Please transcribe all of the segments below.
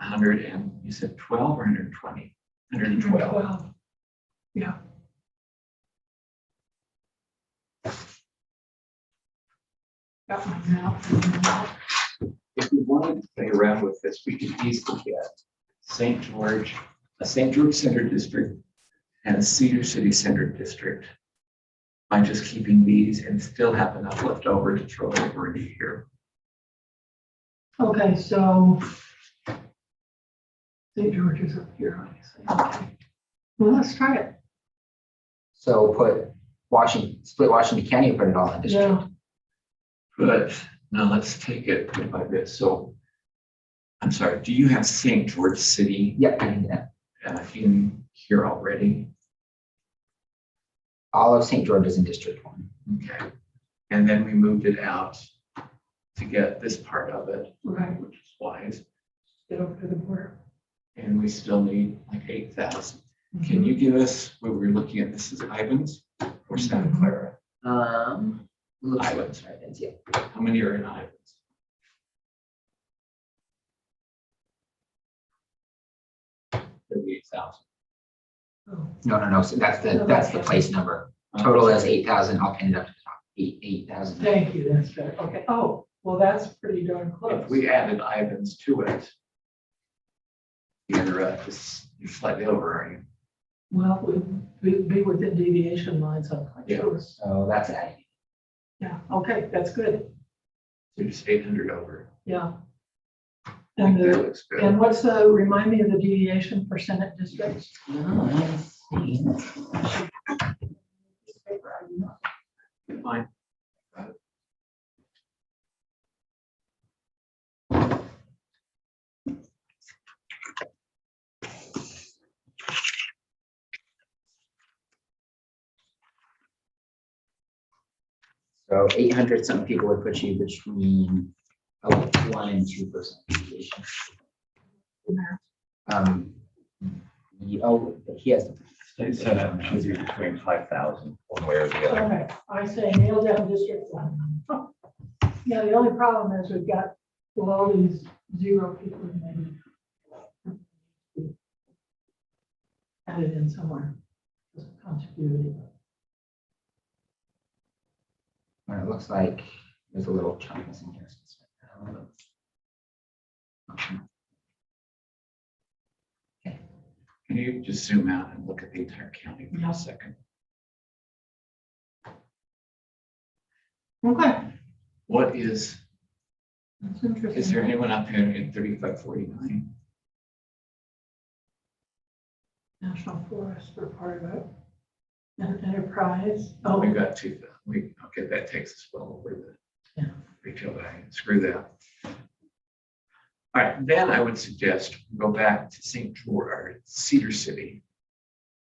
100 and you said 12 or 120? 112. Yeah. Got my map. If we wanted to play around with this, we could easily get St. George, a St. George Center District and a Cedar City Center District by just keeping these and still have enough left over to throw over into here. Okay, so St. George is up here, obviously. Okay. Well, let's try it. So put Washington, split Washington County and put it all in district. Yeah. But now let's take it bit by bit. So I'm sorry, do you have St. George City Yep, I can do that. in here already? All of St. George is in District 1. Okay. And then we moved it out to get this part of it, Right. which is wise. Get over to the border. And we still need like 8,000. Can you give us what we're looking at? This is Ivans or Santa Clara? Looks like Ivans. Ivans, yeah. How many are in Ivans? 38,000. Oh, No. So that's the place number. Total is 8,000. I'll pin it up to the top. 8,000. thank you, that's better. Okay, oh, well, that's pretty darn close. If we added Ivans to it, you're slightly over, are you? Well, we'd be within deviation lines, I'm quite Yeah. sure. So that's adding. Yeah, okay, that's good. So just 800 over. Yeah. I And think that the, looks good. and what's the, remind me of the deviation for Senate districts? Let's see. Fine. So 800 something people would put you between 1% and 2% deviation. He has the State Senate should be between 5,000 one way or the other. Okay, I say nail down District 1. Yeah, the only problem is we've got all these 0 people in maybe added in somewhere. Just contiguity. It looks like there's a little chunk missing here. Can you just zoom out and look at the entire county for Yeah. a second? Okay, What is that's interesting. Is there anyone up here in 3549? National Forest for part of it. And enterprise. Oh, Oh, we got 2,000. Okay, that takes us well over the Yeah. retail value. Screw that. All right, then I would suggest go back to St. George or Cedar City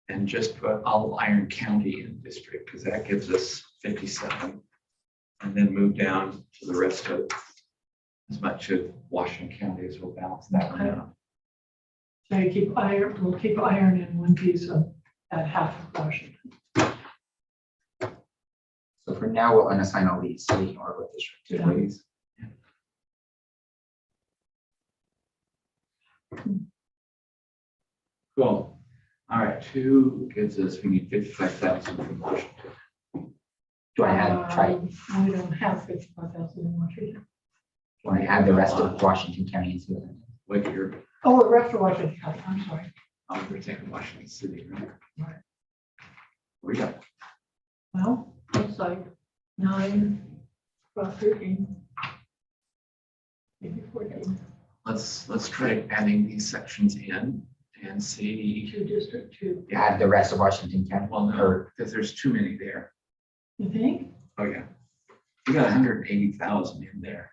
and just put all of Iron County in district because that gives us 57. And then move down to the rest of as much of Washington County as we'll balance that one Okay. out. so you keep iron, we'll keep iron in one piece of at half of Washington. So for now, we'll unassign all these so we can work with district two. Yeah. Please. Cool. All right, 2 gives us, we need 55,000 from Washington. Do I add, We don't have 55,000 in Washington. do I add the rest of Washington County into it? Wait, you're, Oh, the rest of Washington County, I'm sorry. we're taking Washington City, right? Right. We got, Well, looks like 9, 12, 13. Maybe 14. let's try adding these sections in and see. 2 District 2. Add the rest of Washington County. Well, no, because there's too many there. You think? Oh, yeah. We got 180,000 in there,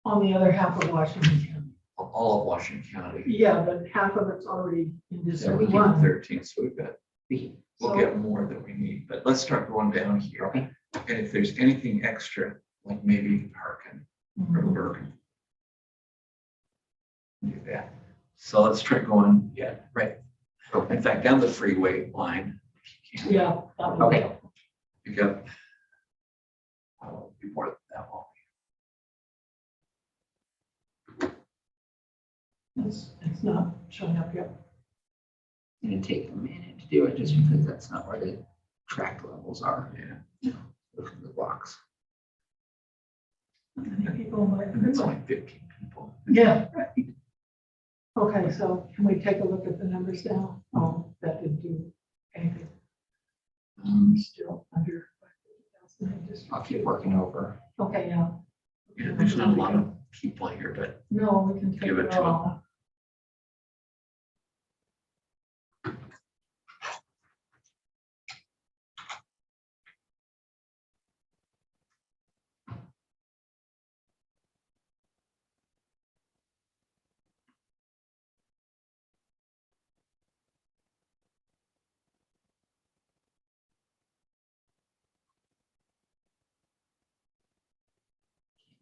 On the other half of Washington County. all of Washington County. Yeah, but half of it's already in So we District get 1. 13, so we've got, We- we'll So- get more than we need, but let's start going down here. Okay. And if there's anything extra, like maybe Harkin or Mhm. Bergen. Do that. So let's try going, yeah, right. In fact, down the freeway line. if you can. Yeah. that would be Okay. helpful. Pick up. Before that one. It's not showing up yet. It's gonna take a minute to do it just because that's not where the track levels are. Yeah. Look at the blocks. Not many people might. And it's only 15 people. Yeah, right. Okay, so can we take a look at the numbers now? Oh, that didn't do anything. Still under 5,000 in district. I'll keep working over. Okay, yeah. Yeah, there's not a lot of people here, but No, we can take Give it it to 'em. all.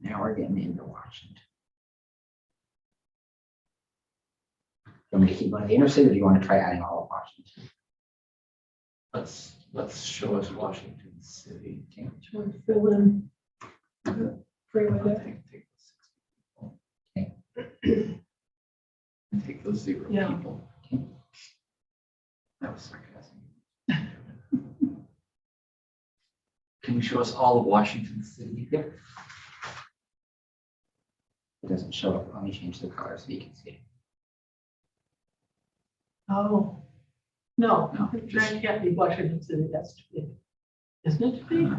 Now we're getting into Washington. Do you want me to keep going to the interstate, or do you want to try adding all of Washington? let's show us Washington City. Trying to fill in the freeway I'll there. take those 6 Okay. people. And take those 0 Yeah. people. Okay. That was sarcasm. Can you show us all of Washington City? Yep. It doesn't show up. Let me change the color so you can see. Oh, no, No, that just- can't be Washington City, that's too big. Isn't it too big?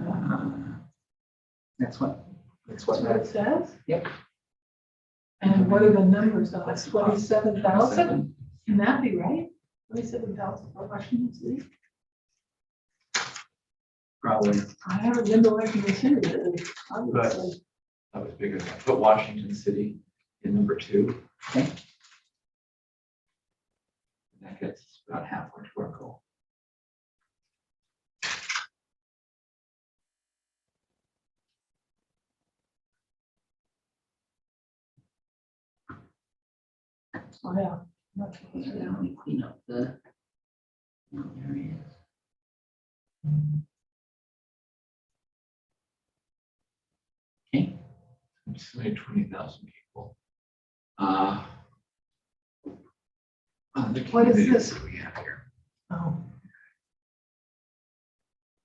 That's what That's what it says? Yep. And what are the numbers on it? That's 27,000? Can that be right? 27,000 for Washington City? Probably, I haven't been to Washington City, but obviously. that was bigger. Put Washington City in number 2. Okay. That gets us about halfway to our goal. Oh, yeah. That's So what it is. now let me clean up the areas. Okay. Just made 20,000 people. The What is communities this? that we have here. Oh,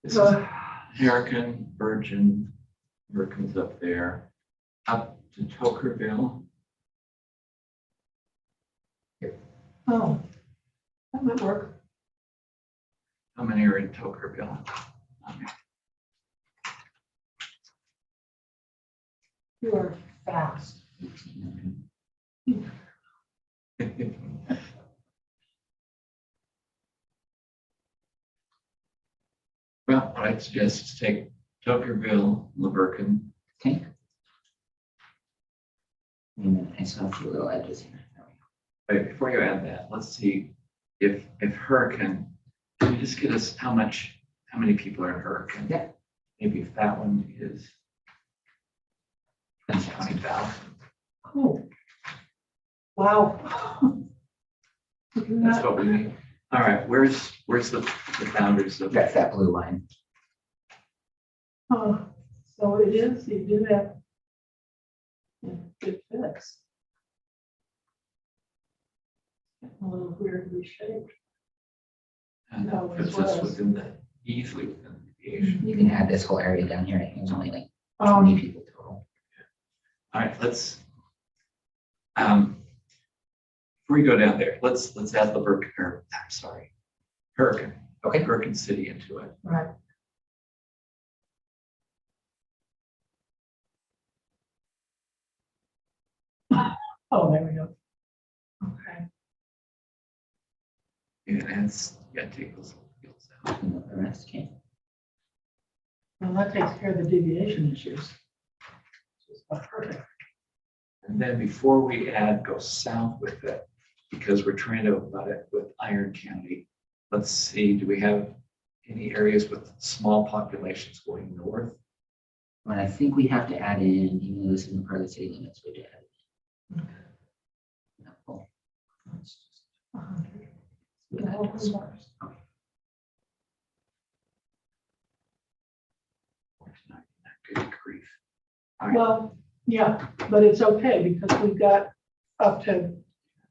This is Harrison, Virgin, Virgin's up there, up to Tokerville. oh, that might work. How many are in Tokerville? You are fast. 1800. Well, what I'd suggest is take Tokerville, Laverton. Okay. And I saw a few little edges here. There we go. Wait, before you add that, let's see if Hurricane, can you just get us how many people are in Hurricane? Yeah. Maybe if that one is 20,000. Oh. Wow. Look at That's that. what we need. All right, where's the boundaries of That's that blue line. Oh, so it is, you do have. Yeah, good fix. A little weirdly shaped. And No, that it puts us was. within easily within the deviation. You can add this whole area down here. I think there's only like 20 Um, people total. All right, let's, before we go down there, let's add Hurricane. Okay. Hurricane City into it. right. Oh, there we go. Okay, And it's, you gotta take those little fields out. Clean up the rest. Okay. well, that takes care of the deviation issues. Perfect. And then before we go south with it, because we're trying to abut it with Iron County, let's see, do we have any areas with small populations going north? Well, I think we have to add in, even though this isn't part of the city limits, we have to add it. Okay. No, cool. Let's just 100. do that first. Okay. Good grief. All right, Well, yeah, but it's okay because we've got up to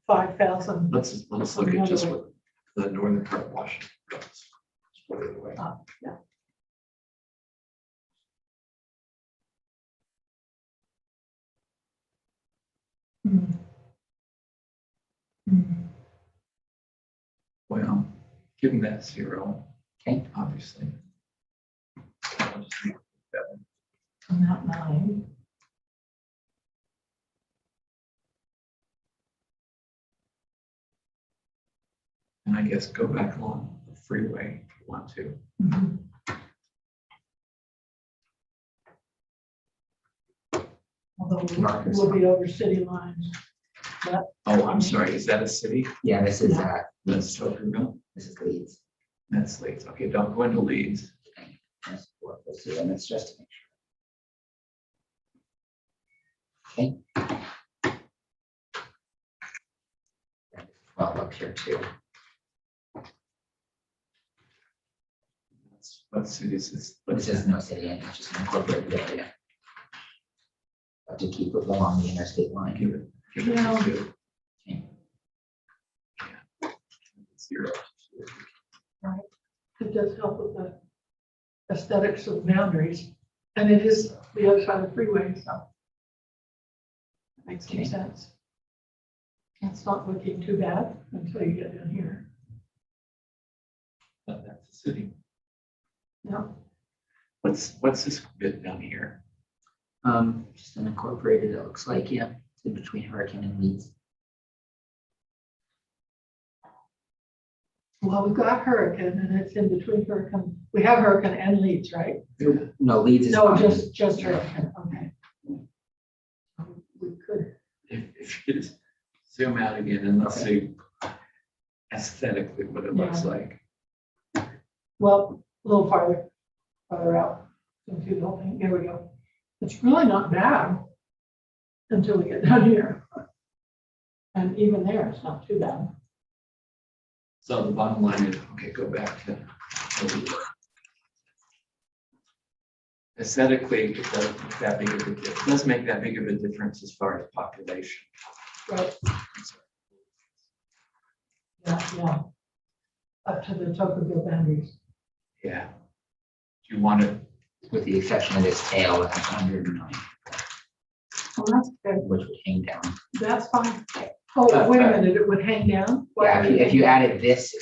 5,000. Let's look at just what the northern part of Washington does. Just put it away. Yeah. Hmm. Hmm. Well, given that 0, Okay. obviously. I'll just make it 7. Not 9. And I guess go back along the freeway if you want to. Mhm. Although Marcus. we'll be over city lines. Oh, I'm sorry, is that a city? Yeah, this is, That's Tokerville? this is Leeds. That's Leeds. Okay, don't go into Leeds. That's what we'll see, and it's just to make sure. Okay. Well, up here too. What cities is? This is no city, and it's just an incorporated area. But to keep it along the interstate line. Give it Yeah. a 2. Okay. 0. It does help with the aesthetics of boundaries. And it is the other side of the freeway, so. Makes some Okay. sense. It's not looking too bad until you get in here. But that's a city. Yeah. What's this bit down here? Just an incorporated, it looks like, yeah, it's in between Hurricane and Leeds. Well, we've got Hurricane and it's in between Hurricane. We have Hurricane and Leeds, right? No, Leeds is. No, fine. just Hurricane, okay. We could, If you just zoom out again and let's see aesthetically what it looks Yeah. like. well, a little farther out. Don't do the whole thing. Here we go. It's really not bad until we get down here. And even there, it's not too bad. So the bottom line is, okay, go back to aesthetically, it doesn't make that big of a, it does make that big of a difference as far as population. Right. Yeah. Up to the Tokerville boundaries. Yeah. Do you want to, With the exception of this tail, which is 109, Oh, that's good. which would hang down. That's fine. Oh, wait a minute, it would hang down? Why Yeah, would it if you hang added this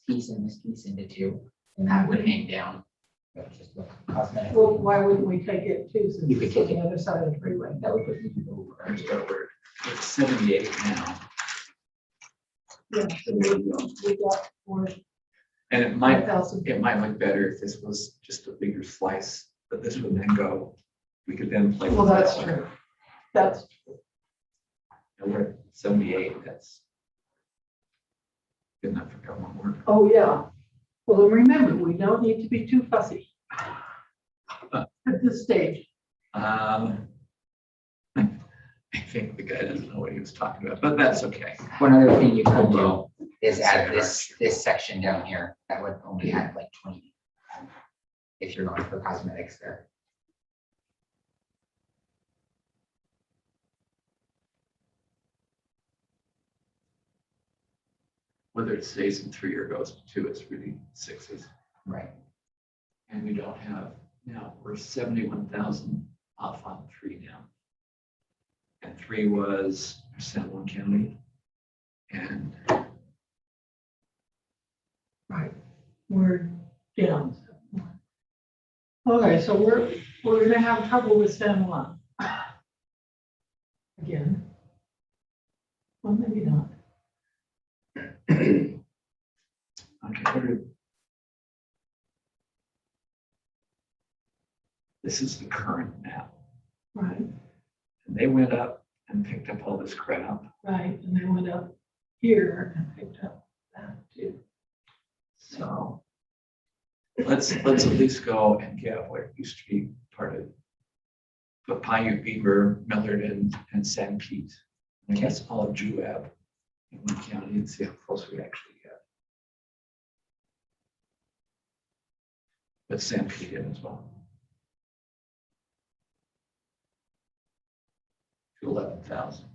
piece and this piece into 2, then that would hang down. That would just look cosmetic. Well, why wouldn't we take it too, since You could it's on take the other side of the freeway? That would put you over. there's over, it's 78 now. Yeah, so we got for And it might 5,000. look better if this was just a bigger slice, but this would then go, we could then play. Well, with that's that. true. That's true. And we're at 78, that's good enough for government work. Oh, yeah. Well, and remember, we don't need to be too fussy at this stage. I think the guy doesn't know what he was talking about, but that's okay. One other thing you could do is add this section down here. That would only add like 20. If you're going for cosmetics there. Whether it stays in 3 or goes to 2, it's really 6s. Right. And we don't have, now we're 71,000 off on 3 now. And 3 was San Juan County. And Right. We're down. Okay, so we're gonna have trouble with San Juan. Again. Well, maybe not. okay, this is the current map. Right, And they went up and picked up all this crap. right. And they went up here and picked up that too. So let's at least go and get what used to be part of the Paiute Beaver, Millard, and San Pete. I guess all of Juab in one county and see how close we actually get. But San Pete in as well. To 11,000.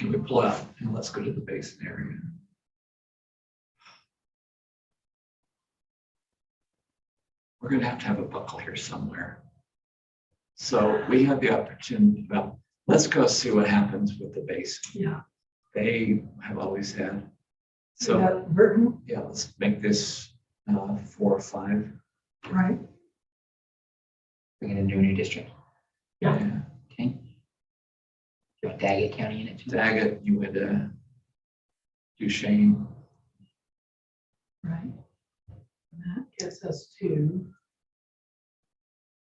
Can we pull out and let's go to the basin area? We're gonna have a buckle here somewhere. So we have the opportunity, well, let's go see what happens with the basin. Yeah. They have always had. So So, that Burton, yeah, let's make this 4 or 5. right? We're gonna do a new district, Yeah. okay? Do you want Daggett County in it too? Daggett, you would Duchesne, Right. And that gets us to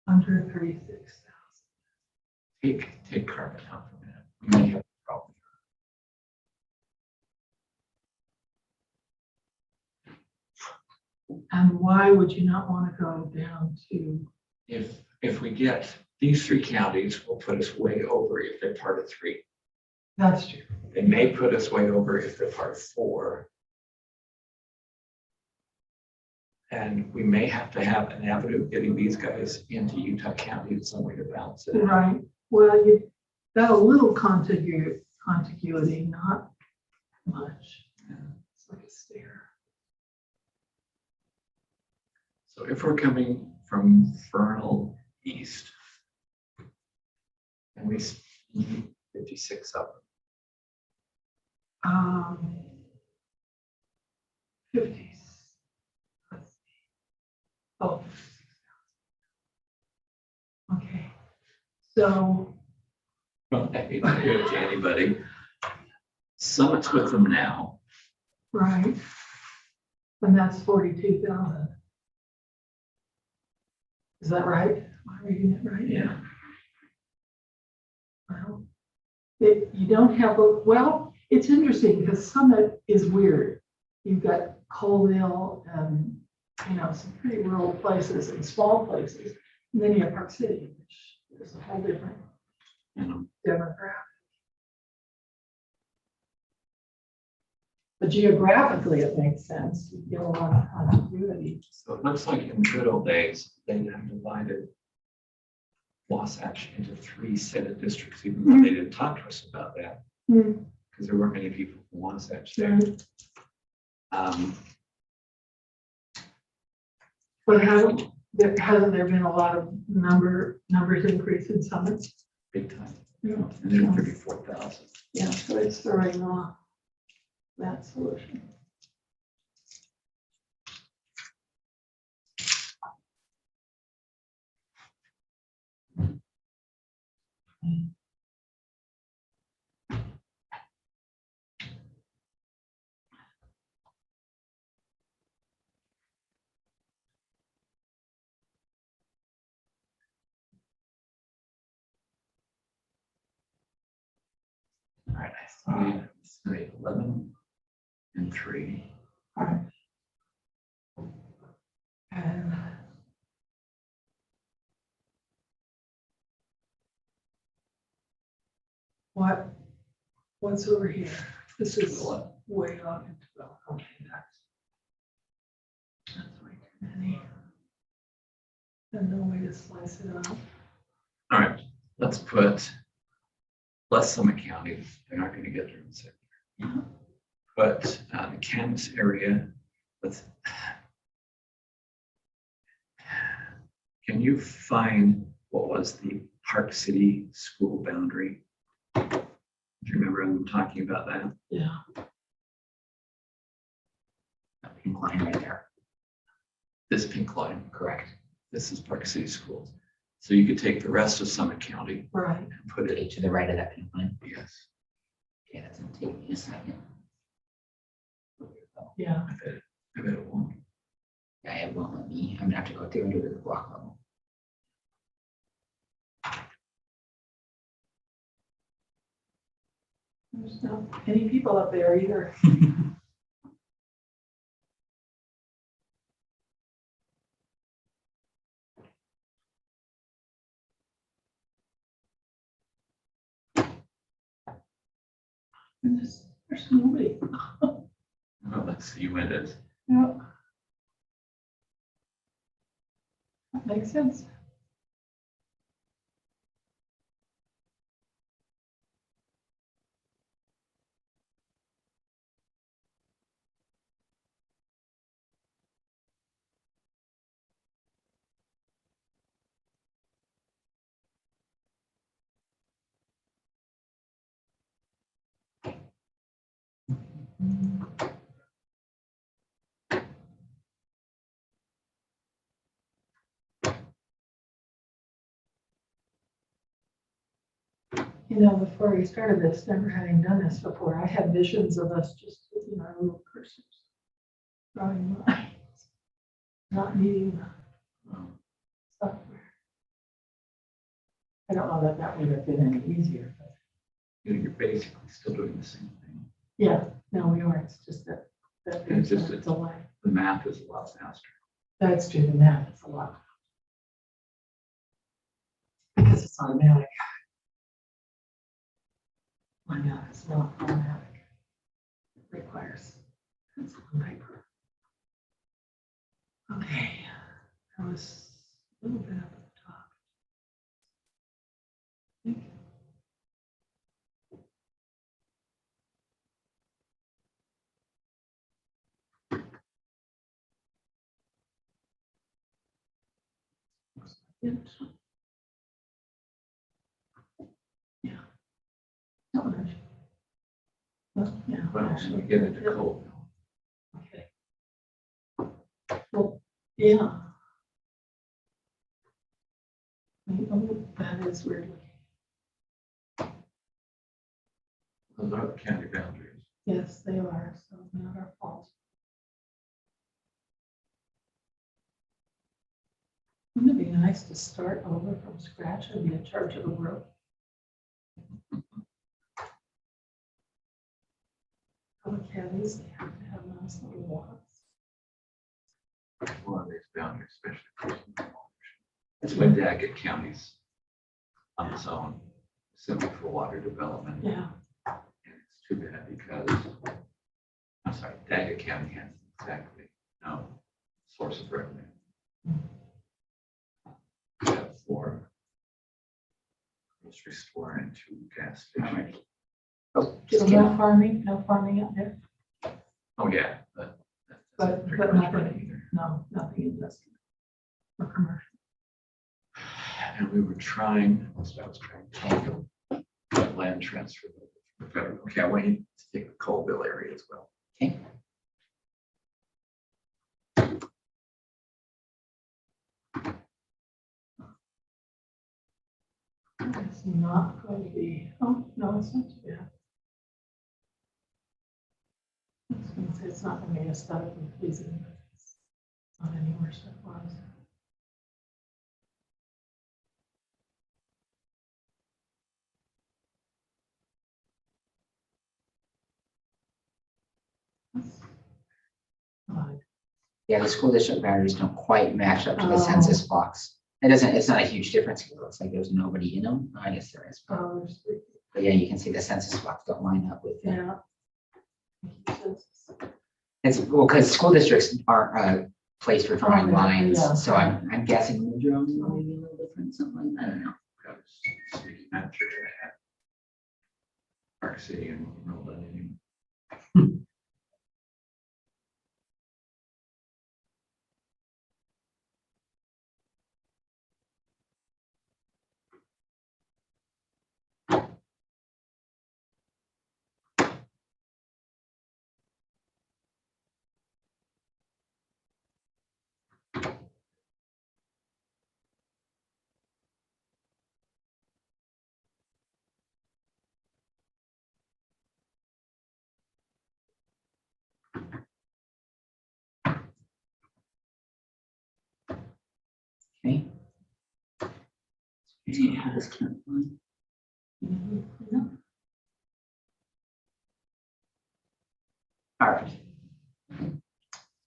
under 36,000. take Carbon out for a minute. We may have a problem. And why would you not want to go down to, If we get these 3 counties, will put us way over if they're part of 3. that's true. They may put us way over if they're part of 4. And we may have to have an avenue of getting these guys into Utah County in some way to balance it. out. Right, well, you got a little contiguity, not much. It's like a stair. So if we're coming from Fernal East, and we need 56 up, 50s. Let's see. Oh. Okay, so, well, I hate to do it to anybody. Summit's with them now. right. And that's 42,000. Is that right? Am I reading it right? Yeah. Well, you don't have well, it's interesting because Summit is weird. You've got Colville and, some pretty rural places and small places. And then you have Park City, which is a whole different You know, demographic. But geographically, it makes sense. You get a lot of continuity. so it looks like in the good old days, they have divided Wasatch into 3 Senate districts, even though they didn't talk to us about that, Hmm. because there weren't many people from Wasatch there. Right. Um, But hasn't there been a lot of numbers increase in Summit? big time, Yeah. and then 34,000. Yeah, so it's throwing off that solution. All right, I see 11 and 3. All right. And what's over here? This is way off into, okay, that's way too many. And no way to slice it up. All right, let's put less Summit County. They're not going to get their own sector. But the Kansas area, can you find what was the Park City school boundary? Do you remember them talking about that? Yeah. That pink line right there, This pink line, correct. this is Park City schools. So you could take the rest of Summit County Right. and put Okay, it, to the right of that pink line. yes, Okay, that's gonna take me a second. Yeah. I bet it won't. Yeah, it won't let me. I'm gonna have to go through and do it at the block level. There's not any people up there either. There's nobody. Well, let's see when it is. Yeah. That makes sense. You know, before we started this, never having done this before, I had visions of us just using our little cursors, drawing lines, not needing the software. I don't know that that would have been any easier, but You're basically still doing the same thing. yeah, no, we are. It's just that It's there's just a it's- delay. The math is a lot faster. That's true, the math is a lot. Because it's automatic. My math is not automatic. It requires pencil and paper. Okay, that was a little bit up at the top. I think. It. Yeah. Not much. Well, yeah. Well, actually, we get into yeah. code. Okay. Well, yeah. Oh, that is weird. Those are the county boundaries. Yes, they are, so not our fault. Wouldn't it be nice to start over from scratch and be in charge of the world? Public counties, they have to have nice little lots. One of these boundaries, especially. for small waters. That's why Daggett County's on its own, simply for water development. Yeah, And it's too bad because, I'm sorry, Daggett County has exactly no source of revenue. We have 4 grocery store and 2 gas stations. Oh, so just kidding. no farming out there? Oh, yeah, but that's But pretty much nothing. right either. No, nothing industrial or commercial. And we were trying, so I was trying to get land transfer from the federal. Okay, I want you to take the Colville area as well. Okay. It's not going to be, oh, no, it's not too bad. I was going to say it's not going to be aesthetically pleasing, but it's not any worse than it was. That's odd. Yeah, the school district boundaries don't quite match up to the Oh. census blocks. It's not a huge difference. It looks like there's nobody in them. I guess there is. Oh, there's three. But yeah, you can see the census blocks don't line up with them. Yeah. It's, well, because school districts aren't a place for drawing Oh, yeah, lines, yeah. so I'm guessing the drawing will be a little different, something like that. I don't know. Got a city manager at Park City and rolled that in. Okay. Yeah, this can't find. All right.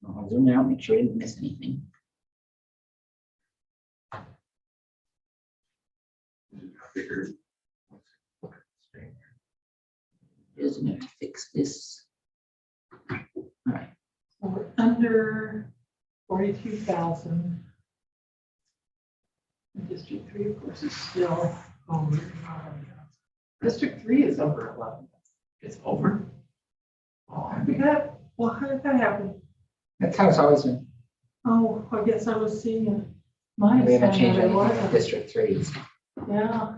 I'll zoom out, make sure I didn't miss anything. Bigger. Isn't it to fix this? All right. So we're under 42,000. And District 3, of course, is still over. District 3 is over 11. It's over. Oh, how did that happen? That's how it's always been. Oh, I guess I was seeing it. Mine We is haven't changed saying that it anything with wasn't. District 3. Yeah.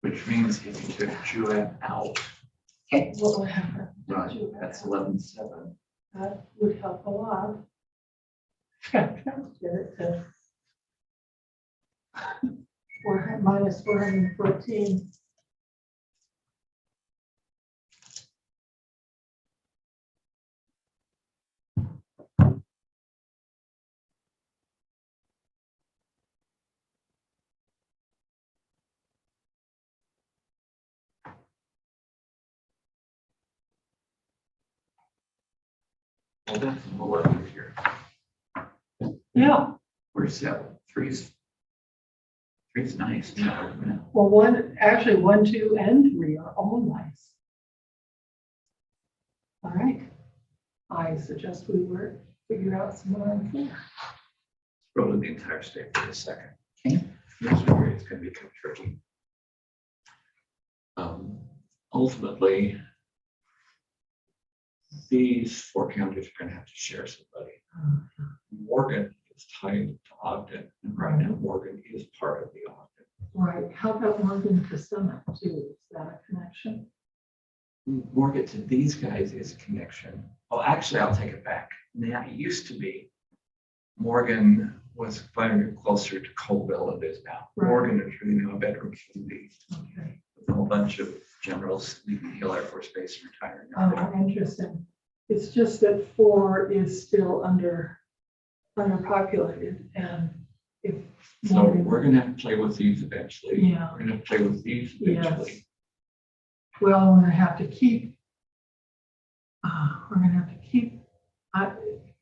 Which means if you took Jewett out, Okay, what would happen? Right, that's 11.7. That would help a lot. Get it to minus 414. Well, that's a little over here. Yeah, Where's that? Three's nice. Yeah. well, actually, 1, 2, and 3 are all nice. All right. I suggest we figure out some more on 4. Go to the entire state for a second. Okay. This is where it's going to become tricky. Ultimately, these 4 counties are going to have to share somebody. Morgan is tied to Ogden, and right now Morgan is part of the Ogden. Right. How about Morgan to Summit too? Is that a connection? Morgan to these guys is a connection. Oh, actually, I'll take it back. Now, it used to be Morgan was finally closer to Colville than it is now. Right. Morgan is really now a bedroom community Okay. with a whole bunch of generals leaving Hill Air Force Base and retiring. Oh, interesting. It's just that 4 is still underpopulated, and if So Morgan- we're gonna have to play with these eventually. Yeah. We're gonna have to play with these eventually. Yes. Well, we're gonna have to keep.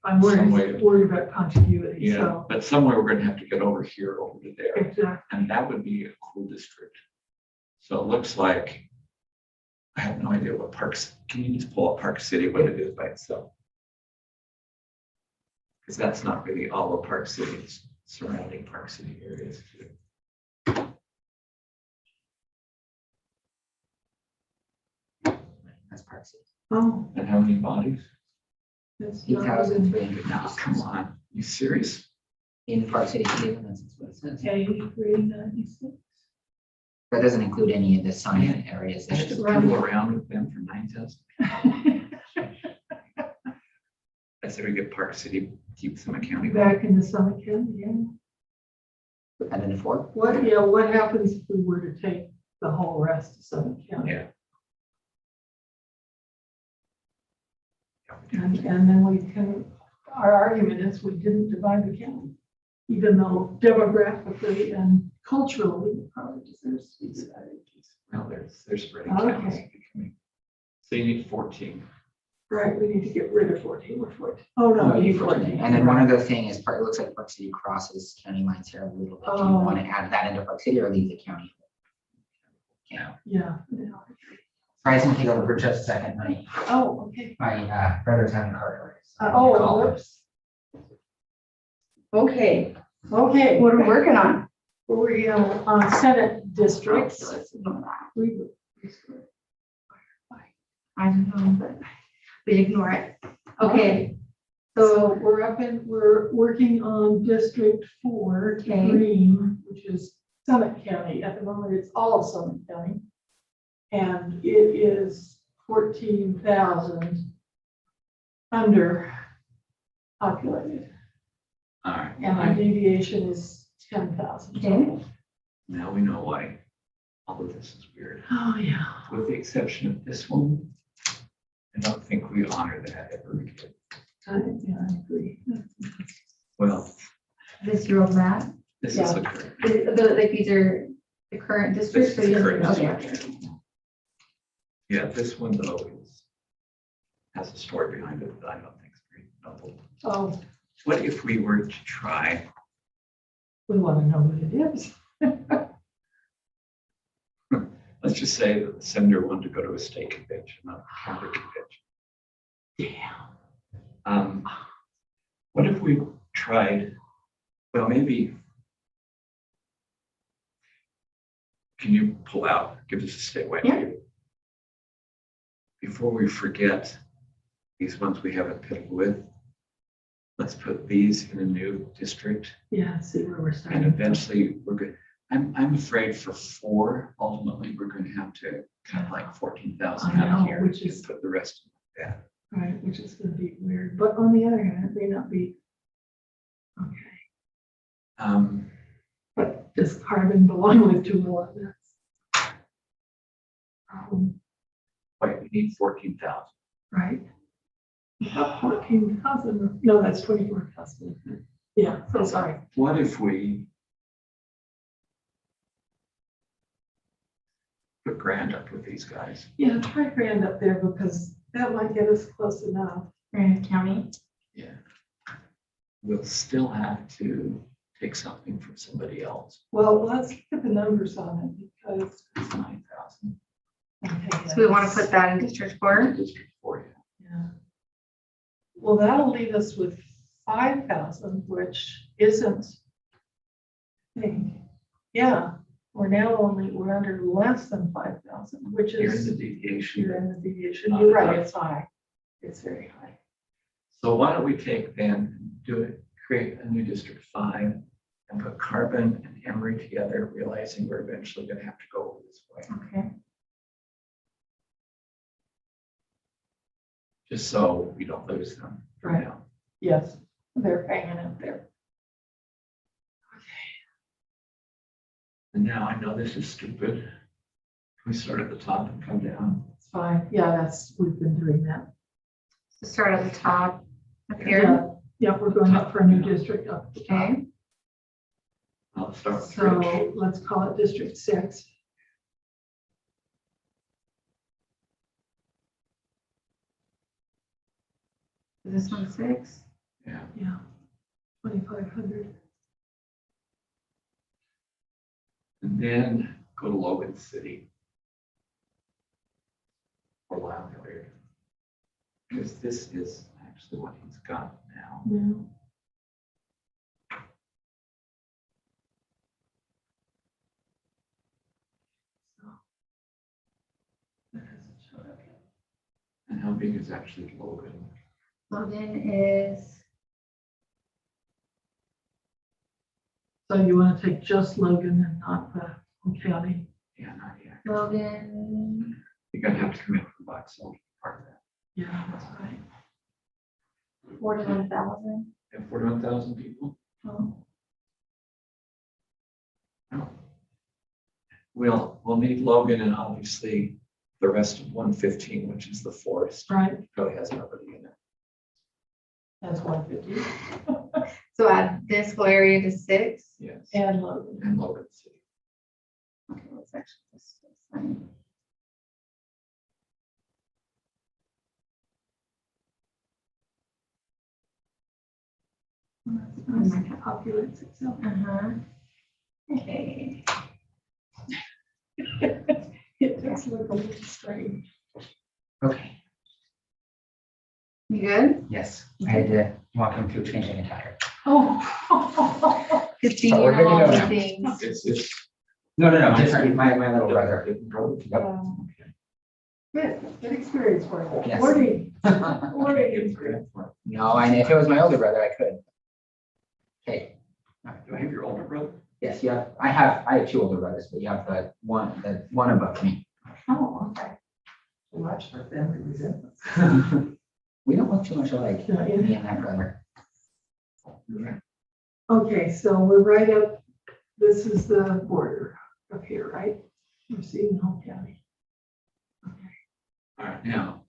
I'm Some way to- worried about continuity. Yeah, So but somewhere we're gonna have to get over here, over to there, exactly. and that would be a cool district. So it looks like, I have no idea what Parks, can you just pull up Park City, what it is by itself? Because that's not really all of Park City, it's surrounding Park City areas too. that's Park City. Oh, And how many bodies? that's not even 8,300. No, come on, you serious? In Park City, Cleveland, that's what it says. 8396. That doesn't include any of the sign areas. I That's should just- Right. fiddle around with them for 9,000. I said we get Park City, keep some accounting. Back in the Summit County, yeah. And then 4. What happens if we were to take the whole rest of Summit County? Yeah. And then we can, our argument is we didn't divide the county, even though demographically and culturally, it probably deserves to be divided. Well, there's spreading Okay. counties becoming. So you need 14. Right, we need to get rid of 14, we're 14. Oh, no, we need 14. And then one other thing is, it looks like Park City crosses county lines here a little bit. Do you Oh. want to add that into Park City or leave the county? Yeah. Yeah. Sorry, I can take over for just a second. Oh, okay. My brother's having a car. Oh, whoops. Okay, Okay. what are we working on? We, on Senate districts. We- I don't know, but we ignore it. Okay, So we're working on District 4, Okay. Green, which is Summit County. At the moment, it's all of Summit County. And it is 14,000 under populated. All right. And our deviation is 10,000. Okay. Now we know why all of this is weird. Oh, yeah. With the exception of this one, I don't think we honor that ever again. I agree. Well, this your old map, this is Yeah. the current. like these are the current districts. This is the current Okay. district. Yeah, this one though has a story behind it that I don't think is very novel. Oh, What if we were to try, we want to know what it is. let's just say that the senator wanted to go to a state convention, not a county convention. Yeah. What if we tried, well, maybe, can you pull out, give us a statewide Yeah. view? Before we forget these ones we haven't piddled with, let's put these in a new district, Yeah, see where we're starting. and eventually we're good. I'm afraid for 4, ultimately, we're gonna have to cut like 14,000 I out of know, here. which and is- Put the rest in that. Right, which is gonna be weird, but on the other hand, it may not be. Okay, but does carbon belong with 2 more? Wait, we need 14,000. Right? 14,000, no, that's 24,000. Yeah, so sorry. What if we put grand up with these guys? Yeah, try grand up there because that might get us close enough. Grand County. Yeah. We'll still have to take something from somebody else. Well, let's look at the numbers on it because. It's 9,000. Okay, So we want to put that in District 4. District 4, yeah. Yeah. Well, that'll leave us with 5,000, which isn't. I think, yeah, we're under less than 5,000, which Here's is. the deviation. You're in the deviation. You're right, it's high. It's very high. So why don't we take then, create a new District 5 and put Carbon and Emory together, realizing we're eventually gonna have to go this way. Okay. Just so we don't lose them for Right. now. Yes, they're hanging out there. And now I know this is stupid. Can we start at the top and come down? It's fine. Yeah, we've been doing that. So start at the top up here. Yeah, yeah, we're going up for a new district up. at the top. Okay. I'll start with Rich. So let's call it District 6. Is this one 6? Yeah. Yeah, 2,500. And then go to Logan City. Or Loud Hilliard. Because this is actually what he's got now. No. So, that hasn't showed up yet. And how big is actually Logan? Logan is, So you want to take just Logan and not the whole county? Yeah, not yet. Logan, You're gonna have to come in from Box Elder part of that. Yeah, that's right. 41,000. And 41,000 people? Oh, No. We'll need Logan and obviously the rest of 115, which is the forest. right, Probably has nobody in it. that's 150. So add this whole area to 6. Yes. And Logan. And Logan City. Okay, let's actually just sign. That's nice. It populates itself. Uh-huh. Okay. It does look a little strange. Okay, You good? yes, I had to walk him through changing a tire. Oh. Good thing But we're you good know to all go the now. things. It's No, different, my little brother. Yep. Good experience for you. Yes. 40. No, and if it was my older brother, I could. Okay, Do I have your older brother? yes, I have 2 older brothers, but you have the one above me. Oh, okay. Watch our family resemblance. We don't look too much alike, No, me and that brother. Okay, so we're right up, this is the border up here, right? We're seeing Home County. All right, now,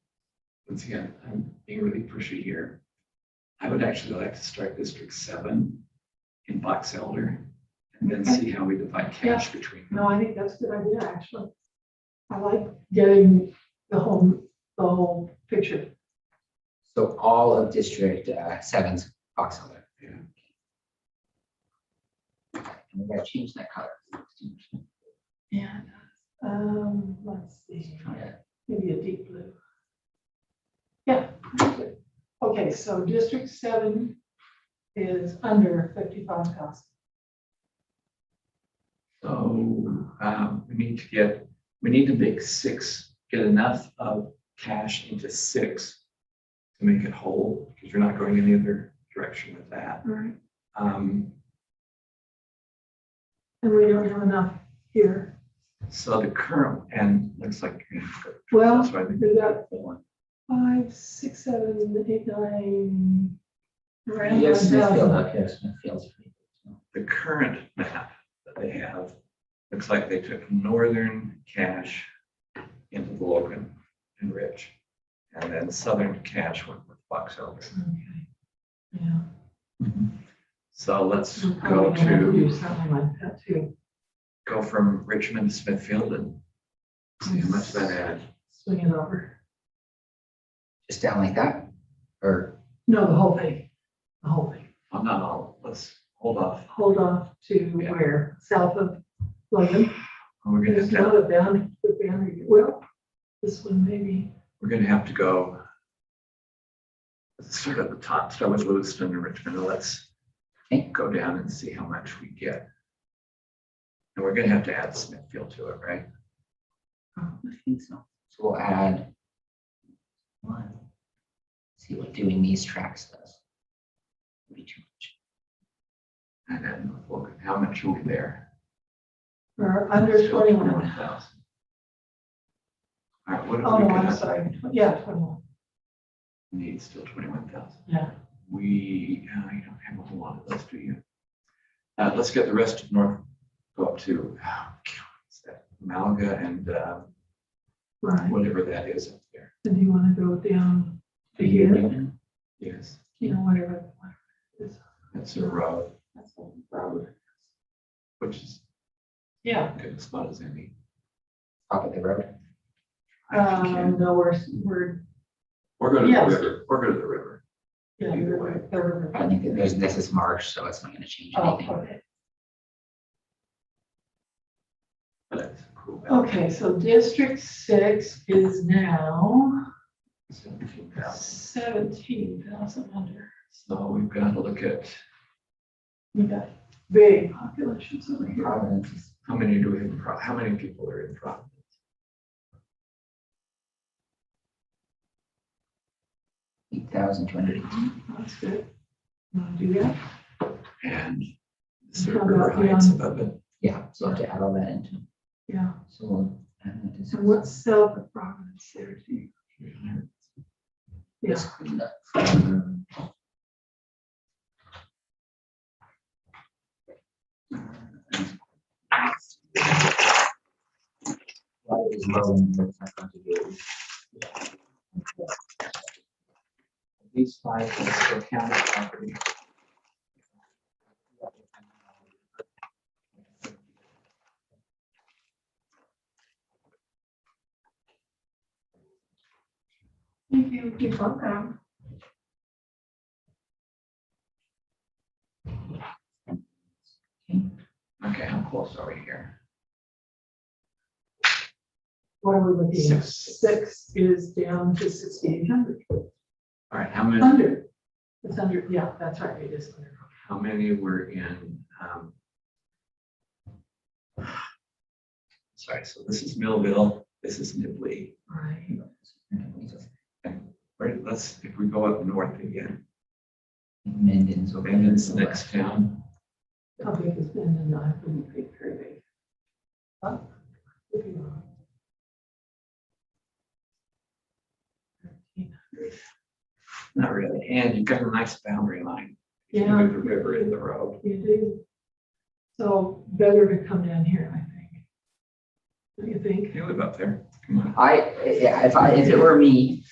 once again, I'm being really pushy here. I would actually like to start District 7 in Box Elder and then Okay. see how we divide cash between them. No, I think that's a good idea, actually. I like getting the whole picture. So all of District 7's Box Elder. Yeah. And we gotta change that color. Yeah. Let's see, Yeah. maybe a deep blue. Yeah. good. Okay, so District 7 is under 55,000. So we need to make 6, get enough of cash into 6 to make it whole, because you're not going any other direction with that. Right. Um, And we don't have enough here. So the current, and looks like. Well, That's right. we got 5, 6, 7, 8, 9. Around You have Smithfield 1,000. up here, Smithfield's pretty good. The current map that they have, looks like they took northern cache into the Logan and Rich. And then southern cache went with Fox Elder. Okay. Yeah. So let's We're go probably gonna have to to, do something like that too. go from Richmond to Smithfield and see how much that adds. Swing it over. Just down like that, or, No, the whole thing. The whole thing. I'm not all, let's hold off. Hold off to Yeah. where? South of Logan. We're gonna have There's not to, a boundary. Well, this one maybe. we're gonna have to go. Let's start at the top, start with Lewiston and Richmond, and let's Okay. go down and see how much we get. And we're gonna have to add Smithfield to it, right? I think so. So we'll add one. See what doing these tracks does. Be too much. And then look at how much are we there? Or under Still 21. 21,000. All right, what Oh, do no, we I'm got? sorry. Yeah, 21. Need still 21,000. Yeah. You don't have a whole lot of those, do you? Let's get the rest of North, go up to, what's that, Malga and Right. whatever that is up there. And do you want to go down Do to you here? know? Yes, You know, whatever it is. that's a road, That's a road. which is Yeah. a good spot as any. Top of the road. No, we're, Or go to the yes. river, or go to the river. yeah, Either way. we're. I think that this is March, so it's not gonna change Oh, anything. okay. But that's cool. Okay, so District 6 is now 17,000. 17,000 under. So we've got to look at, We got big populations over here. Providence is how many do we have, how many people are in Providence? 8,200. That's good. Want to do that? And How River about Heights beyond- above it. Yeah, so I'll have to add all that into. Yeah. So we'll add that to So what's south of Providence there too? 300. Yeah. Just clean up. A lot of these rolling, but it's not going to do. These five are still county property. Thank you. You're welcome. Okay, how close are we here? What are we looking at? Six. 6 is down to 6,800. All right, how many, Under. It's under, yeah, that's right. It is under. how many were in, sorry, so this is Millville, this is Nibley. Right. And where, let's, if we go up north again, Minden's over there. Mendon's the next town. How big is Minden? I wouldn't think very big. Huh? Could be wrong. 1,300. Not really, and you've got a nice boundary line. Yeah. With the river in the road. You do. So better to come down here, I think. What do you think? You live up there, come on. If it were me,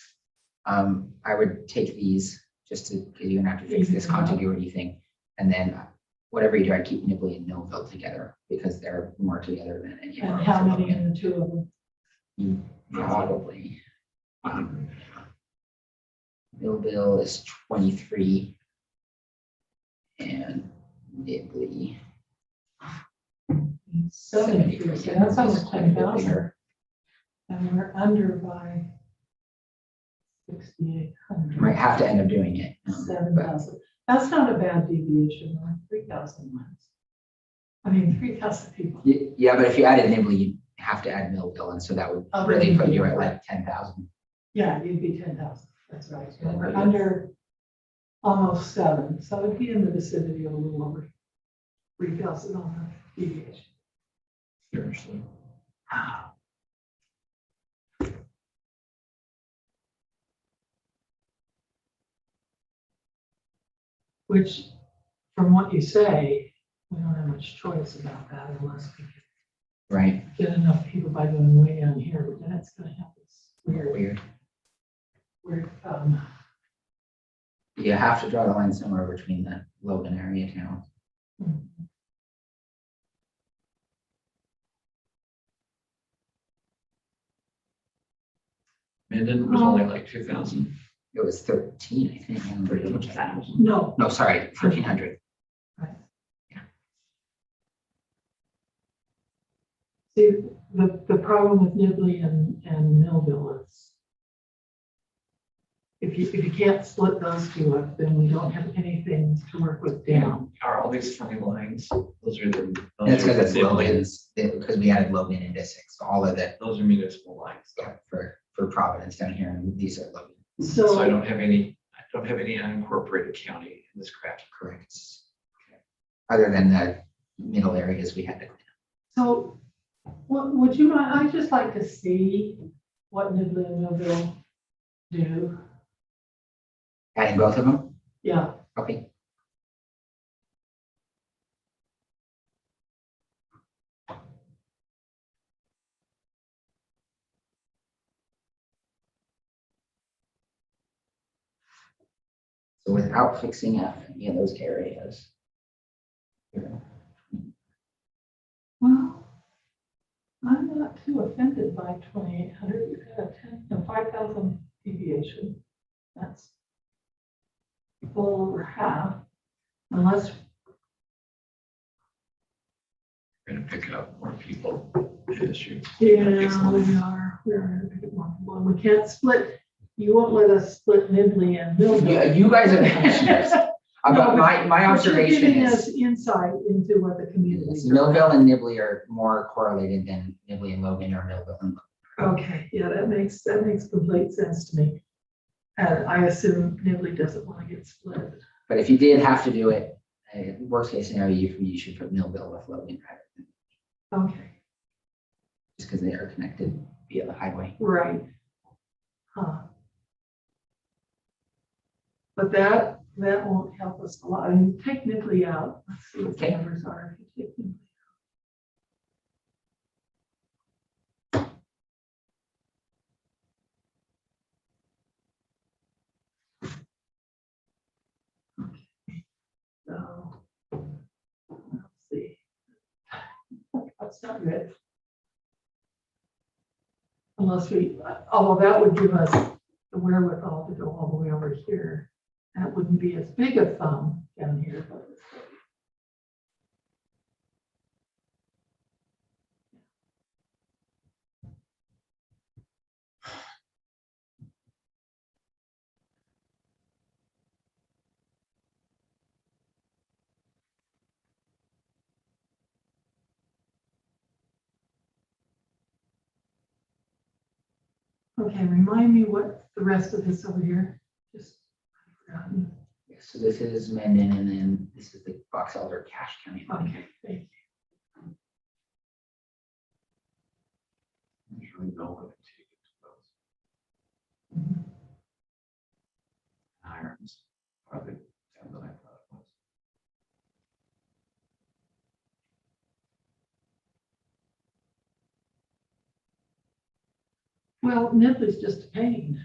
I would take these just to, because you're gonna have to fix this contiguity thing. And then whatever you do, I'd keep Nibley and Millville together because they're more together than any of And our. how many in the two of them? Probably. 100. Millville is 23. And Nibley. 73, so that's almost 10,000. And we're under by 6,800. Might have to end up doing it. but 7,000. That's not a bad deviation, like 3,000 miles. I mean, 3,000 people. Yeah, but if you added Nibley, you'd have to add Millville, and so that would Oh, really then put you'd you be at right. like 10,000. Yeah, you'd be 10,000. That's right. Yeah, And we're yeah. under almost 7. So it'd be in the vicinity of a little over 3,000 on deviation. Seriously. Which, from what you say, we don't have much choice about that unless we Right, get enough people by going way down here, but then it's gonna have this weird. weird, You have to draw the line somewhere between the Logan area towns. Minden was only like 2,000. It was 13, I think. I'm pretty much that. no, No, sorry, 1,300. see, the problem with Nibley and Millville is if you can't split those two up, then we don't have anything to work with down. Are all these funny lines? Those are the. That's because it's Nibley. Logan's, because we added Logan into 6. So all of that Those are municipal lines. for Providence down here, and these are Logan. So I So, don't have any unincorporated county in this crap. Correct. Other than the middle areas we had to. so what would you mind, I'd just like to see what Nibley and Millville do. Adding both of them? Yeah, Okay. So without fixing up any of those areas. well, I'm not too offended by 2,800, you've got a 5,000 deviation. That's a little over half, unless, We're gonna pick up more people as you. yeah, we're a bit more, well, we can't split, you won't let us split Nibley and Millville. Yeah, you guys are the commissioners. But my But you're observation giving us is insight into what the community is. Millville and Nibley are more correlated than Nibley and Logan or Millville and Logan. Okay, yeah, that makes complete sense to me. And I assume Nibley doesn't want to get split. But if you did have to do it, worst case scenario, you should put Millville with Logan rather than, Okay, just because they are connected via the highway. right. Huh. But that won't help us a lot. I mean, take Nibley out. Let's see what the Okay. numbers are. If you take Nibley out. So, let's see. That's not good. Unless although that would give us the wherewithal to go all the way over here. That wouldn't be as big a thumb down here, but it's still- Okay, remind me what the rest of this over here, just, I've forgotten. So this is Mendon, and then this is the Box Elder Cache County. Okay, thank you. Usually know what to take it to those irons. Are the 10 that I thought it was. Well, Nibley's just a pain.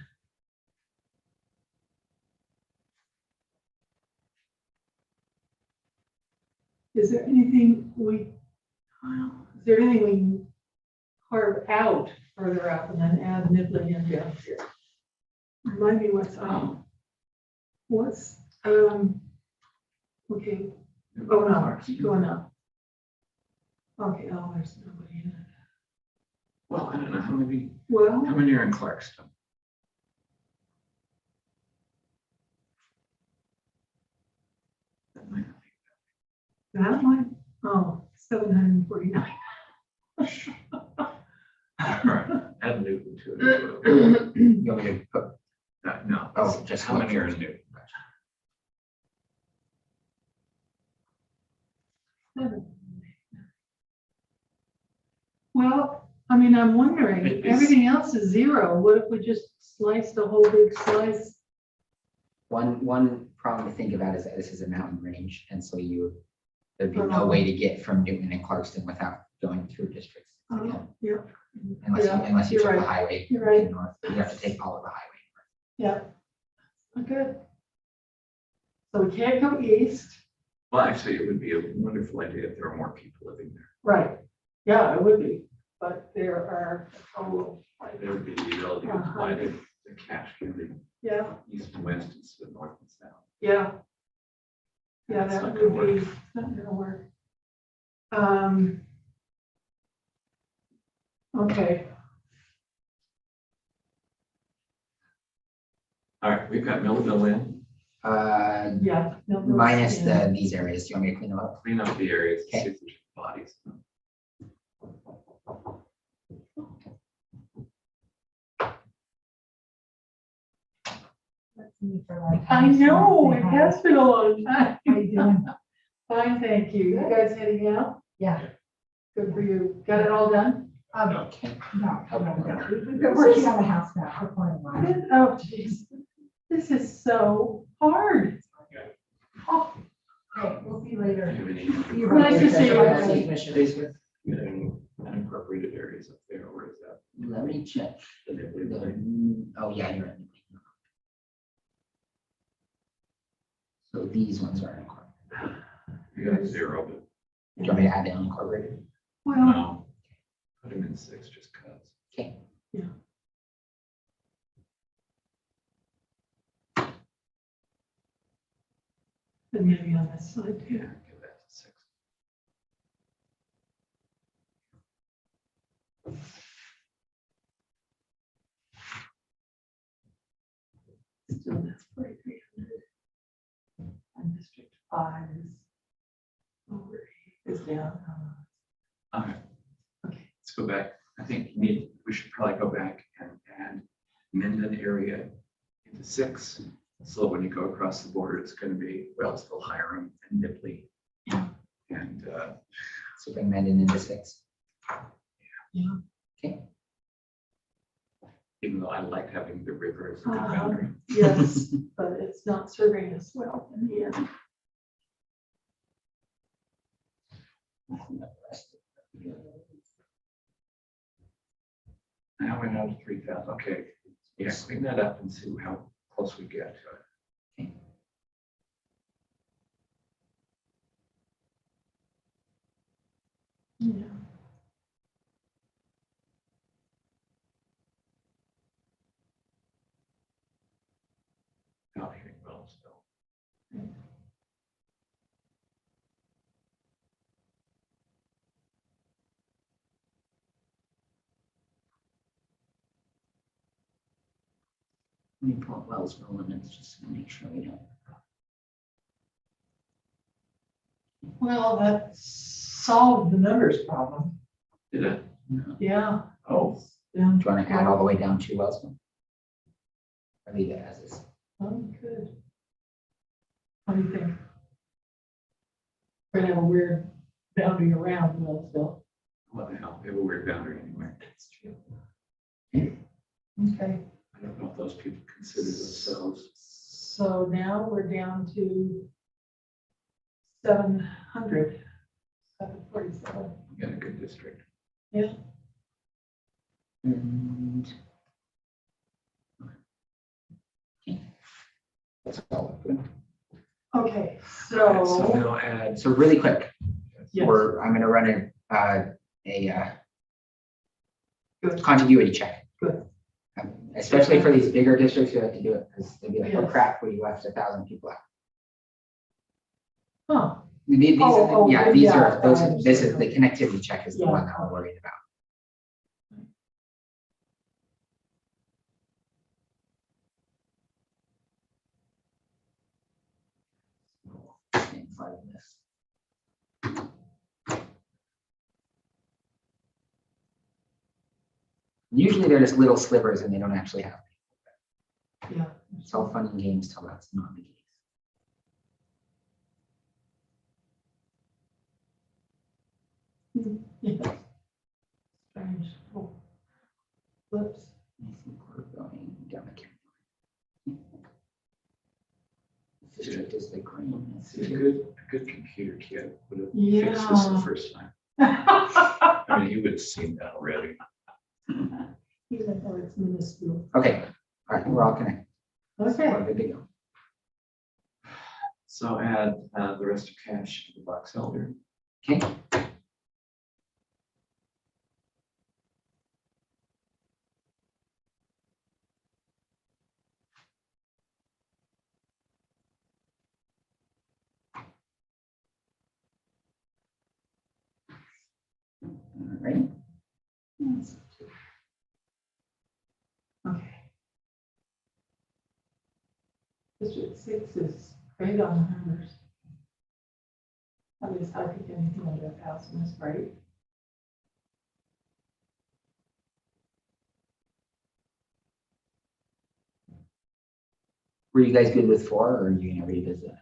Is there anything we can carve out further up and then add Nibley in down here? Remind me what's, okay, oh no, keep going up. Okay, oh, there's nobody in it. Well, I don't know how many Well, are in Clarkston. That might not be- that one, oh, 749. All right, add Newton to it. You want me to put, No, oh, just how many are in Newton? Well, I mean, I'm wondering, It is- everything else is zero. What if we just slice the whole big slice? One problem to think about is that this is a mountain range, and so there'd be no way to get from Newton and Clarkston without going through districts. Oh, yeah, Unless you you're took the right. highway. You're right. north, you have to take all of the highway. yeah. Good. So we can't go east. Well, actually, it would be a wonderful idea if there were more people living there. Right. Yeah, it would be, but there are a total, There would be the ability to apply the cash county yeah, east and west instead of north and south. yeah. Yeah, That's that not would gonna be, not gonna work. Okay, All right, we've got Millville in, yeah. no, no, Minus yeah. these areas. Do you want me to clean them up? clean up the areas, see Okay. if there's bodies. I know, it has been a long time. How you doing? Fine, thank you. You guys heading out? Yeah. Good for you. Got it all done? Okay. No, we've been working on the house now for quite a while. Oh, jeez. This is so hard. Oh, Okay, we'll see you later. You're Nice to see you. Commissioners, Unincorporated areas up there, or is that? let me check. Oh, yeah, you're right. So these ones are incorporated. You got 0, but Do you want me to add the unincorporated? well, no. Put them in 6, just cause. Okay. and maybe on this side Yeah, too. give that to 6. Still that's 4,300. And District 5 is over, is down. All right. Okay. Let's go back. I think we should probably go back and add Minden area into 6. So when you go across the border, it's going to be Wellsville, Hiram, and Nipley. Yeah. And So bring Mendon into 6. even though I like having the river as a good Uh-huh. boundary. Yes, but it's not serving us well in the end. Now we're down to 3,000. Okay. Yeah, clean that up and see how close we get to it. Yeah. Not hitting Wellsville. Let me pull up Wellsville limits just to make sure we don't. Well, that solved the numbers problem. Did it? No. Yeah. Oh, Yeah. Do you want to add all the way down to Wellsville? Or leave it as is? Oh, good. What do you think? We're gonna have a weird boundary around Wellsville. what the hell? We have a weird boundary anywhere. That's true. Okay, I don't know if those people consider themselves. so now we're down to 700, 747. We got a good district. And. Okay. That's all good. Okay, All right, so so, now add. So really quick, yes, I'm gonna run a Good. contiguity check. Good. Especially for these bigger districts, you have to do it, because they'd be like, oh Yes. crap, we left 1,000 people out. huh, These Oh, yeah, these yeah, are, those, I this is, understand. the connectivity check is the Yeah. one that we're worried about. Things like this. Usually they're just little slivers and they don't actually have, yeah. it's all fun and games till that's not the case. Yeah. district is the green. See, a good computer kid would have fixed this the Yeah. first time. I mean, he would have seen that already. Even though it's minuscule. Okay, all right, we're all connected. Okay, We're good to go. So add the rest of cash to the box elder. Okay. All right. okay. District 6 is great on the numbers. At least I think anything under 1,000 is great. Were you guys good with 4 or are you gonna revisit?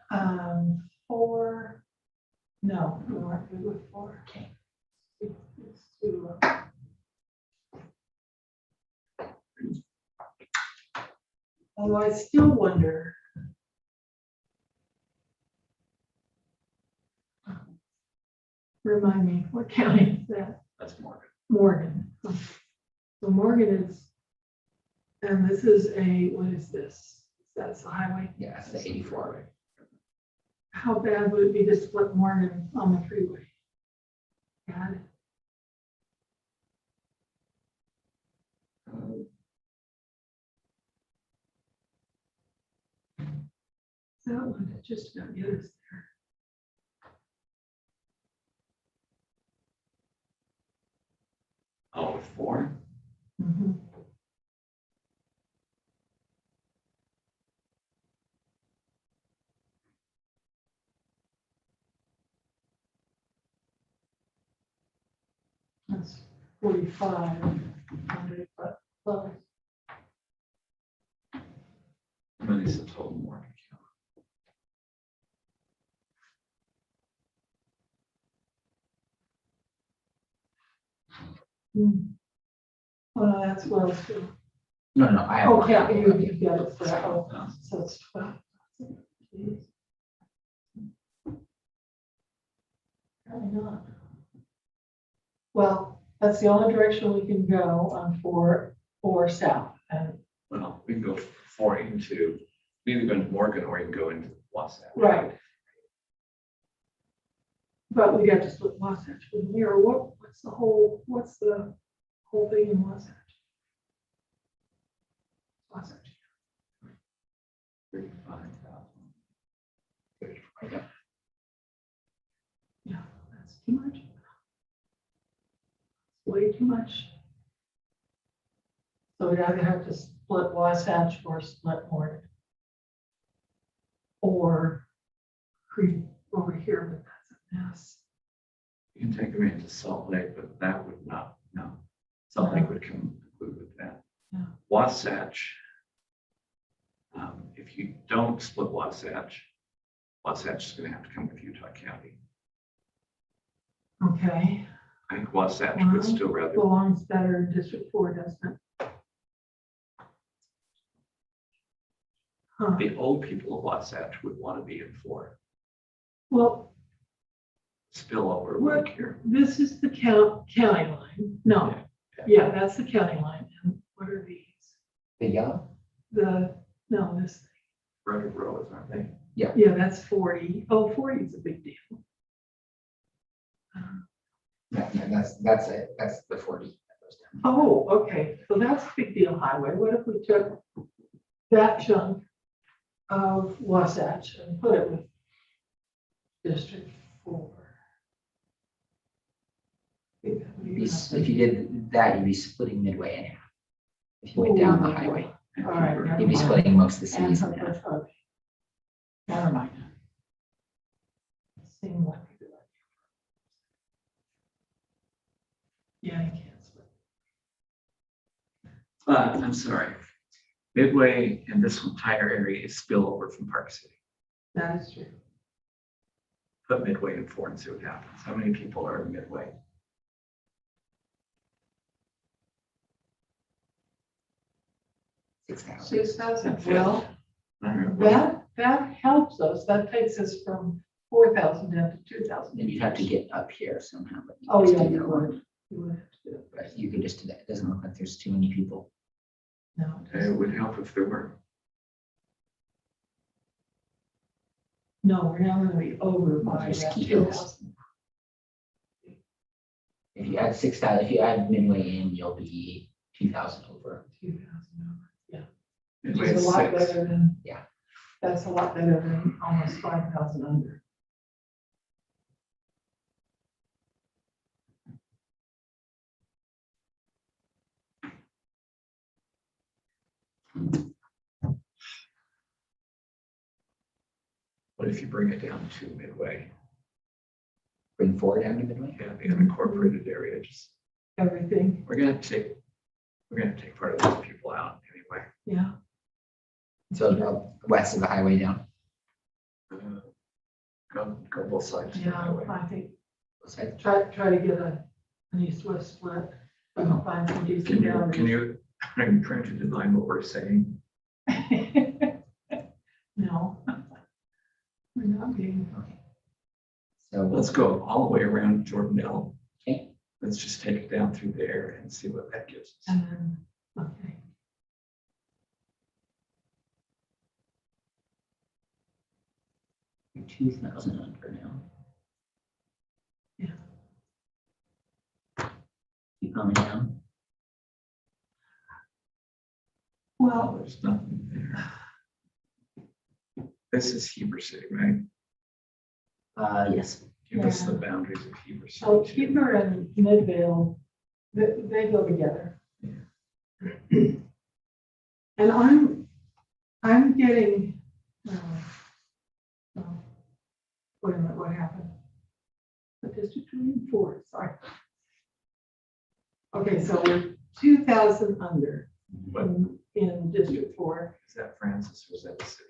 4, no, we weren't good with 4. Okay. It's too low. Although I still wonder. Remind me, what county is that? That's Morgan. Morgan. So Morgan is, and this is a, what is this? That's the highway. Yeah, that's the 84. How bad would it be to split Morgan on the freeway? Bad. That one that just about get us there. Oh, with 4? Mhm. That's 4,500, but plus. Money's the total Morgan account. Oh, no, that's Wells too. No, no, I have. Oh, yeah, you got it for that. Oh, No. so it's 12. Jeez. Apparently not. Well, that's the only direction we can go on 4 or south. And Well, we can go 4 into, we can go into Morgan or you can go into Wasatch. right. But we got to split Wasatch from here. What's the whole thing in Wasatch? Wasatch. 35,000. Yeah, that's too much. Way too much. So we'd either have to split Wasatch or split Morgan. Or creep over here, but that's a mess. You can take them into Salt Lake, but that would not, no. Salt Lake would come include with that. Yeah. Wasatch. If you don't split Wasatch, Wasatch is gonna have to come with Utah County. Okay, I think Wasatch would still rather, belongs better in District 4, doesn't it? Huh. the old people of Wasatch would want to be in 4. Well, Spillover What? like here. this is the county line. No, yeah, that's the county line. And what are these? The yellow? No, this, Frederick Road, aren't they? yeah, that's 40. Oh, 40 is a big deal. Yeah, that's it. That's the 40. that goes down. Oh, okay, so that's a big deal highway. What if we took that chunk of Wasatch and put it with District 4? Think that would be enough. If you did that, you'd be splitting Midway in half. If you went down the highway, All right, never you'd be mind. splitting most of the And cities in half. okay. Never mind. Seemed like a good idea. Yeah, you can't split. But I'm sorry. Midway and this entire area is spillover from Park City. That is true. Put Midway in 4 and see what happens. How many people are in Midway? 6,000. 6,000. Well, I don't know. that that helps us. That takes us from 4,000 down to 2,000. Then you'd have to get up here somehow. But you Oh, just yeah, do you that would. one. You would have to do it. But you could just do that. It doesn't look like there's too many people. No, it It doesn't. would help if there were. No, we're now gonna be over Well, by just that keep 2,000. If you add 6,000, if you add midway in, you'll be 2,000 over. 2,000 over. Yeah. Midway It's is a lot 6. better than. Yeah. That's a lot better than almost 5,000 under. What if you bring it down to Midway? Bring 4 down to midway. Yeah, the unincorporated area, just, Everything, we're gonna take part of those people out anyway. yeah. So about west of the highway down. Go both sides. of the Yeah, highway. I think, Both sides. try to get an east-west split. Find some decent Can boundaries. are you trying to deny what we're saying? No. We're not being, Okay. So Let's go all the way around Jordanelle. Okay. Let's just take it down through there and see what that gives us. and then, okay. 2,000 under now. Yeah. Keep coming down. Well, There's nothing there. This is Heber City, right? Yes. Give us the boundaries of Heber City. so too. Heber and Midvale, they go together. And I'm getting, wait a minute, what happened? The district 4, sorry. Okay, so we're 2,000 under What in District 4. is that, Francis, or is that the city?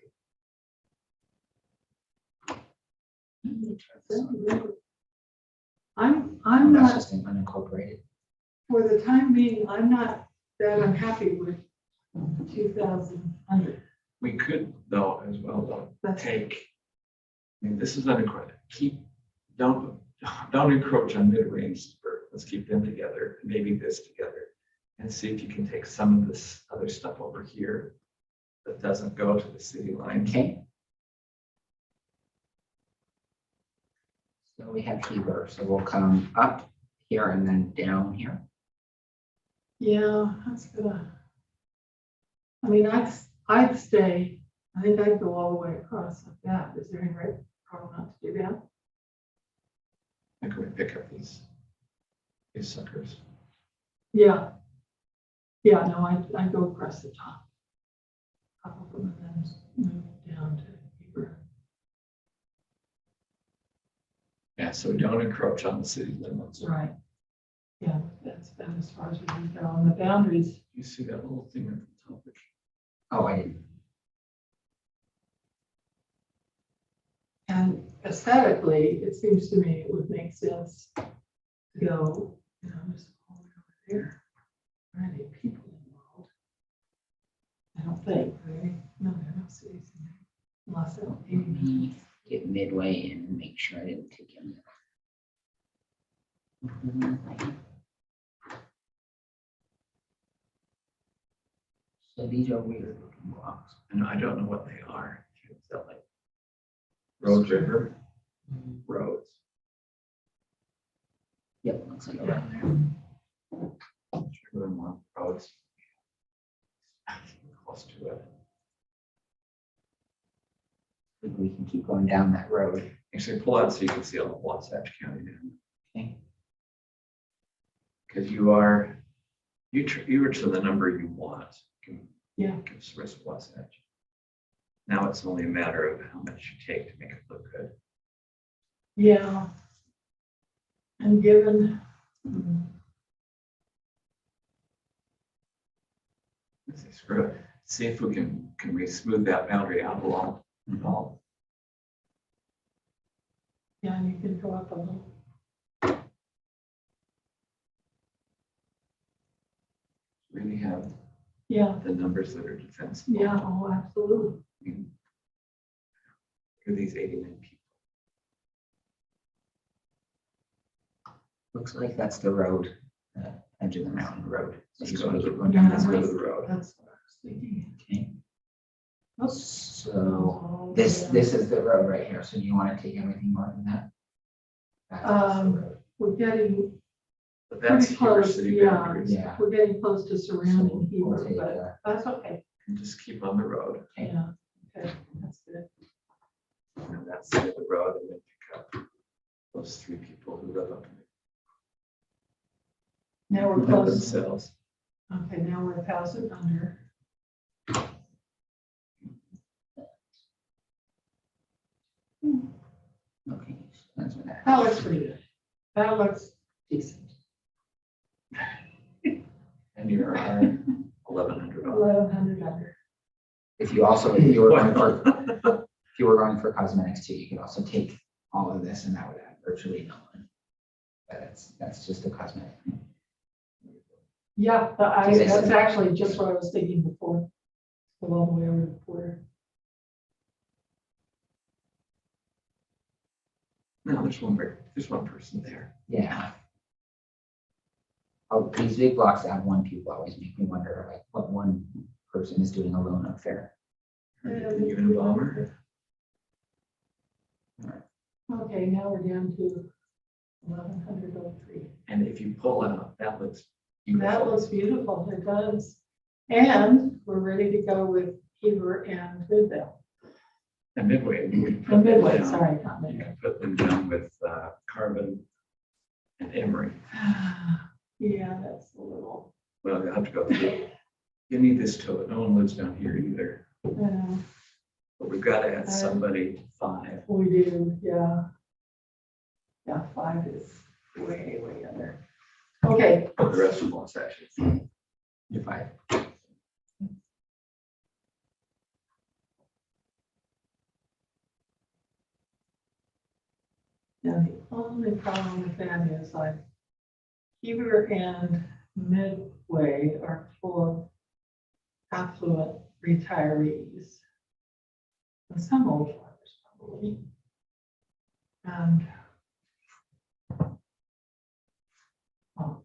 I'm That's not, just an unincorporated. for the time being, I'm not that unhappy with 2,000 under. We could, though, as well, though, That's take, I mean, this is unencroached. Don't encroach on Midway and Heber. Let's keep them together, maybe this together. And see if you can take some of this other stuff over here that doesn't go to the city line. Okay. So we have Heber, so we'll come up here and then down here. Yeah, that's gonna. I mean, I'd stay, I think I'd go all the way across like that. Is there any right problem not to do that? I can pick up these suckers. Yeah. Yeah, no, I'd go across the top. Couple of them and then move down to Heber. Yeah, so don't encroach on the city limits. Right. Yeah, that's about as far as we can go on the boundaries. You see that little thing at the top? Oh, I didn't. And aesthetically, it seems to me it would make sense to go, just all the way over there. Are any people involved? I don't think, right? No, there are no cities in there. Unless I don't. Let me get midway in and make sure I didn't take any. So these are weird looking blocks. And I don't know what they are. Is that like Road River roads? Yep, looks like Yeah. around there. River and Monk roads. Close to it. Maybe we can keep going down that road. Actually, pull out so you can see all the Wasatch County now. Okay. Because you are to the number you want. Yeah. Give us the rest of Wasatch. Now it's only a matter of how much you take to make it look good. Yeah. And given, Let's see, screw it. See if we can we smooth that boundary out along. All yeah, you can go up a little. really have Yeah, the numbers that are defensible. yeah, oh, absolutely. I mean, for these 89 people. Looks like that's the road, edge of the mountain road. So Let's you just go want to to the keep going down let's this go way. to the road. That's what I was thinking. Okay, Oops. so Oh, this, yeah. this is the road right here. So you want to take everything more than that? That's the road. We're getting But that's pretty Heber close, city yeah. boundaries. Yeah. We're getting close to So surrounding we'll Heber, take, but that's okay. And just keep on the road. Yeah, okay, that's good. And that's the road and then pick up those 3 people who live up in Now we're it. close. Themselves. Okay, now we're 1,000 under. Okay, so that's what that. That looks pretty good. That looks Decent. And you're 1,100 on. 1,100 under. If you also, if you were going for, if you were going for cosmetics too, you could also take all of this and that would add virtually no one. But that's just a cosmetic. Yeah, that's actually just what I was thinking before. Go all the way over the border. No, there's one person there. Yeah. Oh, these big blocks that have one people always make me wonder, like, what one person is doing alone up there. The Unabomber. Okay, now we're down to 1,103. And if you pull out, that looks That beautiful. looks beautiful, it does. And we're ready to go with Heber and Midvale. And Midway. you could put And them Midway, down. sorry, not You Midway. could put them down with Carbon and Emery. Yeah, that's a little, Well, you'll have to go through. You need this to it. No one lives down here either. But we've got to add somebody 5. we do, yeah. Yeah, 5 is way, way under. Okay, But the rest of them actually. If I, now the only problem with that is like Heber and Midway are full of affluent retirees. And some old farmers probably. And oh.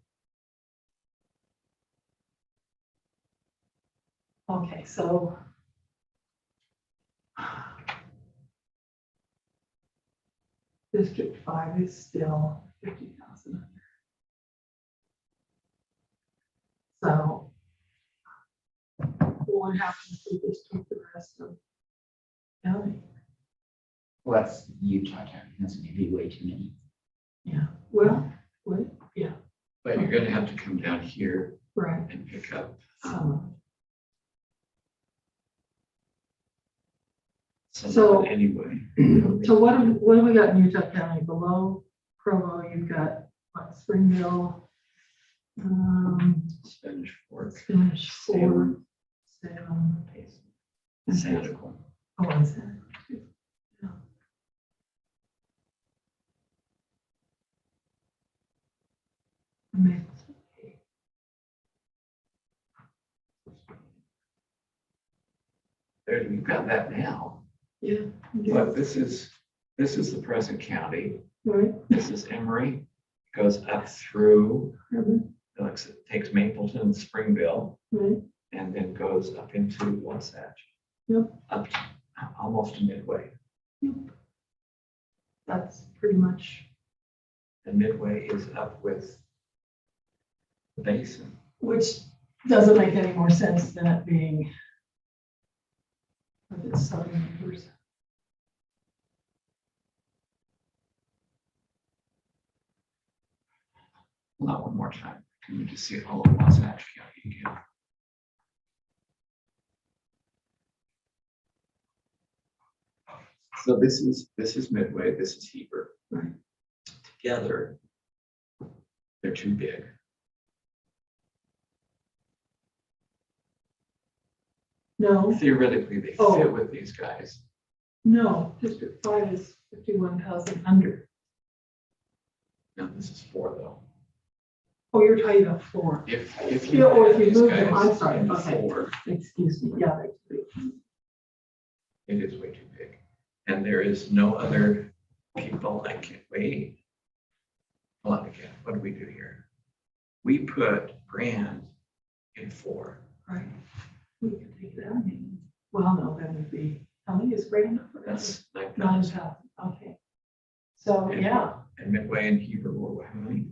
Okay, so District 5 is still 50,000 under. So what happens if we just take the rest of county? well, that's Utah County, that's maybe way too many. Yeah, well, yeah, But you're going to have to come down here right, and pick up some. some So- of it anyway. So what have we got in Utah County? Below Provo, you've got what, Springville, Spanish Fork, Spanish Fork, Salem. Salem. Sanical. Oh, and Santa Cruz, too. Yeah. Amazing. There, you've got that now. Yeah. But this is the present county. Right. This is Emory. Goes up through, Mhm. it takes Mapleton, Springville, Right. and then goes up into Wasatch. Yep. Up to almost to Midway. That's pretty much, And Midway is up with the basin. which doesn't make any more sense than it being with its southern neighbors. Not one more time. Can you just see all of Wasatch County again? So this is Midway, this is Heber. Right. Together, they're too big. No, Theoretically, they Oh. fit with these guys. no, District 5 is 51,000 under. No, this is 4 though. Oh, you're talking about 4. If Yeah, or if add you these move them, guys I'm sorry, into okay. 4, Excuse me, yeah, it is way too big. And there is no other people, I can't wait. Hold on again, what did we do here? We put Grand in 4. Right. We can take that. Well, no, that would be, how many is Brandon? That's 9,000. 9,000, okay. So, yeah, And Midway and Heber were how many?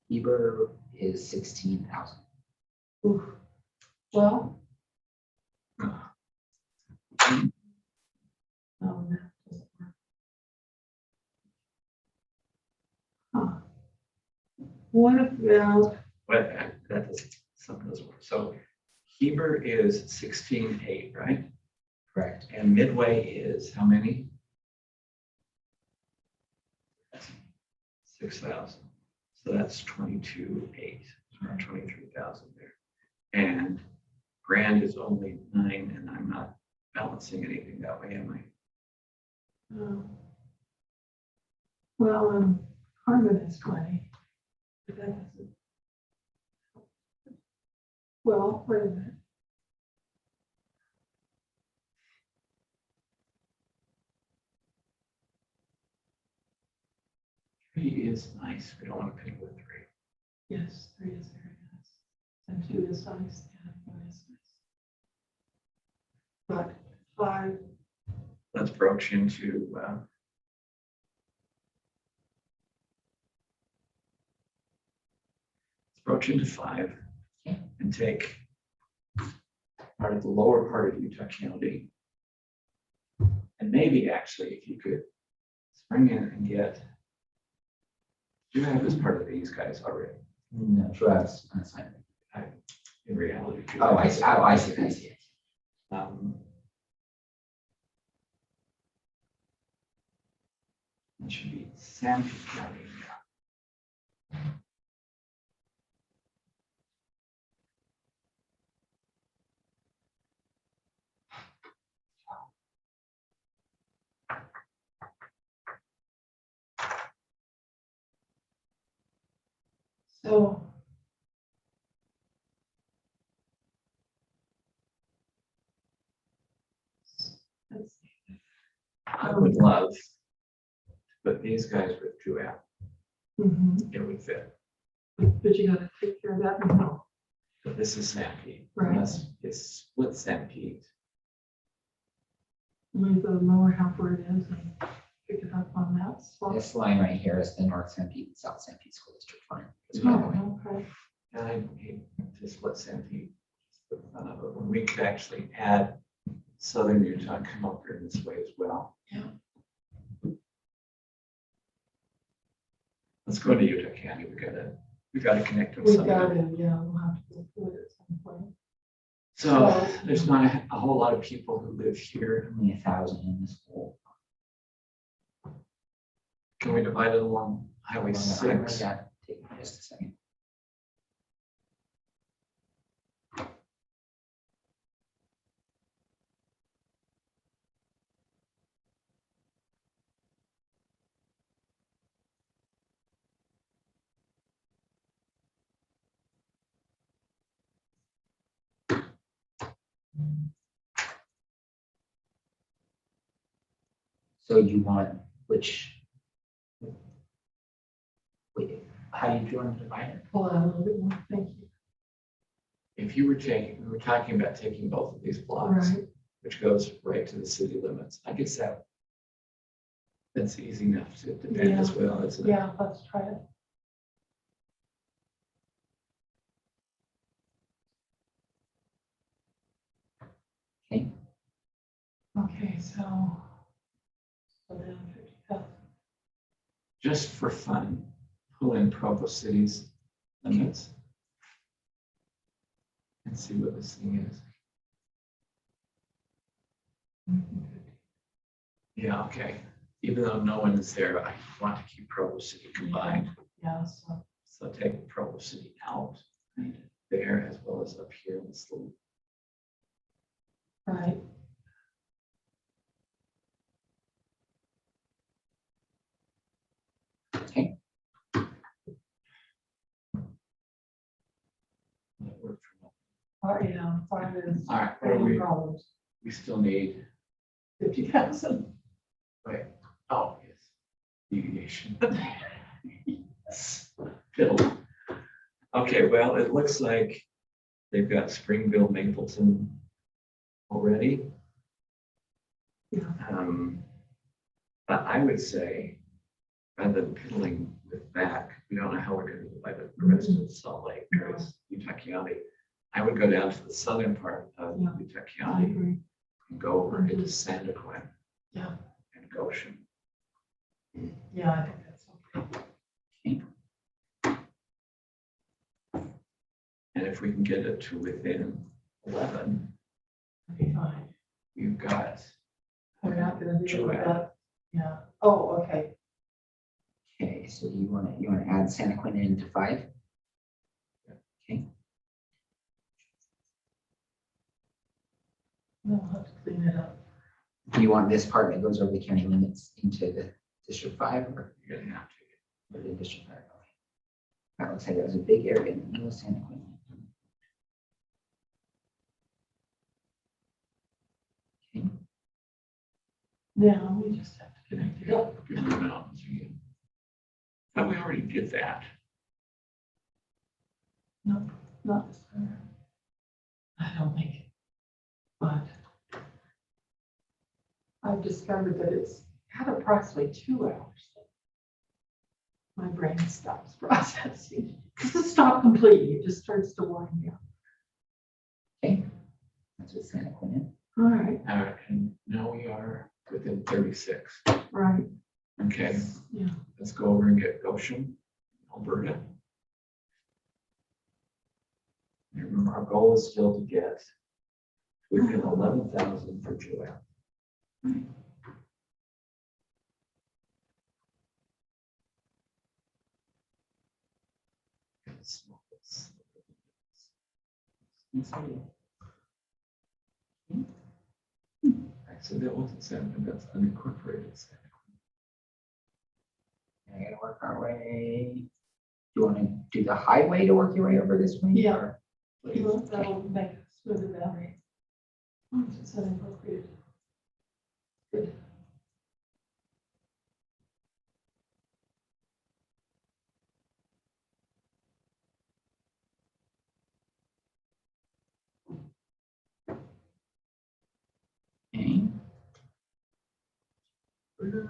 Heber is 16,000. oof. Well. No, that doesn't work. Huh. What about, But that doesn't, something doesn't work. So Heber is 16,800, right? Correct. And Midway is how many? 6,000. So that's 22,800, around 23,000 there. And Grand is only 9, and I'm not balancing anything that way, am I? well, Harmon is 20. But that doesn't. Well, wait a minute. Three is nice. We don't want to pick with 3. Yes, 3 is very nice. And 2 is nice, and 1 is nice. But 5, Let's broach into let's broach into 5 and take part of the lower part of Utah County. And maybe actually, if you could spring in and get, do you have this part of these guys already? No, sure, that's unassigned. In reality. Drew Oh, I has see, oh, I see, I see. It should be Sanpete County. so. Let's see. I would love, but these guys with Juat, Mhm. it would fit. But you gotta take care of that now. But this is Sanpete. Right. Unless it's split Sanpete. Leave the lower half where it is and pick it up on that spot. This line right here is the North Sanpete, and South Sanpete School District line. It's by the way. Oh, okay. And I hate to split Sanpete. When we could actually add southern Utah and come up here in this way as well. Yeah. Let's go to Utah County. We gotta connect them We somehow. got it, yeah, we'll have to go through it at some point. So there's not a whole lot of people who live here. Only 1,000 in this whole. Can we divide it along Highway 6? Yeah, take just a second. So you want which? Wait, how do you want to divide it? Pull out a little bit more, thank you. If you were taking, we were talking about taking both of these blocks, Right, which goes right to the city limits. I guess that's easy enough to defend as well, isn't it? yeah, let's try it. Okay. Okay, so. Then 50,000. Just for fun, pull in Provo City's limits. And see what this thing is. Yeah, okay. Even though no one is there, I want to keep Provo City combined. Yeah, so, So take Provo City out there as well as up here in this little. right, Okay. That worked for me. yeah, 5 is. All right, what do no we, problems. we still need 50,000. Right. Oh, yes. Deviation. Yes. Fiddle. Okay, well, it looks like they've got Springville, Mapleton already. Yeah. But I would say, rather than piddling with that, we don't know how we're gonna divide the rest of Salt Lake, or it's Utah County. I would go down to the southern part of Yeah. Utah I County agree. and go over into Santaquin. Yeah. And Goshen. Yeah, I think that's okay. And if we can get it to within 11, Okay, fine. you've got, We're not gonna do Joanne. that. Yeah. Oh, okay. Okay, so you want to add Santaquin into 5? Okay, We'll have to clean it up. do you want this part that goes over the county limits into the District 5 or you're gonna have to. or the District 5? Okay. That looks like it was a big area in the middle of Santaquin. Okay, Now we just have to connect it up. Give the mountains again. But we already did that. No, not this time. I don't think. But I've discovered that it's at approximately 2 hours. My brain stops processing. It doesn't stop completely, it just starts to wind down. okay, that's what Santaquin is. All right, And now we are within 36. right, Okay, yeah. let's go over and get Goshen, Alberta. And remember, our goal is still to get within 11,000 for Joanne. So that wasn't Santaquin, that's unincorporated Santaquin. I gotta work our way. Do you want to do the highway to work your way over this way? Yeah. or- That'll make it smoother that way. Oh, it's inappropriate. Good. Okay. With the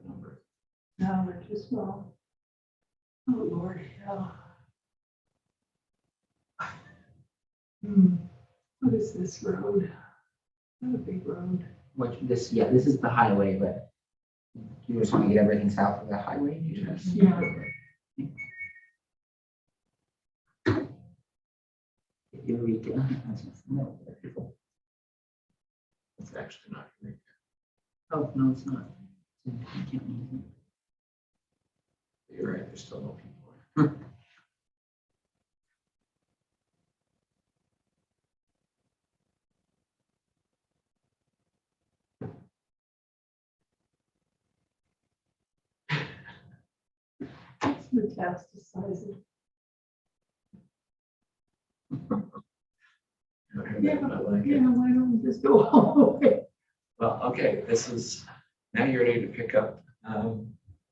numbers. No, we're too small. Oh, Lord, yeah. What is this road? Not a big road. What this, yeah, this is the highway, but you just want to get everything south of the highway? You just- Yeah. Eureka. No. It's actually not. Oh, no, it's not. You can't use it. You're right, there's still no people. It's metastasizing. Yeah, I like Yeah, it. why don't we just go all the way? Well, okay, this is, now you're ready to pick up,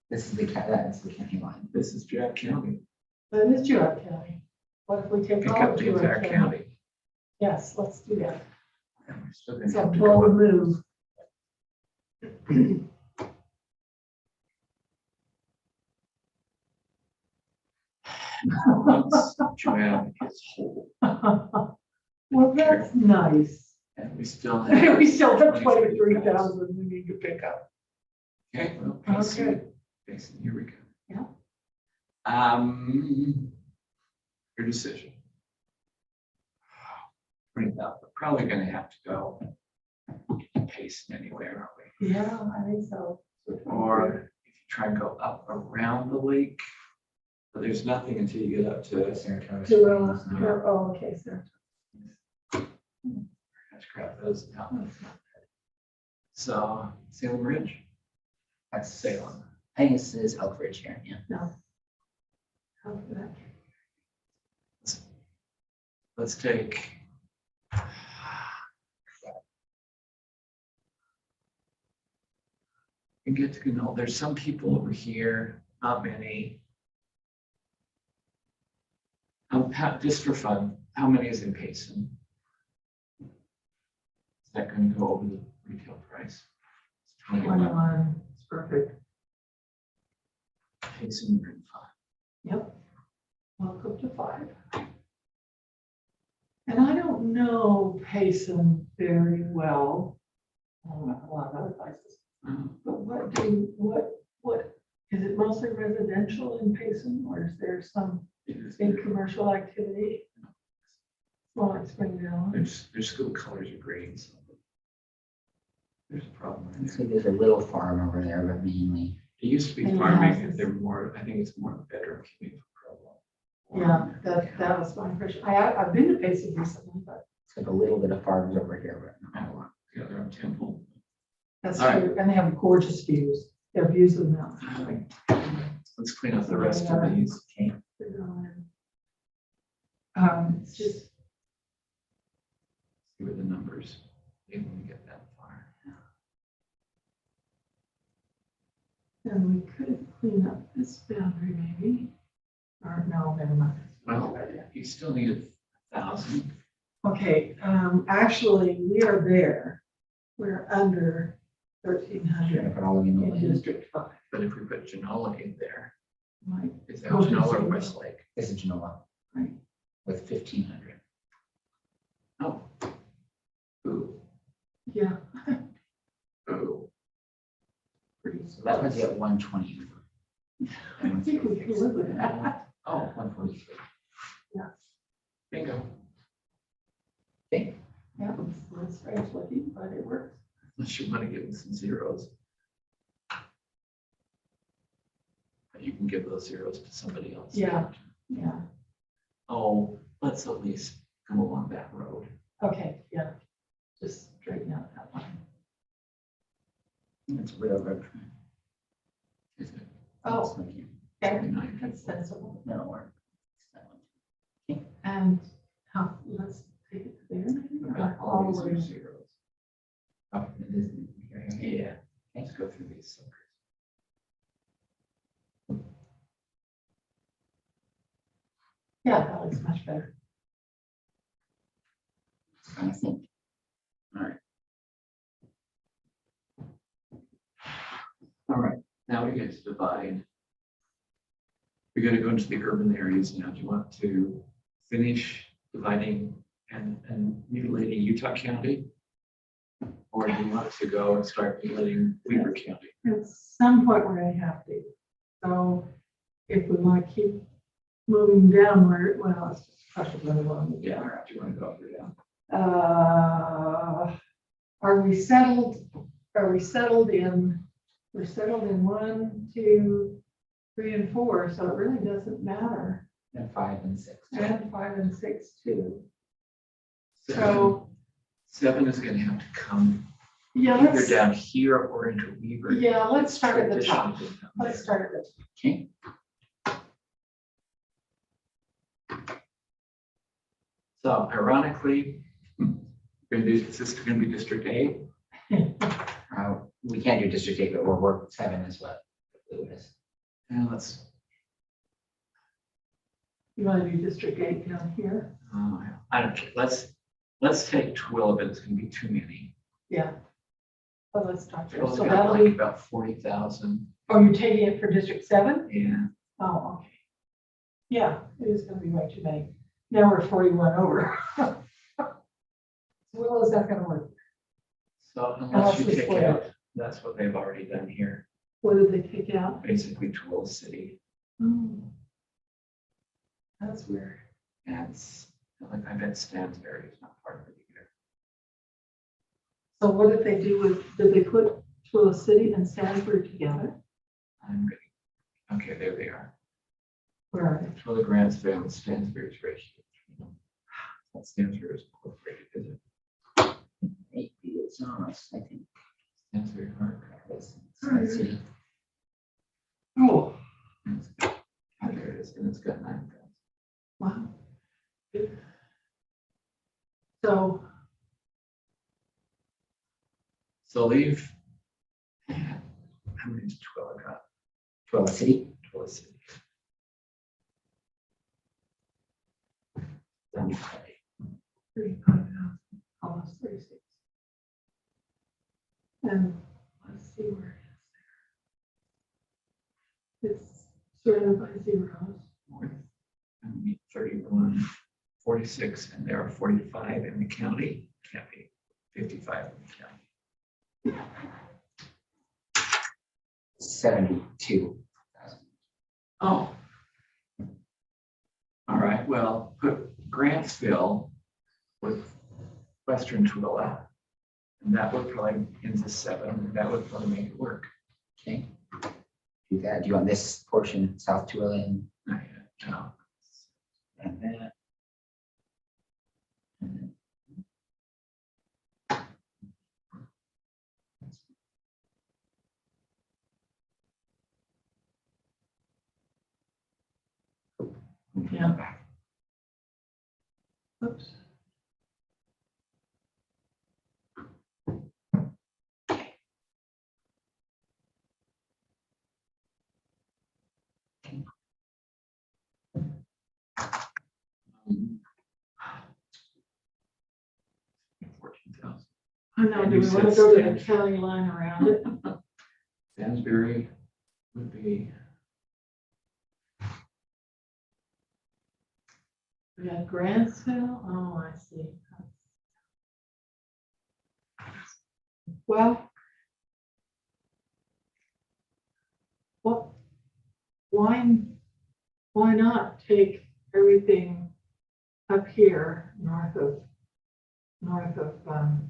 This is the that's the county line. this is Jack County. That is Judd County. What if we take Pick all up of the Judd entire County? county. Yes, let's do that. And we're still gonna It's a have to bold go up. move. Once Joanne is whole, Well, that's nice. and we still have. We still have 23,000 we need to pick up. Okay, well, Payson, Okay. Payson, here we go. Yeah. Your decision. Pretty tough, we're probably gonna have to go Payson anyway, aren't we? Yeah, I think so. Or if you try and go up around the lake, but there's nothing until you get up to, Saratoga To, Springs. oh, okay, sir. let's grab those down. So Salem Ridge, That's Salem. I think this is Elk Ridge here, yeah. No. How for that? let's take. You get to know, there's some people over here, not many. Just for fun, how many is in Payson? Is that going to go over the retail price? It's 21. 21, it's perfect. Payson, you're in 5. Yep. Welcome to 5. And I don't know Payson very well. I don't know a lot of other places. But what, is it mostly residential in Payson or is there some big commercial activity? Well, like Springdale. Their school colors are green, so there's a problem right So there. there's a little farm over there, but mainly, It used to be And farming, houses. they're more, I think it's more of a bedroom community. Yeah, that was my impression. I've been to Payson recently, but it's like a little bit of farms over here, but not a lot. Yeah, they're on Temple. that's All right. true. And they have gorgeous views. They have views of the mountains. Let's clean up the rest of these. Okay, It's just, See where the numbers, maybe when we get that far. and we could clean up this boundary maybe. Or no, never mind. Well, you still need 1,000. Okay, actually, we are there. We're under you're 1,300 gonna put all of you in the in list. District 5. But if we put Genola in there, Right, is that Go to Genola or zero. Westlake? This is Genoa right. with 1,500. Oh. Ooh, Yeah. ooh. Pretty So that puts you at 120. I think we can live with that. Oh, 143. Bingo. Okay, Yeah, it's strange looking, but it works. Unless you want to give them some zeros. But you can give those zeros to somebody else. Yeah. Yeah, Oh, let's at least go along that road. okay, yeah. Just straighten out that line. it's railroad. Is it Oh, It's like, yeah, okay, 29? that's sensible. no, or that one. And how, let's take it there maybe? or About all these the are way? zeros. Oh, it is in here. Yeah, let's go through these suckers. Yeah, that looks much better. I think. All right, now we get to divide. We're going to go into the urban areas now. Do you want to finish dividing and mutilating Utah County? Or do you want to go and start mutilating Weaver County? At some point, we're gonna have to. So if we want to keep moving downward, well, it's just pressure really along the Yeah, down. do you want to go up or down? Are we settled? Are we settled in? We're settled in 1, 2, 3, and 4, so it really doesn't matter. And 5 and 6. And 5 and 6 too. Seven. So, 7 is going to have to come yeah, either let's, down here or into Weaver. yeah, let's start at the top. Traditionally come Let's there. start at the top. Okay, So ironically, this is going to be District 8. we can't do District 8, but we're work 7 is what the blue is. And let's, You want to do District 8 down here? I don't care. Let's take 12, and it's going to be too many. Yeah. But let's start there. 12's So got that'll like be, about 40,000. oh, you're taking it for District 7? Yeah. Oh, okay. Yeah, it is gonna be way too many. Now we're 41 over. Well, is that gonna work? So Unless unless you we take split out, that's what they've already done here, What did they take out? basically Tooele City. Oh. That's weird. That's, like, I bet Stansbury is not part of it either. So what did they do with, did they put Tooele City and Salisbury together? I'm ready. Okay, there they are. Where are they? Twila Grantsville and Stansbury's right here. That Stansbury is incorporated, is it? 8 is on us, I think. Stansbury Park. It's Sun City. Oh, And it's got- There it is, and it's got 9,000. wow. So, So leave. How many is 12 I got? 12 city. 12 city. $75. 35,000, almost 36. And let's see where it is there. It's sorted by zeros. North, and we 31, 46, and there are 45 in the county. Can't be 55 in the county. 72,000. Oh, All right, well, put Grantsville with Western Tooele. And that would probably into 7, and that would probably make it work. Okay. Do that. Do you want this portion, South Tooele Not yet, no. and that? And then- Yeah. oops. Um, 14,000. I know, And do you we want to said go to the Stan- county line around it? Stansbury would be, We got Grantsville, oh, I see. Well, what, why not take everything up here north of,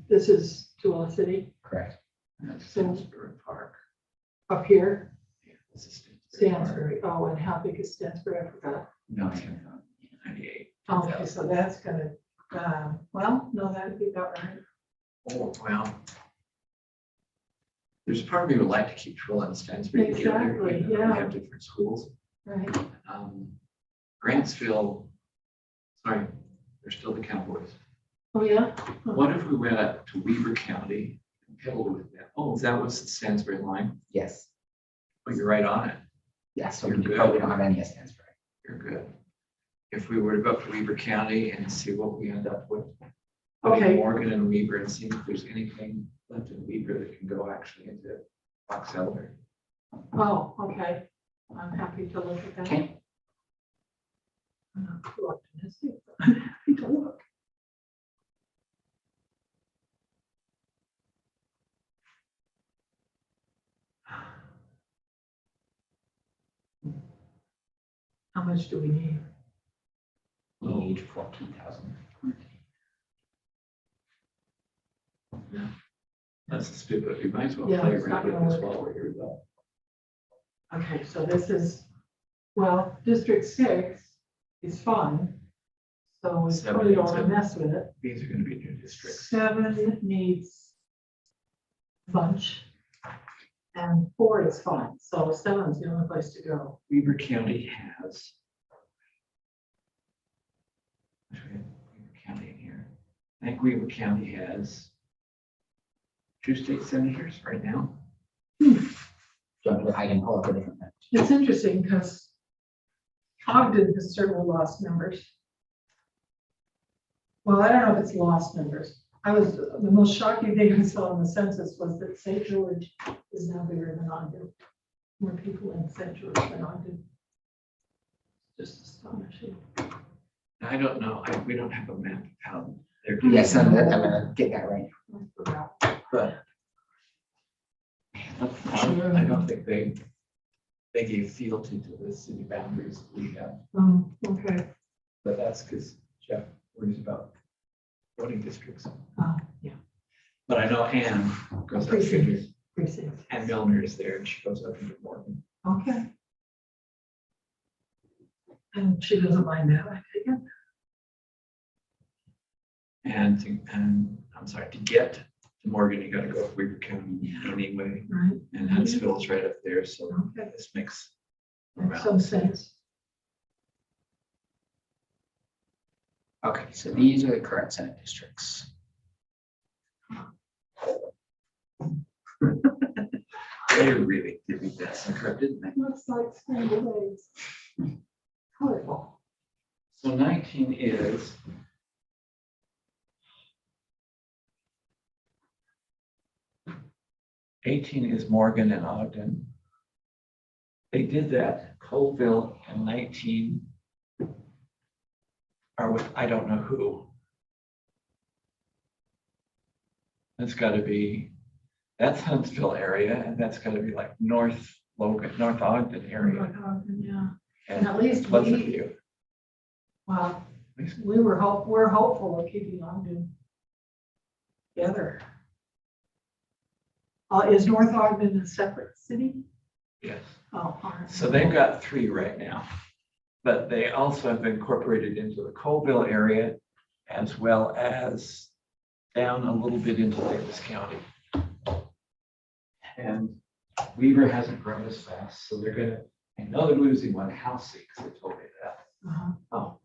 this is Tooele City, Correct. that's Stansbury Park. up here, Yeah, this is Stansbury Park. Stansbury, oh, and how big is Stansbury, I forgot. 98. Okay, so that's gonna, well, no, that'd be about right. Oh, well. There's a part of me would like to keep Tooele and Stansbury together. Exactly, even though yeah. We have different schools. Right, Grantsville, sorry, they're still the Cowboys. oh, yeah? What if we went up to Weaver County and pedaled with that? Oh, that was the Stansbury line. Yes. Oh, you're right on it. Yeah, so You're we do good. probably don't have any at Stansbury. You're good. If we were to go up to Weaver County and see what we end up with. Okay. Morgan and Weaver and see if there's anything left in Weaver that can go actually into Fox Elder. Oh, okay, I'm happy to look at that. Okay. I'm not too optimistic, but I'm happy to look. How much do we need? We need 14,000. That's stupid. We might as well Yeah, play it's not around with gonna this work. while we're here though. Okay, so this is, well, District 6 is fine. So we Seven probably don't needs want it. to mess with it. These are gonna be new districts. 7 needs a bunch. And 4 is fine, so 7 is the only place to go. Weaver County has. Actually, I have Weaver County in here. I think Weaver County has 2 state senators right now. So I can pull up a different map. It's interesting because Ogden has certainly lost members. Well, I don't know if it's lost members. The most shocking thing I saw in the census was that St. George is now bigger than Ogden. More people in St. George than Ogden. Just astonishing. I don't know. We don't have a map of how they're. Yes, I'm gonna get that right. I forgot. But. I don't think they gave fealty to the city boundaries that we have, Okay. but that's because Jeff worries about voting districts. Oh, yeah. But I know Ann goes up into, Precincts. Ann Milner is there and she goes up into Morgan. Okay. And she doesn't mind that, I take it? And I'm sorry, to get to Morgan, you gotta go up Weaver County anyway, Right, and Huntsville's right up there, so okay. this makes. Makes some sense. Okay, so these are the current Senate districts. They really did me that sucker, didn't they? Looks like scrambled eggs. Colorful. So 19 is. '18 is Morgan and Ogden. They did that Colville in 19. Or with, I don't know who. That's gotta be, that's Huntsville area, and that's gotta be like North Logan, North Ogden area. Yeah, And at least Pleasant we- View. well, we're hopeful of keeping Ogden together. Is North Ogden a separate city? Yes. Oh, all right. So they've got 3 right now, but they also have been incorporated into the Colville area as well as down a little bit into Davis County. And Weaver hasn't grown as fast, so they're gonna, I know they're losing one house seat, because they told me that. Uh-huh. Oh,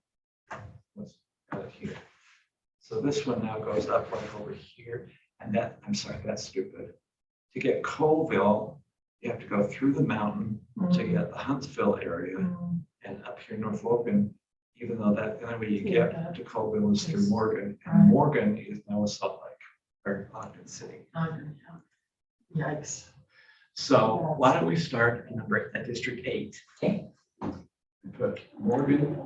what's out of here? So this one now goes up like over here, and that, I'm sorry, that's stupid. To get Colville, you have to go through the mountain to get the Huntsville area Mm, and up here in North Logan, even though that the only way you Yeah. get to Colville is through Yes. Morgan, Right. and Morgan is now a Salt Lake or Ogden City. Ogden, yeah. Yikes. So why don't we start in District 8? Okay. And put Morgan,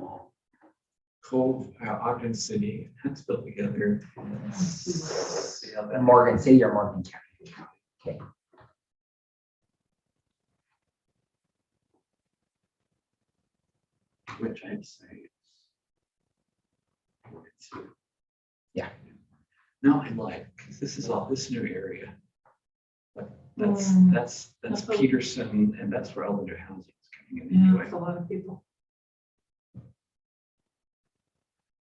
Ogden City, Huntsville together. And see how that- Morgan City or Morgan County? Okay, Which I'd say. is Morgan City. Yeah. No, I lied, because this is all this new area. But that's, Mm. that's That's a- Peterson, and that's where all the new housing is coming in Yeah, anyway. it's a lot of people.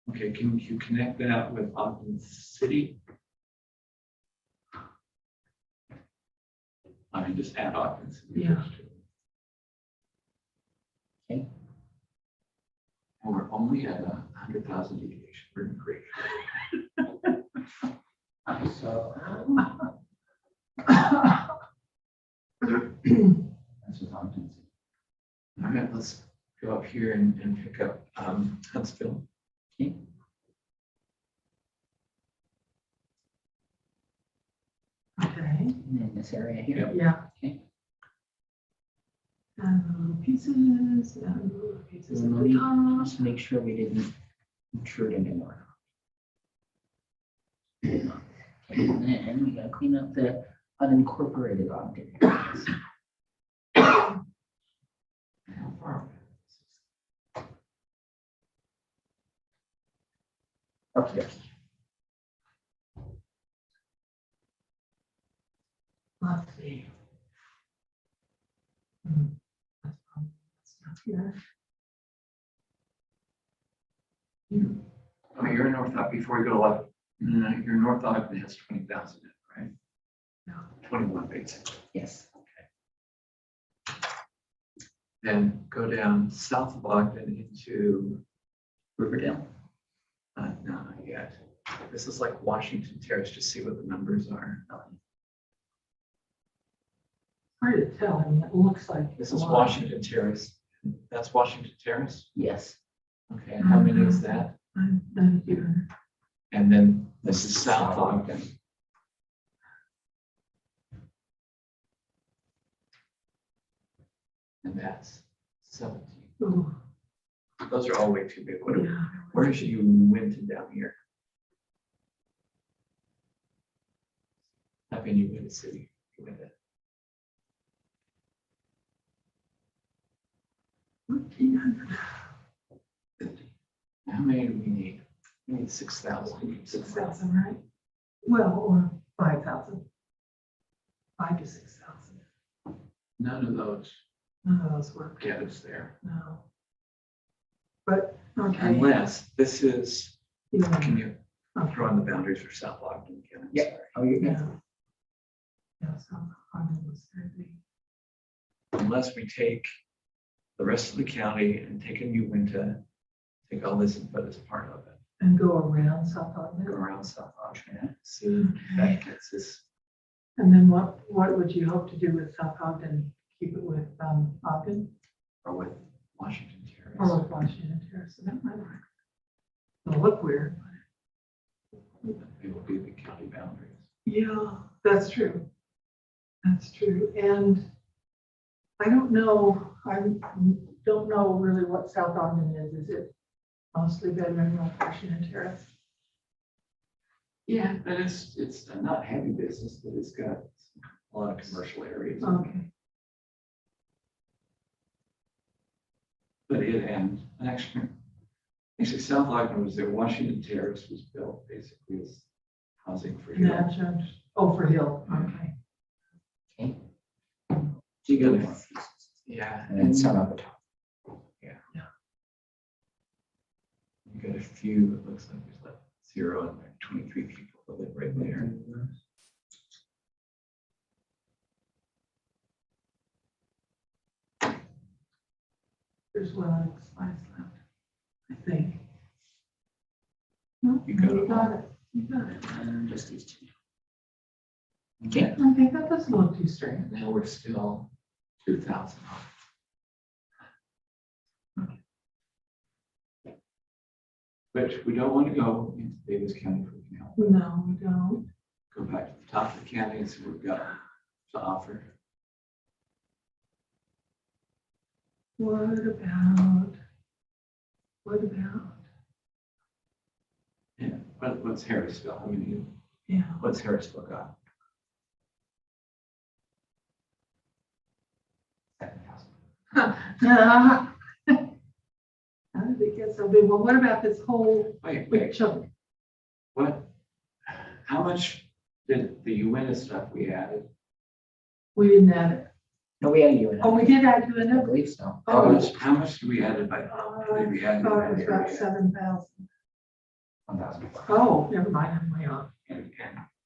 Okay, can you connect that with Ogden City? I mean, just add Ogden City. Yeah. okay. And we're only at 100,000 deviation. We're in great. So that's with Ogden City. All right, let's go up here and pick up Huntsville. Okay. Okay, And then this area here. yeah. Okay. And little pieces, and little pieces at Let the me top. just make sure we didn't intrude into North. Okay, and then we gotta clean up the unincorporated Ogden. How far? Okay. Let's see. Hmm, that's not here. Oh, you're in North Ogden before you go to 11. No, you're in North Ogden has 20,000 in it, right? No. 21 basically. Yes. Then go down south of Ogden into, Riverdale. no, not yet. This is like Washington Terrace, just see what the numbers are. Hard to tell, I mean, it looks like. This a is lot. Washington Terrace. That's Washington Terrace? Yes. Okay, and how many is that? I'm here. And then this is South Ogden. And that's 17. Ooh, Those are all way too big. What, yeah. where is you Winton down here? I've been Uinta City. Uinta. 1,400. 50. How many do we need? We need 6,000. 6,000, right? Well, or 5,000. 5 to 6,000. None of those None of those work, get us there. no. But, okay. Unless this is, Yeah, can you okay. draw on the boundaries for South Ogden again? I'm Yeah. sorry. Oh, you're good. Yeah. Yeah, so Ogden was 30. Unless we take the rest of the county and take a new Uinta, take all this and put it as part of it. And go around South go Ogden. around South Ogden, see that gets us. And then what would you hope to do with South Ogden? Keep it with Ogden Or with Washington Terrace. or with Washington Terrace? So that might work. It'll look weird. It will be the county boundaries. Yeah, that's true. That's true. And I don't know really what South Ogden is. Is it mostly bedroom or Washington Terrace? Yeah, but it's not heavy business, but it's got a lot of commercial areas. Okay. But actually South Ogden was there. Washington Terrace was built basically as housing for Hill. Imagine. Oh, for Hill. Okay. Okay. So you More got, pieces. yeah, And then some at the top. you got a few, it looks like there's like 0 and like 23 people that live right there. There's one slice left, I think. No, You got it. you got it. You got it. And just these two. Okay. Okay, that doesn't look too strange. Now we're still 2,000 off. But we don't want to go into Davis County for now. No, we don't. Go back to the top of the county and see what we've got to offer. What about, Yeah, what's Harrisville? I mean, yeah. what's Harrisville got? 7,000. How did it get so big? Well, what about this whole Wait, big chunk? what? How much did the Uinta stuff we added? We didn't add it. No, we had a unit. Oh, we did add to I it. believe so. Oh. How much did we added by? I Did we add thought it was that about area? 7,000. 1,000. Oh, never mind, I'm way off. And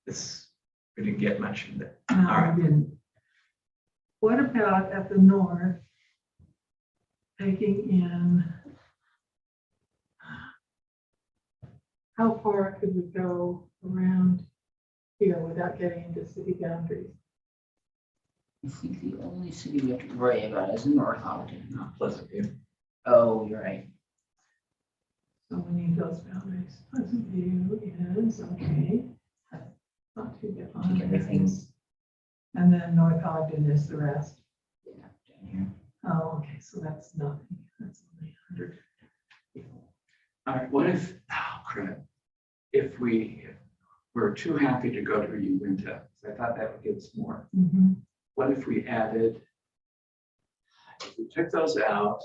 this, we didn't get much in there. No, All right. I didn't. What about at the north? Taking in. How far could we go around here without getting into city boundaries? I think the only city we have to worry about is North Ogden. Not Pleasant View. Oh, you're right. So we need those boundaries. Pleasant View is okay. That's not too bad. Take everything. And then North Ogden is the rest. Yeah, down here. Oh, okay, so that's nothing. That's only 100. All right, what if, oh crap, if we're too happy to go to Uinta, I thought that would give us more. Mhm. What if we added, if we took those out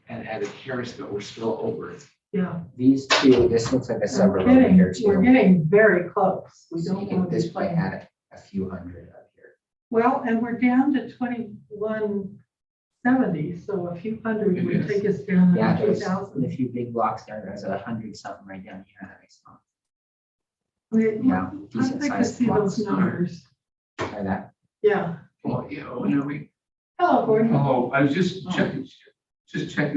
and added Harrisville, we're still over it. Yeah. These two, this looks like a We're suburb over here we're too. getting very close. We So you don't can want at to this be point playing. add a few hundred up here. Well, and we're down to 2170, so a few hundred It would is. take us down Yeah, to there's 2,000. a few big blocks there. There's 100 something right down here. That makes sense. Yeah, Yeah, I'd decent like to sized see those blocks. numbers. Try that. Yeah. Well, yeah, when are we? Hello, Gordon. Oh, I was just checking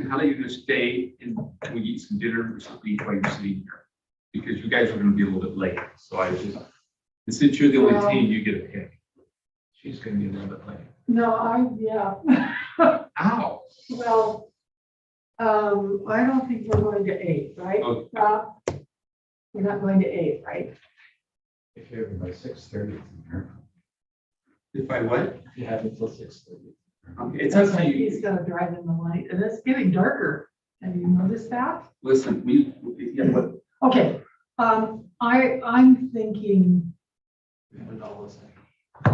how you're gonna stay and we eat some dinner versus we while you're sitting here. Because you guys are gonna be a little bit late, so I was just, and since you're the only Well- team, you get a pick. She's gonna be a little bit late. No, yeah. Ow. Well, I don't think we're going to 8, right? Okay. We're not going to 8, right? If you're by 6:30. If I what? If you have until 6:30. Okay, it's up to He's you. gonna drive in the light, and it's getting darker. Have you noticed that? Listen, yeah, but Okay, I'm thinking,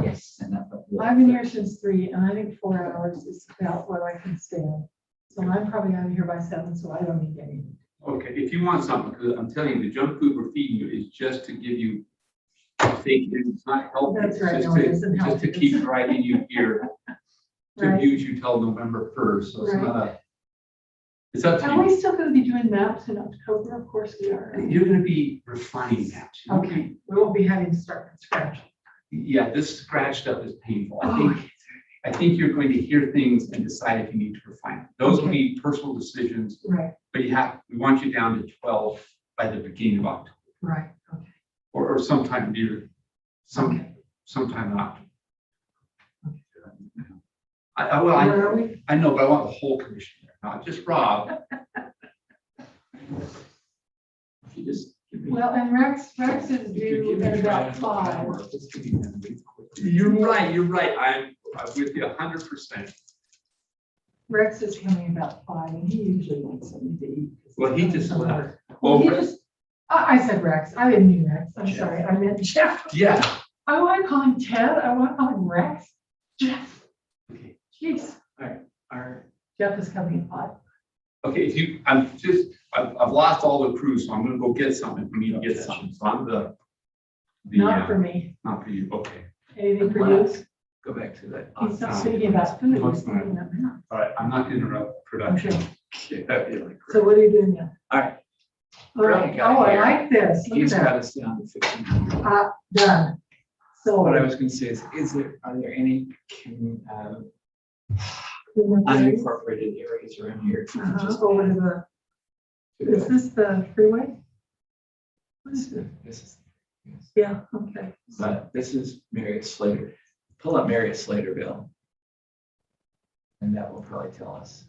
Yes, and that. I've been here since 3, and I think 4 hours is about what I can stand. So I'm probably out of here by 7, so I don't need anything. okay, if you want something, because I'm telling you, the junk food we're feeding you is just to give you fake news. It's not healthy. That's right, It's no, it isn't just to healthy. keep driving you here to Right. abuse you till November 1st. So it's not a, it's up to Are you. we still gonna be doing maps in October? Of course we are. You're gonna be refining that. Okay, we won't be having to start from scratch. Yeah, this scratch stuff is painful. Oh, I think you're going to hear things and decide if you need to refine it. Those will be personal decisions, right, but we want you down to 12 by the beginning of October, Right, okay. or sometime near, sometime after. Well, Where are we? I know, but I want the whole commission there, not just Rob. If you just give me. Well, and Rex is if you due give me at about triangle 5. power, just give me that really quickly. You're right. I'm with you 100%. Rex is coming about 5, and he usually wants something to eat. Well, he just left. Well, he Well, just, I said Rex, I didn't mean Rex, I'm sorry, I meant Jeff. yeah. I want to call him Ted, I want to call him Rex. Jeff, Okay, jeez, our, Jeff is coming at 5. Okay, I've lost all the crews, so I'm gonna go get something. We need to get something. So I'm the. Not for me, Not for you. Okay. anything for you? go back to that. He's not speaking about food, he's speaking about math. All right. I'm not gonna interrupt production. Okay, Okay, that'd be like. so what are you doing now? All right, All right, oh, I like this, look at he's got that, us down to 1,500. done. So. What I was gonna say is are there any unincorporated areas around here? Just- Over to the, is this the freeway? What is it? This is, yes. Yeah, okay. But this is Marriott Slater. Pull up Marriott Slaterville. And that will probably tell us.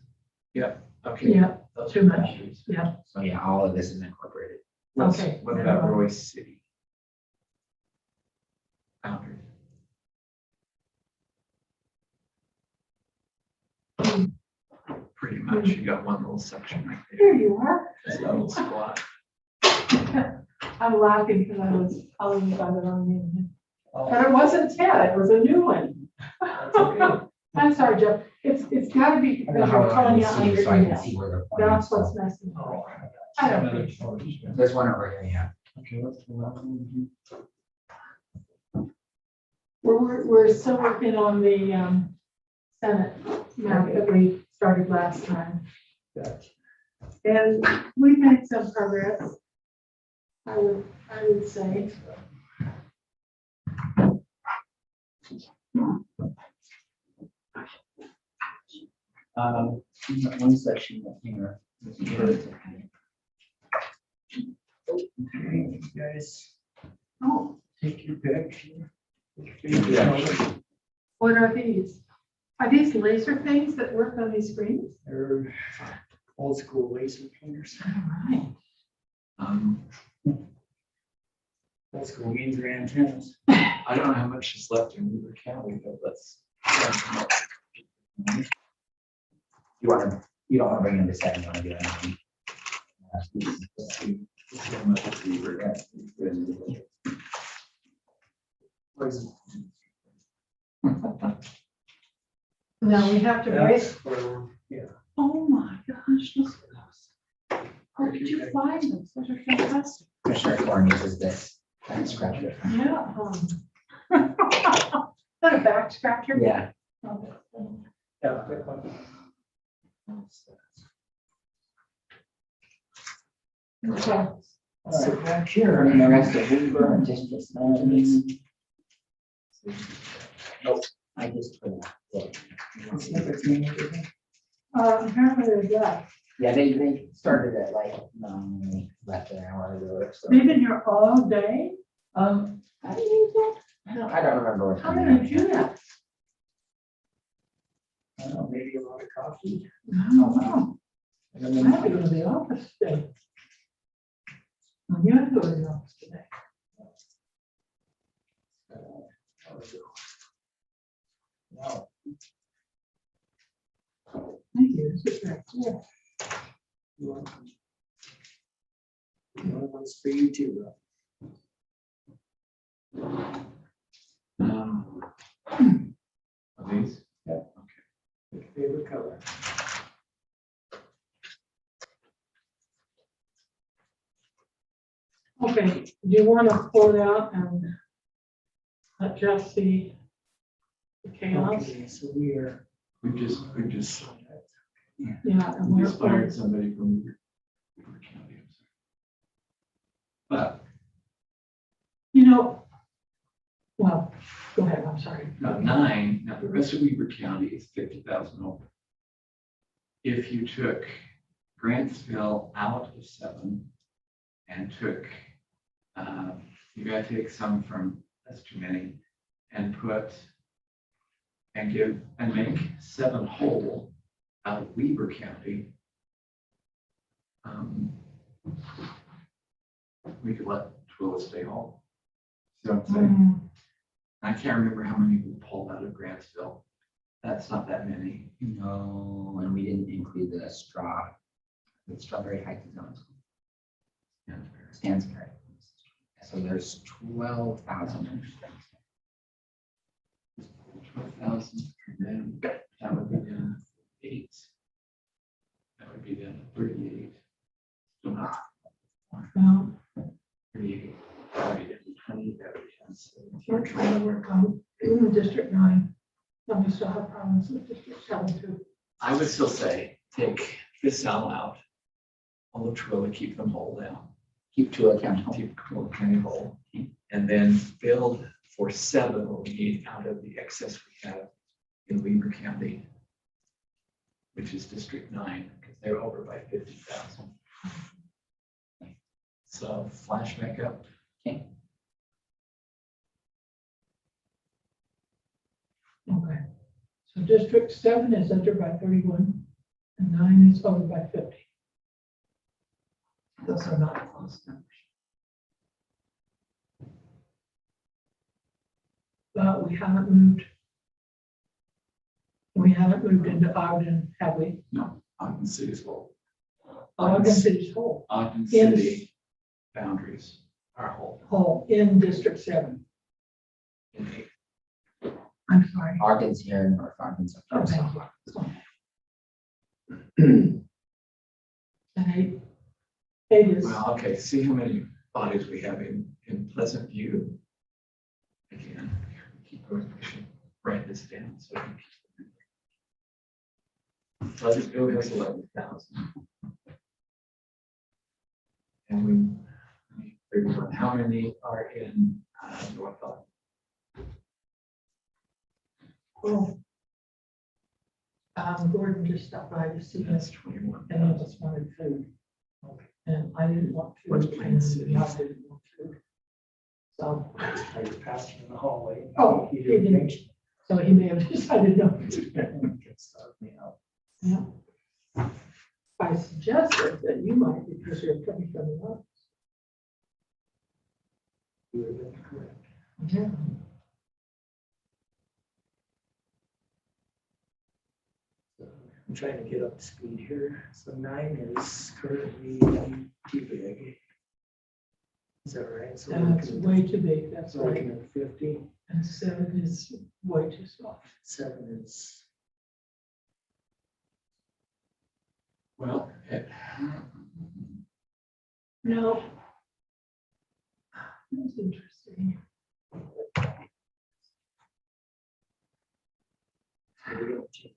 Yep, okay. Yeah, those too are much. boundaries. yeah, So yeah, all of this is incorporated. What's- Okay, What never about mind. Royce City? Boundaries. Pretty much, you got one little section right there. here you are. This little squat. I'm laughing because I was calling you by the wrong name. But it wasn't Ted, it was a new one. I'm sorry, Jeff, it's gotta be I don't know because how you're calling I out can on see, your so I can email. see where they're pointing. That's so- what's messing with me. I don't think. There's one over here, yeah. Okay, what's the last one? We're still working on the Senate map that we started last time. And we made some progress. I would say. One section here. Guys, Oh, take your pick. what are these? Are these laser things that work on these screens? They're old school laser pointers. All right. Old school means their antennas. I don't know how much is left in Weaver County, but let's. You want to, you don't want to bring them to 7, you want to do anything. Let's see how much is Weaver. Now we have to break. Yeah. Oh my gosh, look at those. Where did you find those? Those are fantastic. Commissioner Thorne uses this back scratcher. Yeah. Is that a back scratcher? Yeah. Okay. So back here, and the rest of Weaver and district managers. Nope, I just put it. Apparently there's that. Yeah, they started at like, left an hour ago. So. They've been here all day. I don't remember what. How time did I do that? I don't know, maybe a lot of coffee. I don't know. I have to go to the office today. You have to go to the office today. Wow. Thank you. This is very cool. One's for you too. Are these? Favorite color. Okay, do you want to pull it out and let Jeff see the chaos? Okay, so we are. We just Yeah. And we we're just hired somebody from Weaver County. But well, go ahead, I'm sorry. now 9, now the rest of Weaver County is 50,000 over. If you took Grantsville out of 7, and took, you gotta take some from, that's too many, and put, and give, and make 7 whole out of Weber County. We could let Twilla stay whole. See what I'm saying? Mm, I can't remember how many we pulled out of Grantsville. That's not that many. No, and we didn't include the strawberry hike zones. Stansbury. So there's 12,000. 12,000, and then that would be down to 8. That would be down to 38. Still not well, 38. That would be down to 20, that would be down to 17. we're trying to work on District 9. And we still have problems with District 7 too. I would still say, take this all out. All of Twilla, keep them whole now. Keep Twilla County whole. Keep Twilla County whole. And then build for 7 what we need out of the excess we have in Weber County, which is District 9, because they're over by 50,000. So flash back up. Okay. Okay. So District 7 is under by 31 and 9 is over by 50. Those are not close numbers. But we haven't moved. We haven't moved into Ogden, have we? No, Ogden City's whole. Ogden City's whole, Ogden Yes. City boundaries are whole. whole in District 7. In 8. I'm sorry. Ogden's here, North Ogden's up Oh, there. thank you. And 8 is, Well, okay, see how many bodies we have in Pleasant View. Again, keep going, I should write this down. So I can keep it. Pleasant View has 11,000. And we, 31, how many are in North Ogden? oh. Gordon just stopped by to see That's us 21. and he just wanted food. And I didn't want food. What's Plain City? I didn't want food. So, I was passing in the hallway. oh, he didn't. So he may have decided no. Yeah. I suggested that you might because you're coming from the office. Yeah. I'm trying to get up to speed here. So 9 is currently too big. Is that right? So we're That's looking way too big, that's at, looking right. at 50. And 7 is way too small. 7 is, Well, No. That's interesting. so we're gonna take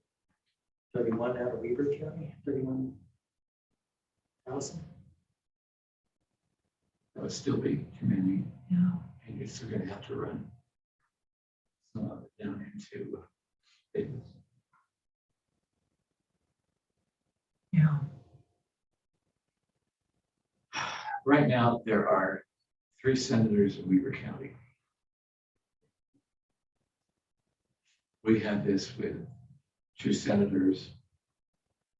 31 out of Weber County, 31,000. that would still be too many. Yeah. And you're still gonna have to run some of it down into Davis. Yeah. Right now, there are 3 senators in Weber County. We had this with 2 senators,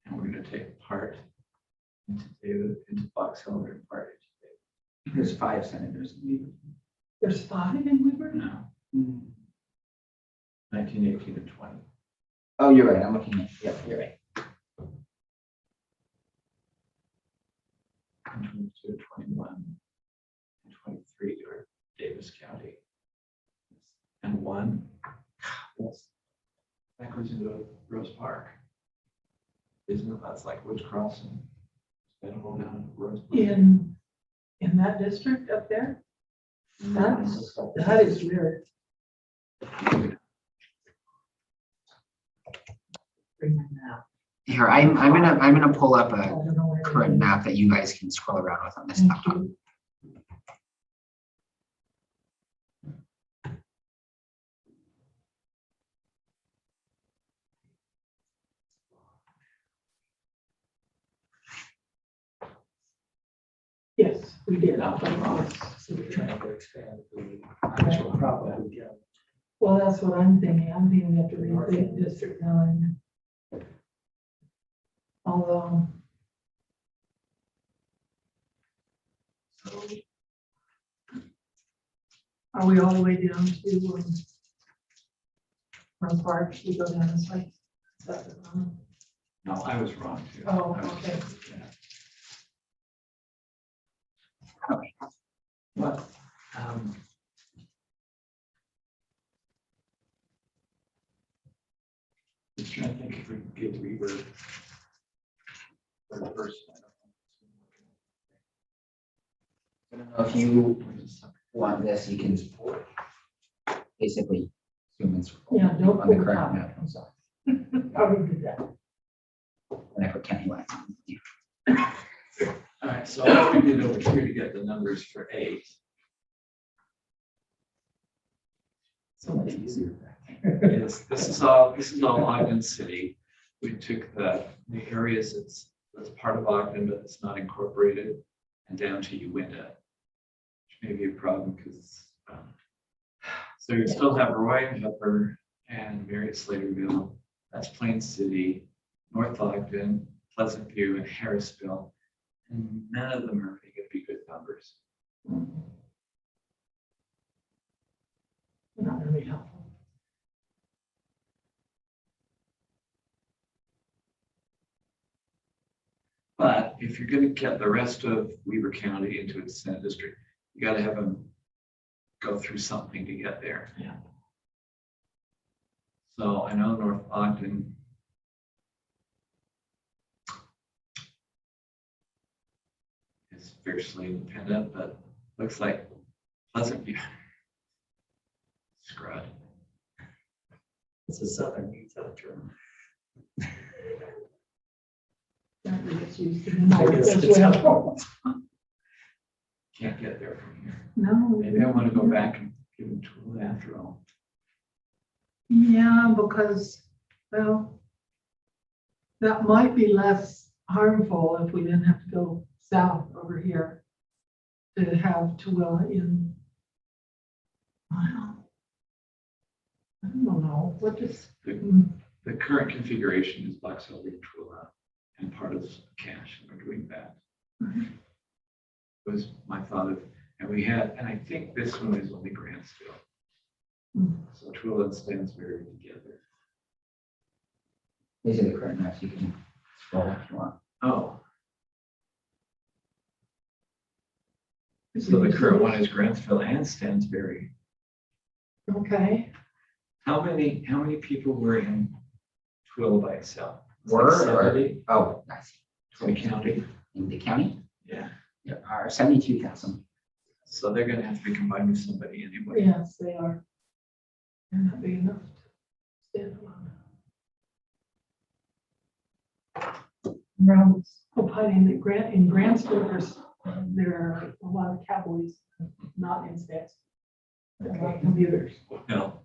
and we're gonna take part into David, into Fox Hill, and part into There's 5 senators. There's 5 in Weber? David. Now, 19, 18, and 20. Oh, you're right. I'm looking at, yep, you're right. And 22, 21, and 23 are Davis County. And 1, that goes into Rose Park. Isn't it? That's like Woods Crossing. Then go down to Rose Park. In that district up there? That is weird. Bring that map. Here, I'm gonna pull up I a don't know where it current is. map that you guys can scroll around with on this Thank laptop. you. Yes, We did. So we're trying to expand the actual property count. Well, that's what I'm thinking. I'm thinking we have to rethink District 9. Although. Are we all the way down to, from Park, we go down this way? Is that the wrong? No, I was wrong too. Oh, I was- okay. yeah. What, just trying to think if we can get Weaver for the first. I don't know if you want this, you can basically zoom in Yeah, don't on the pull current top. map. I'm sorry. How we did that? When I put county lines on. All right, so all we did over here to get the numbers for 8. So much easier. This is all Ogden City. We took the areas that's part of Ogden, but it's not incorporated, and down to Uinta. Which may be a problem because, so you still have Roy and Hooper and Marriott Slaterville. That's Plain City, North Ogden, Pleasant View, and Harrisville. And none of them are going to be good numbers. Not really helpful. But if you're going to get the rest of Weaver County into its Senate district, you got to have them go through something to get there. Yeah. So I know North Ogden is fiercely independent, but looks like Pleasant View. Scrud. It's a southern Utah term. That really gets used to the I guess north as it's well. Can't get there from here. No. Maybe I want to go back and give them Tool after all. Yeah, because, well, that might be less harmful if we didn't have to go south over here to have Tooele in. Wow. I don't know, what does, The current configuration is Box Elder and Twila and part of Cache, and we're doing that. Mhm. Was my thought of, and we had, and I think this one is only Grantsville. Mhm. So Twila and Stansbury together. These are the current maps. You can scroll if you want. Oh. So the current one is Grantsville and Stansbury. okay, How many people were in Twila by itself? It's like Were or- 70, Oh, I see. Troy County. In the county, Yeah. there are 72,000. So they're gonna have to be combined with somebody anyway. yes, they are. They're not big enough to stand alone. Around opining that in Grantsville, there are a lot of cowboys, not in stats. They're not computers. No,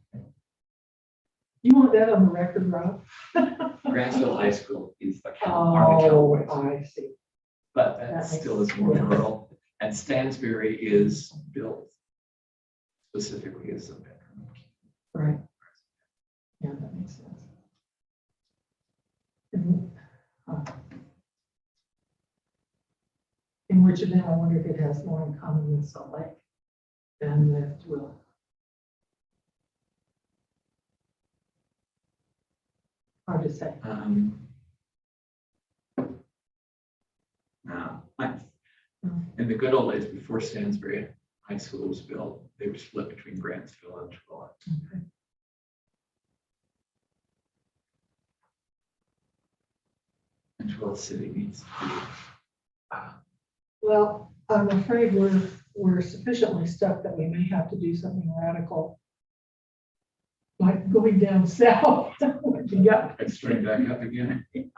You want that on the record, Rob? Grantsville High School is the Army Cowboys. I see. But That that makes still is more sense. rural, and Stansbury is built specifically as a bedroom. Right. Yeah, that makes sense. In in which event, I wonder if it has more in common with Salt Lake than with Will. Hard to say. No, in the good old days before Stansbury High School was built, they were split between Grantsville and Twila. Okay. And Twila City needs to be. Well, I'm afraid we're sufficiently stuck that we may have to do something radical. Like going down south. You got Let's bring back up again. We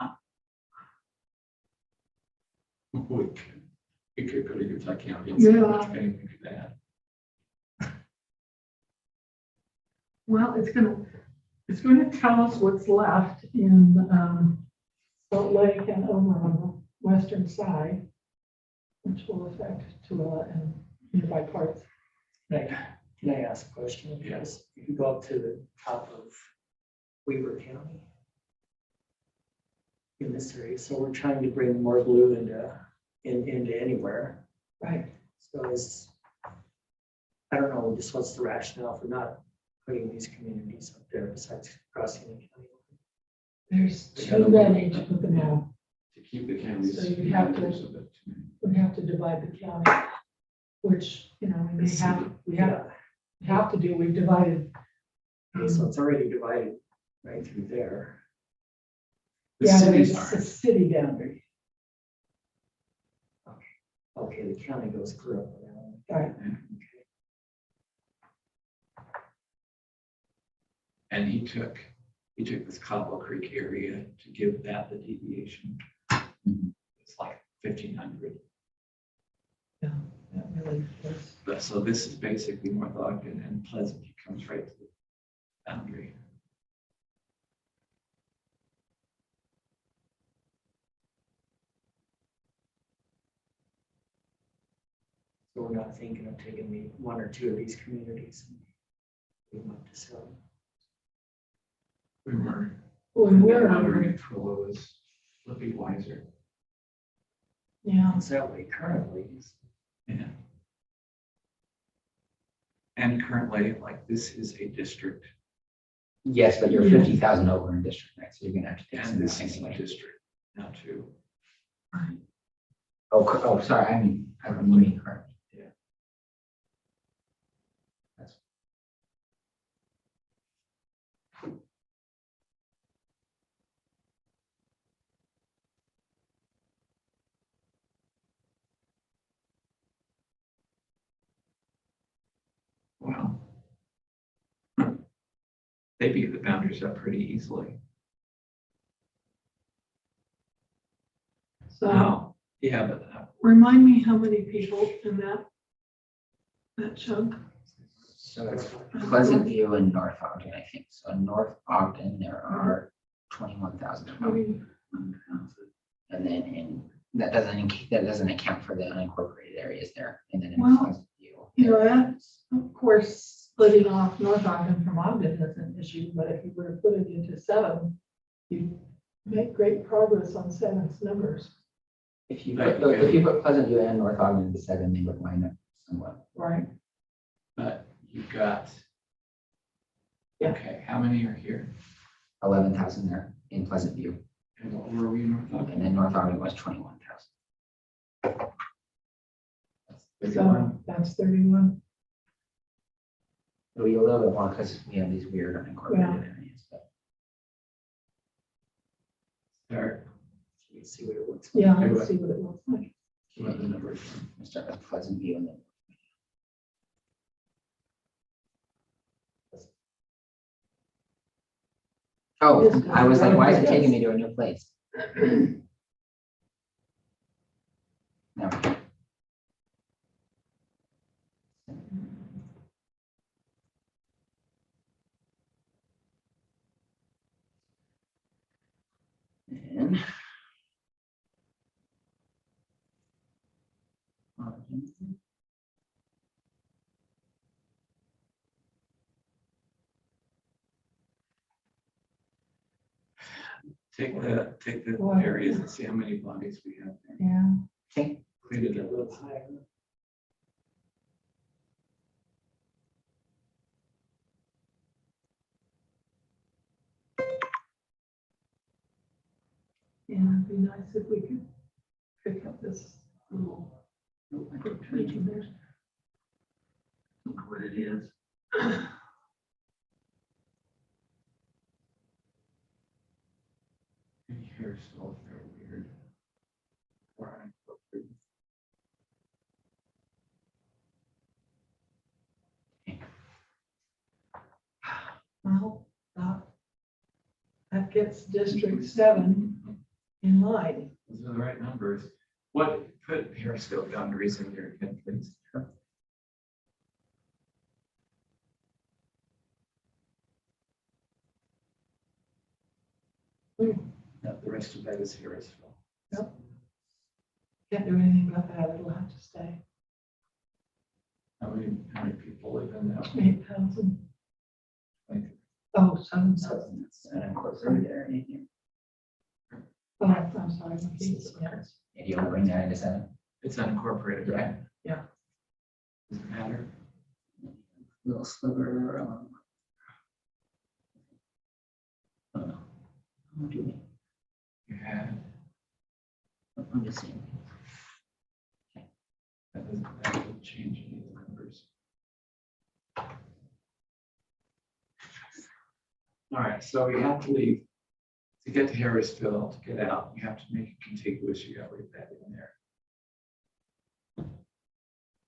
could go to Utah County and see how much pain we could add. Well, it's gonna tell us what's left in Salt Lake and over on the western side. which will affect Tooele and nearby parts. Can I ask a question? Yes. If you go up to the top of Weaver County in this area, so we're trying to bring more blue into anywhere. Right. So I don't know, just what's the rationale for not putting these communities up there besides crossing the county? There's too many to put them out. To keep the counties. So you'd have to- there's a bit too many. We'd have to divide the county, which, we have to do, we've divided. So it's already divided right through there. The Yeah, but cities it's a are, city boundary. Okay, the county goes clear up around. Right. and he took this Cobble Creek area to give that the deviation. Mhm. It's like 1,500. Yeah, that really was. But so this is basically North Ogden, and Pleasant View comes right to the boundary. So we're not thinking of taking the one or two of these communities and putting them up to seven. We were. Well, and where then are Under we? control was Libby Weiser. Yeah, Is that way currently? Yeah. And currently, like, this is a district, Yes, but you're Yeah. 50,000 over in district next, so you're gonna have to take and some this things is a away. district now too. Oh, sorry, I mean currently. Yeah. That's- Wow. They beat the boundaries up pretty easily. so Oh, yeah, but remind me how many people in that chunk? So it's Pleasant View and North Ogden, I think. So in North Ogden, there are 21,000. Maybe. And then that doesn't account for the unincorporated areas there. And then in Well, Pleasant View. You know, that's, of course, splitting off North Ogden from Ogden is an issue, but if you were to put it into 7, you make great progress on 7's numbers, If you put Pleasant View and North Ogden into 7, they would line up somewhat. right? but you've got. Yeah. Okay, how many are here? 11,000 there in Pleasant View. And what were we in North And Ogden? then North Ogden was 21,000. So that's 31. It'll be a little bit more because we have these weird unincorporated areas, but Start, Let's see what it looks like. Yeah, Okay, let's what- see what it looks like. what the numbers. we'll start with Pleasant View and then. Oh, I was like, why is it taking me to a new place? No. And. Take the Wow. areas and see how many bodies we have there. Yeah, Okay, Clean it Get a up. little higher. yeah, it'd be nice if we could pick up this little region there. Don't know what it is. And here's still very weird. Or unincorporated. Well, that gets District 7 in line. Those are the right numbers. What, put Harrisville boundaries in there again, please. Hmm. No, the rest of that is Harrisville. Yep. Can't do anything about that, it'll have to stay. How many people live in that? 8,000. Like, Oh, 7,000. So it's unincorporated there, anything. Oh, I'm sorry. McKees, yes. And you want to bring that into 7? It's unincorporated, right? Yeah. Does it matter? Little sliver. I don't know. How do we? You had, I'm just saying. that doesn't change any of the numbers. All right, so you have to leave, to get to Harrisville, to get out, you have to make it contiguous, you gotta leave that in there.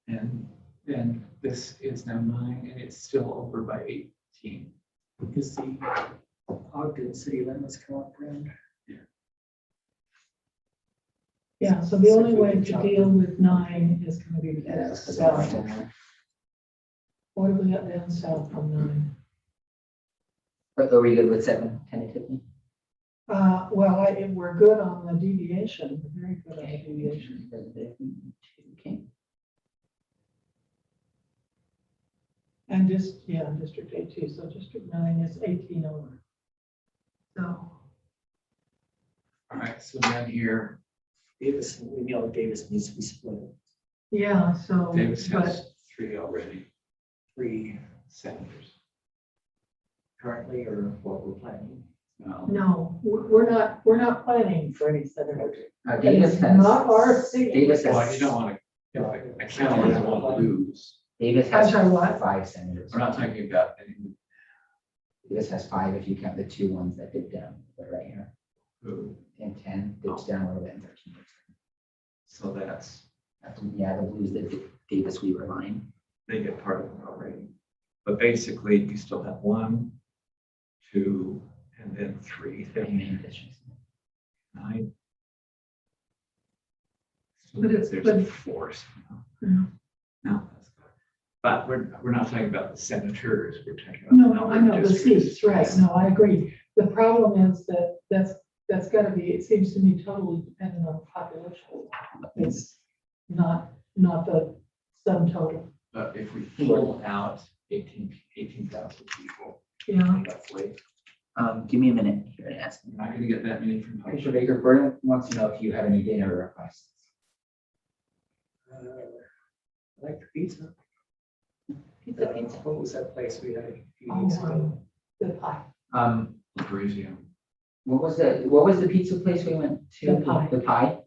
And then this is now 9, and it's still over by 18. Because the Ogden city limits come up around. Yeah, so the only way to deal with 9 is gonna be to Yeah, get that's because south. of What do we got down south from 9? But are we good with 7 tentatively? Well, we're good on the deviation, we're very good on the deviation. Okay. And just, yeah, District 18, so District 9 is 18 over. So, All right, so then here, Davis, we know Davis needs to be split. yeah, so, Davis but, has 3 already, 3 senators. currently, or what we're planning. no, we're not planning for any senators. Davis It's has, not our seat. Davis Well, you has, don't want to, I kind of doesn't want to lose. Davis I'm has sorry, what? 5 senators. We're not talking about any Davis has 5 if you count the 2 ones that dip down, but right here. who, And 10 dips down a little bit and 13 dips down. so that's, Yeah, the blues that Davis Weaver line. they get part of it already. But basically, you still have 1, 2, and then 3, Three main districts. 9. So But it's- there's but- a force. Yeah. No, that's good. But we're not talking about the senators, we're talking about. No, I number know of the districts. seats, right, no, I agree. The problem is that that's gotta be, it seems to me totally dependent on population. It's not the sum total, But if we pull out 18,000 people, yeah. roughly, Give me a minute here to ask. you're not gonna get that many from. Commissioner Baker, Burnham wants to know if you have any dinner requests. I like the pizza. Pizza, pizza. What was that place we had a few weeks Oh, ago? The pie, Parisian. What was the pizza place we went to? The Pie. The Pie?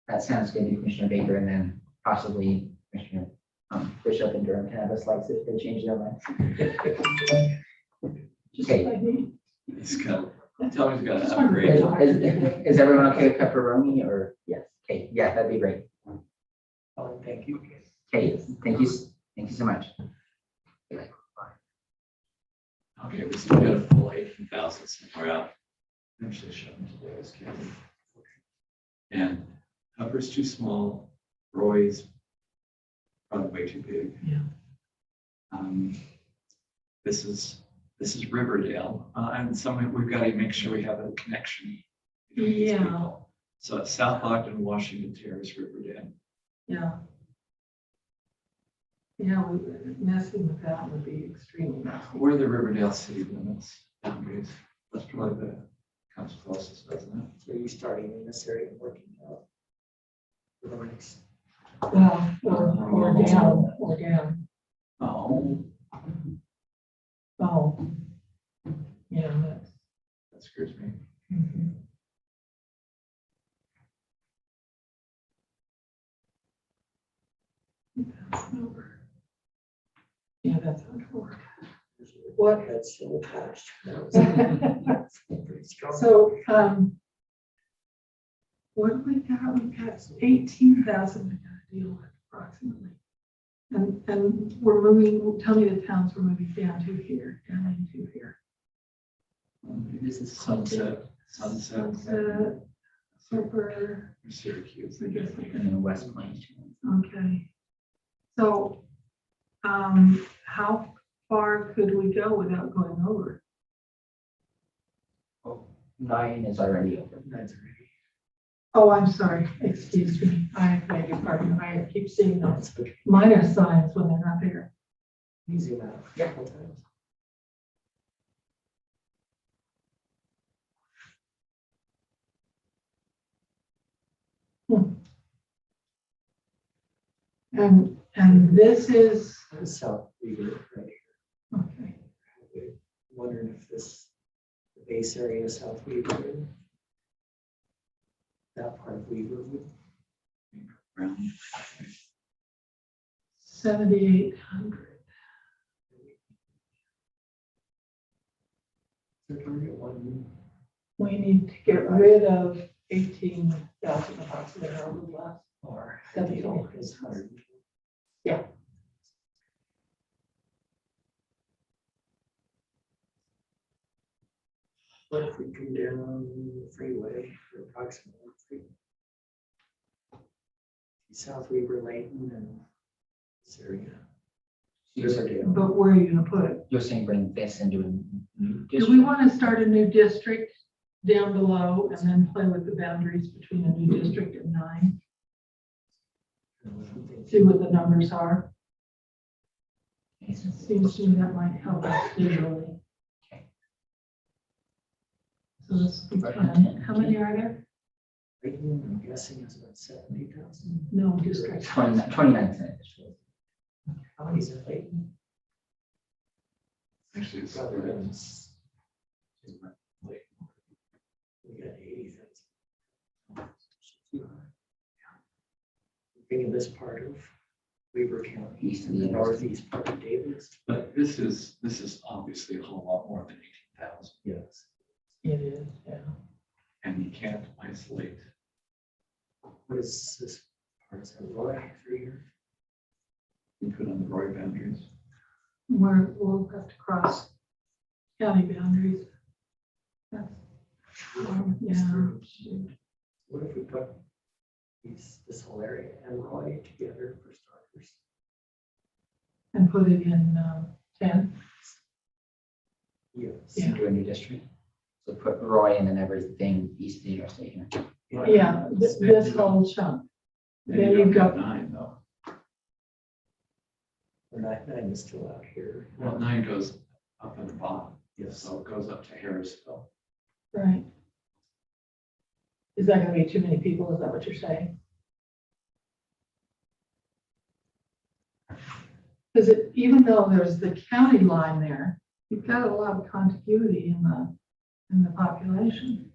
That sounds good to Commissioner Baker, and then possibly Commissioner Bishop and Durham can have a slice if they change their minds. just Okay. like me. It's got, tell me it's got an Just wondering. upgrade. Is everyone okay with pepperoni or, yes, okay, yeah, that'd be great. Oh, thank you. Okay, thank you so much. Okay, we still got a full 18,000 somewhere out. Actually, show them today, it's Kevin. And Upper's too small, Roy's probably way too big. Yeah. This is Riverdale, and somehow we've got to make sure we have a connection. between these Yeah. people. So it's South Ogden, Washington Terrace, Riverdale. Yeah. Yeah, messing with that would be extremely messy. Where are the Riverdale city limits boundaries? That's probably the comes closest, doesn't it? So you starting in this area and working out. For the next, Well, or down. Oh, Oh. Yeah, that's. that scares me. Mhm. That's over. Yeah, that's how it works. What? that's still attached. That was pretty strong. So, what do we got? We got 18,000 we gotta deal with approximately. And we're moving, tell me the towns we're moving down to here, down into here. This is Sunset, Sunset, Super, Syracuse. I guess, And then West Plains. okay. So, how far could we go without going over? 9 is already over. That's already. Oh, I'm sorry, excuse me, I beg your pardon, I keep seeing those minor signs when they're not there. Easy enough. Yeah. Times. And this is, That's South Weaver right here. okay, Wondering if this, the base area of South Weaver, that part of Weaver would 7,800. target one. We need to get rid of 18,000 approximately, or a little less. Or That'd be ideal all. is 100. Yeah. What if we come down the freeway for approximately South Weaver, Layton, and this area? Riverdale. But where are you gonna put it? You're saying bring this into a new Do we district? want to start a new district down below and then play with the boundaries between a new district and 9? See what the numbers are. Okay, so It seems to me that might help us visually. Okay. So this would be 10. How many are there? Layton, I'm guessing is about 70,000. No districts. 29%. How many's in Layton? Actually, it's Governments. We got 80,000. Thinking this part of Weaver County, East of and the the northeast part of Davis. But this is obviously a whole lot more than 18,000, Yes. It is, yeah. and you can't isolate. What is this part? Is that Roy through here? You put on the Roy boundaries. We'll have to cross county boundaries. That's, yeah. What if we put this whole area and Roy together for starters? And put it in 10. Yes. Yeah. Into a new district. So put Roy in and everything east of the interstate here. Yeah, this whole chunk. Then you've got, 9 though. Or nine is still out here. Well, 9 goes up in the bottom, Yes. so it goes up to Harrisville. right. Is that gonna be too many people? Is that what you're saying? Because even though there's the county line there, you've got a lot of contiguity in the population.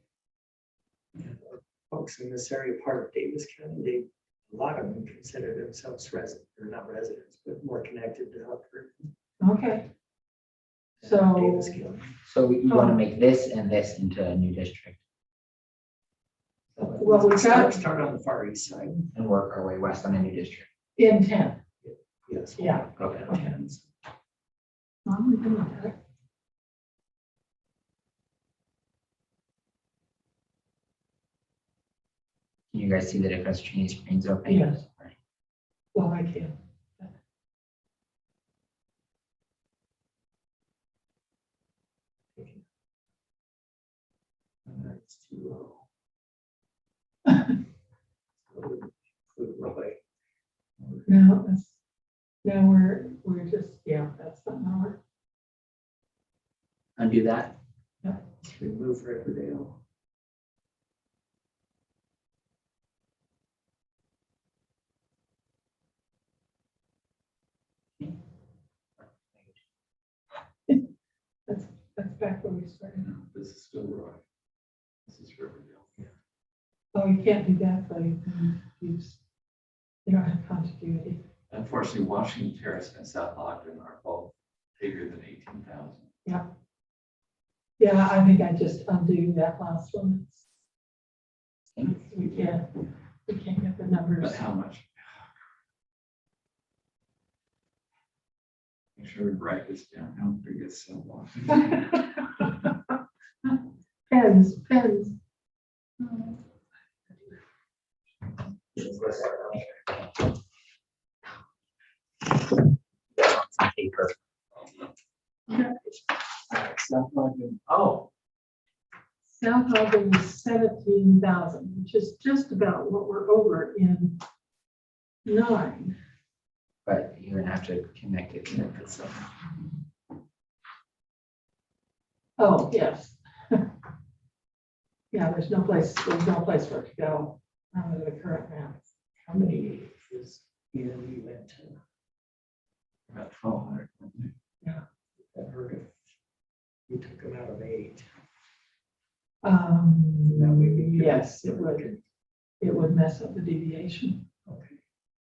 Folks in this area, part of Davis County, a lot of them consider themselves resident, or not residents, but more connected to Huckford. Okay. So, Davis County. So we want to make this and this into a new district well, we've got Start on the far east side. and work our way west on a new district. in 10. Yes. Yeah. Okay. Okay. Well, we can look at it. Can you guys see the difference between these screens open? Yes. Right. Well, I can. That's too low. Include Roy. No, we're just, yeah, that's not our. Undo that. Remove Riverdale. That's back where we started. No, this is still Roy. This is Riverdale. Oh, you can't do that, though. You don't have contiguity. Unfortunately, Washington Terrace and South Ogden are both bigger than 18,000. Yeah, I think I just undo that last one. Okay. We can't get the numbers. But how much? Make sure we write this down. How big is South Ogden? Pens. Paper. South Ogden. Oh, South Ogden was 17,000, which is just about what we're over in 9. But you're gonna have to connect it to it somehow. Oh, yes. Yeah, there's no place for it to go under the current map. How many is in you went to? About 1,200. I've heard if you took them out of 8. Um, That way we could- yes, it would mess up the deviation. Okay.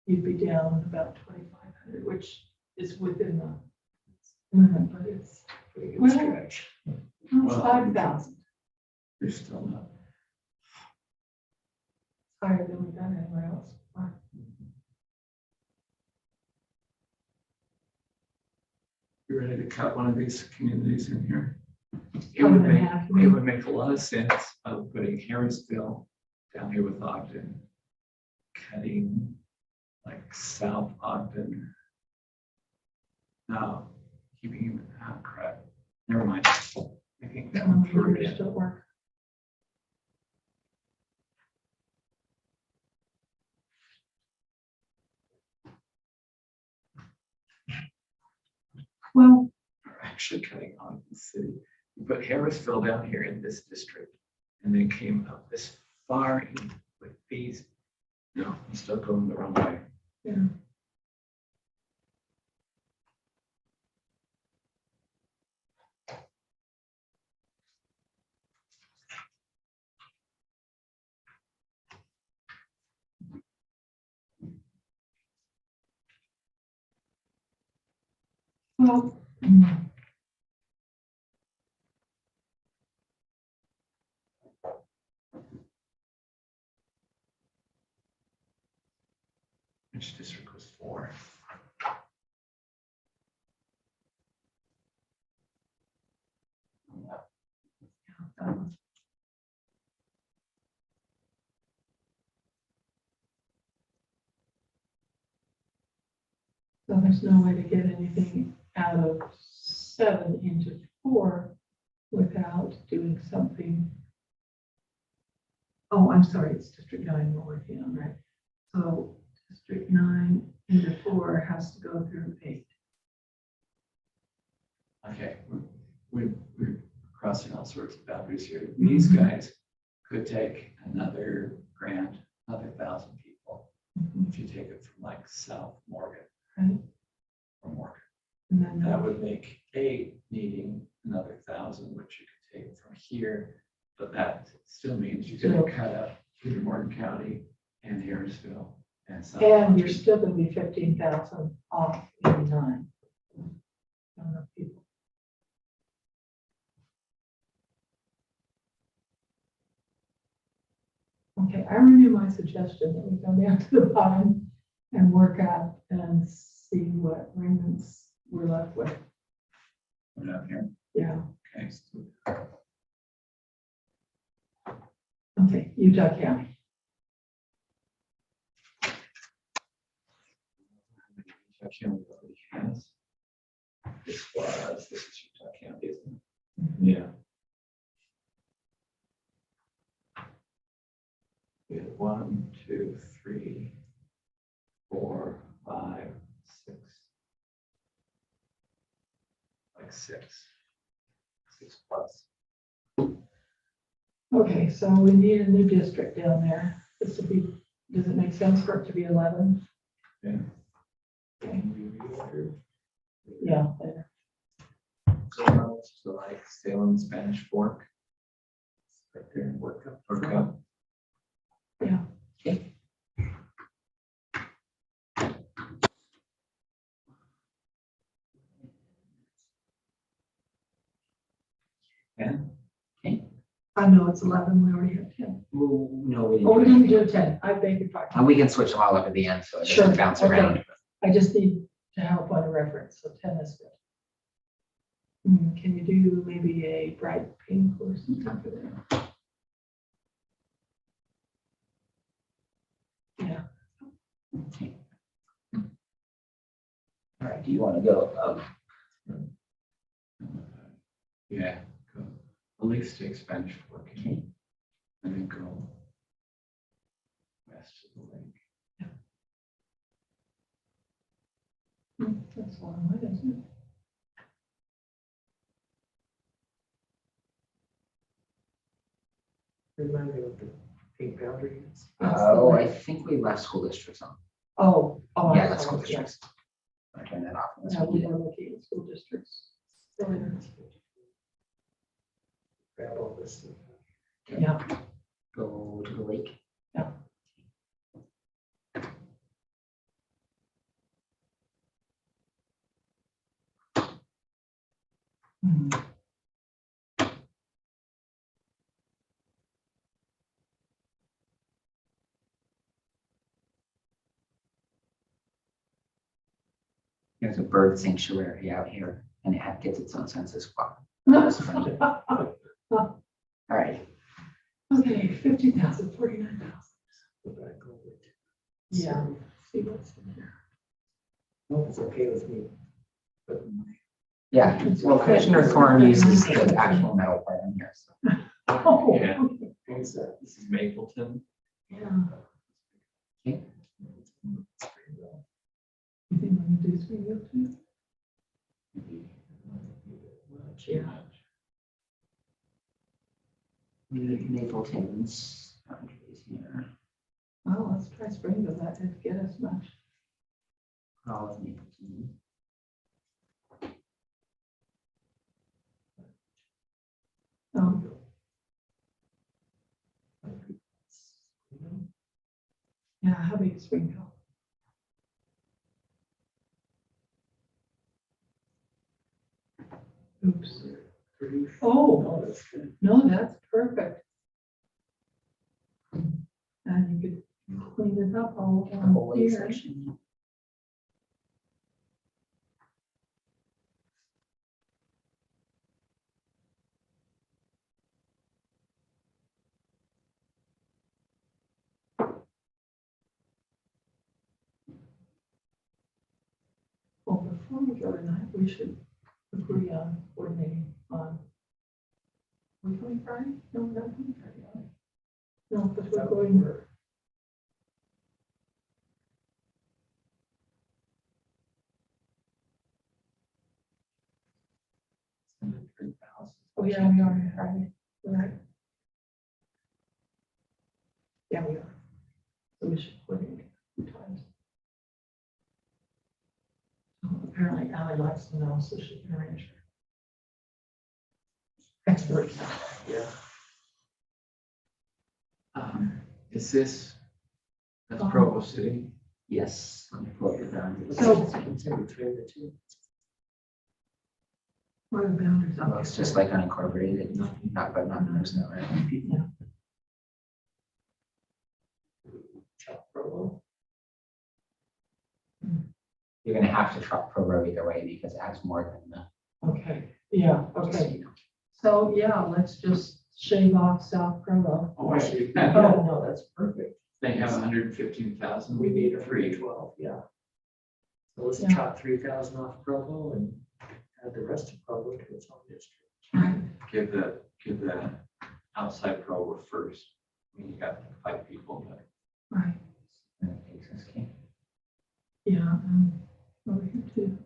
You'd be down about 2,500, which is within the limit, but it's Pretty good Well- stretch. Well, 5,000 You're still not. higher than we've done anywhere else. You ready to cut one of these communities in here? It Cut would them in make, half, you it mean? would make a lot of sense of putting Harrisville down here with Ogden. Cutting like South Ogden. No, keeping him, oh crap, never mind. Making that one Numbers permanent. don't work. Well, We're actually cutting Ogden City. You put Harrisville down here in this district and then came up this far in with these. No, I'm still going the wrong way. yeah. Well, Which district was 4? so there's no way to get anything out of 7 into 4 without doing something. Oh, I'm sorry, it's District 9 we're working on, right? So District 9 into 4 has to go through 8. Okay, we're crossing all sorts of boundaries here. These guys could take another grant, another 1,000 people. If you take it from like South Morgan. Right. Or Morgan, And then that would make 8 needing another 1,000, which you could take from here. But that still means you're gonna cut up either Morgan County and Harrisville and South. And you're Ogden. still going to be 15,000 off 89. Enough people. Okay, I renew my suggestion that we go down to the bottom and work out and see what remnants we're left with. Put it up here. Yeah, Okay. okay, Utah County. Utah County already has. This is Utah County, isn't it? Yeah. We have 1, 2, 3, 4, 5, 6. Like 6. 6 plus. Okay, so we need a new district down there. This would be, does it make sense for it to be 11? Yeah. Okay. Reorder. Yeah, there. So like Salem Spanish Fork. Right there and work up. Work up. Yeah. Okay. And I know it's 11, we already have 10. Well, no, we Oh, we didn't. didn't do 10, I beg your pardon. And we can switch them all up at the end, so it Sure, doesn't bounce okay. around. I just need to help on a reference, so 10 is good. Can you do maybe a bright pink or something for that? Yeah, Okay. All right, do you want to go? yeah, go. At least take Spanish Fork. Okay. and then go west of the lake. That's a long way, isn't it? Remind me what the pink boundary is. Oh, I think we left school districts on. Oh. Yeah, I'm that's school sorry, yeah. districts. I turn that off. unless Yeah, we we need it. were looking at school districts. earlier. Grab all this stuff. Yeah, Go to the lake. Hmm. There's a bird sanctuary out here and it gets its own census block. That's funny. All right. Okay, 50,000, 49,000. Go back over to. Yeah, see what's in there. No, it's okay with me. But Yeah, well, Commissioner Thorne uses the actual metal part in here, so. Oh, Yeah. what's that? This is Mapleton. yeah. Okay. You think we can do Springfield too? Yeah. Mapleton's boundaries here. Well, let's try Springfield, that didn't get us much. All of Mapleton. Oh, yeah, how big is Springfield? Oops. Oh, No, that's good. no, that's perfect. And you could clean it up all The whole lake here. section. Well, before we go tonight, we should agree on coordinating on. We're going Friday? No, we're not going Friday. are we? No, because we're going. Oh, yeah, we are on Friday, right? Yeah, we are. So we should coordinate 2 times. So apparently Ally likes to know, so she can arrange her. Expert. Yeah. Is this, that's Provo City? Yes. Let me pull up the boundaries. So- It's in between the two. Where are the boundaries? Well, it's just like unincorporated, not, but not, there's no, right? Chop Provo. You're gonna have to truck Provo either way because it has more than the. Okay, yeah, okay. So, yeah, let's just shave off South Provo. Oh, I see. Oh, no, that's perfect. They have 115,000. We need a 3. 12, yeah. So let's Yeah. chop 3,000 off Provo and add the rest of Provo to its own district. Right. Give the outside Provo first. I mean, you got 5 people, but Right, And it takes us, okay. yeah, over here too.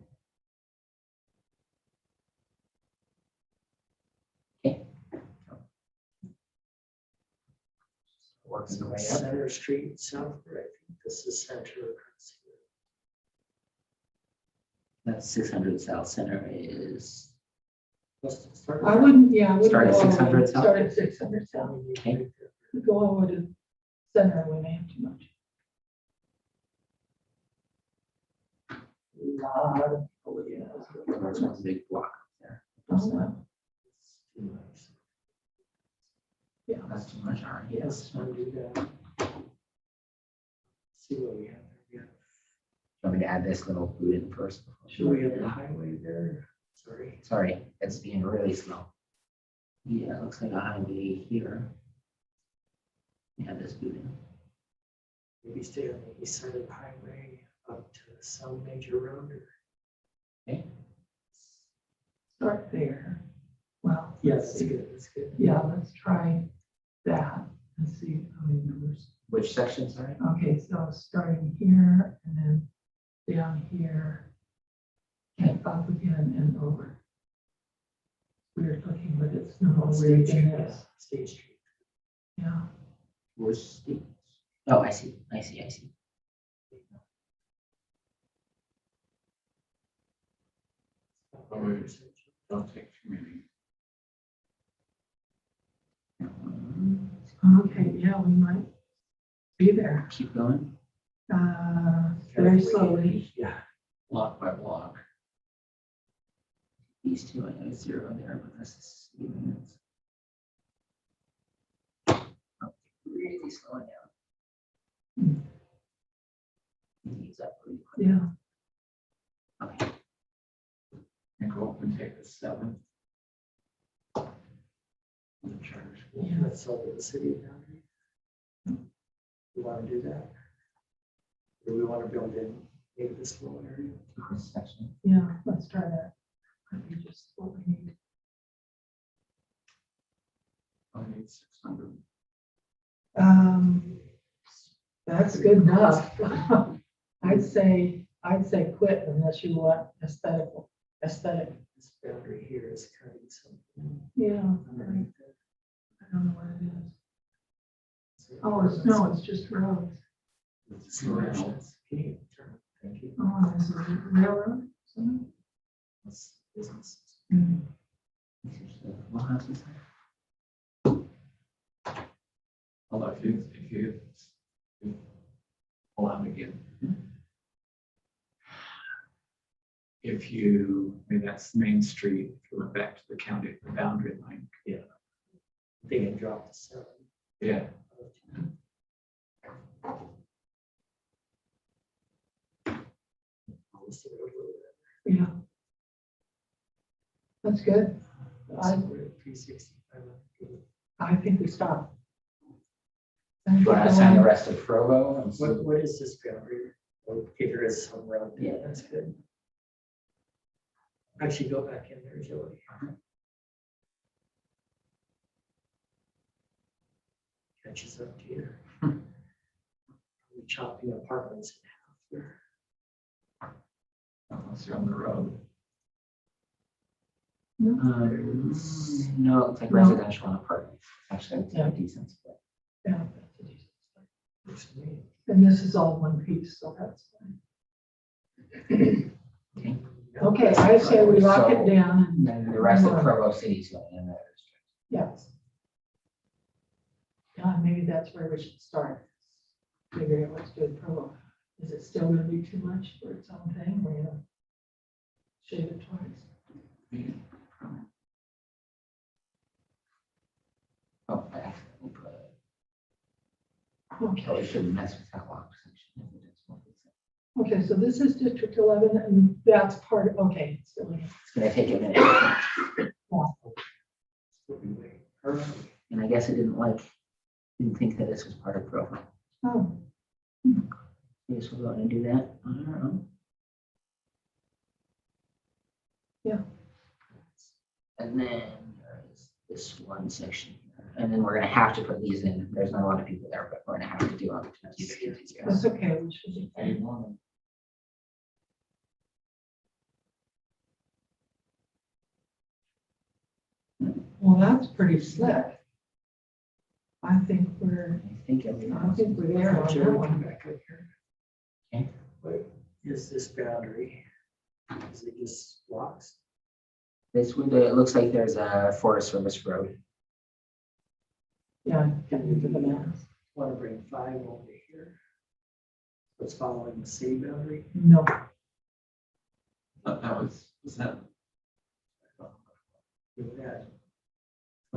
Works the way up. Center Street South, right? I think this is Center. That's 600 South Center is, Let's start. I wouldn't, yeah, I wouldn't. Start at go all the way- 600 south? Start at 600 south. Okay. We go all the way to center, we may have too much. Lot of people, yeah. there's one big block there. Oh, well, That's too much already. Yes, undo that. See what we have there. Want me to add this little boot in first? Should we have the highway there? Sorry. Sorry, it's being really slow. Yeah, it looks like a highway here. Yeah, this boot in. Maybe stay on the east side of the highway up to some major road or. Okay. start there. Well. Yeah, let's that's see. good, that's good. Yeah, let's try that and see how many numbers. Which section, sorry? Okay, so starting here and then down here and up again and over. Weird looking, but it's no more weird than this. State Street. Yeah, Which state? Oh, I see. Don't take too many. okay, yeah, we might be there, Keep going. very slowly. Yeah. Block by block. These two, I know it's 0 there, but this is units. Really slowing down. These up pretty quick. Yeah, Okay. And go up and take the 7. The charter school. Yeah. Let's sell the city boundary. We want to do that? Or we want to build in maybe this little area? This section. yeah, let's try that. Let me just what we need. I need 600. That's good enough. I'd say quit unless you want aesthetic. This boundary here is kind of something Yeah, underneath it. I don't know what it is. Oh, it's just roads. It's directions. Can you turn? Thank you. Oh, there's a railroad. somewhere? That's business. Mm. This is the little houses. Although if you pull out again. If you, I mean, that's Main Street, if you went back to the county, the boundary line. They can drop to 7. Yeah. Almost a little Yeah. That's good. bit. I, So we're at 365. I think we stop. Do you want to assign the rest of Provo? And see- What is this boundary? Okay, there is some around there. Yeah. That's good. Actually, go back in there, Joey. Catches up to you. We chopping apartments in half there. Unless you're on the road. No, it's like No. residential and apartment. Actually, it's Yeah. a decent split. Yeah, that's a decent start. Looks to me. And this is all one piece, so that's fine. Okay. Okay, I say we lock it So- down And then the rest of Provo City is going in there. Yes. Yeah, maybe that's where we should start. Figure out what's good Provo. Is it still gonna be too much for its own thing? We're gonna shave it twice. Oh, I accidentally put it. Okay. Probably shouldn't mess with that lock section. Okay, so this is District 11 and that's part of, okay. it's still in it. It's gonna take a minute. We'll be waiting. All right. And I guess I didn't think that this was part of Provo. Oh, I guess we'll go ahead and do that. I don't know. Yeah. And then there is this one section here. And then we're gonna have to put these in. There's not a lot of people there, but we're gonna have to do them. to keep it contiguous. that's okay. We should be fine. Well, that's pretty slick. I think we're there on Joey, that come one. back up here. Okay. What is this boundary? Is it just blocks? This would, it looks like there's a Forest Service road. Yeah, get into the maps. Want to bring 5 over here? What's following the city boundary? No, That was that? Do that.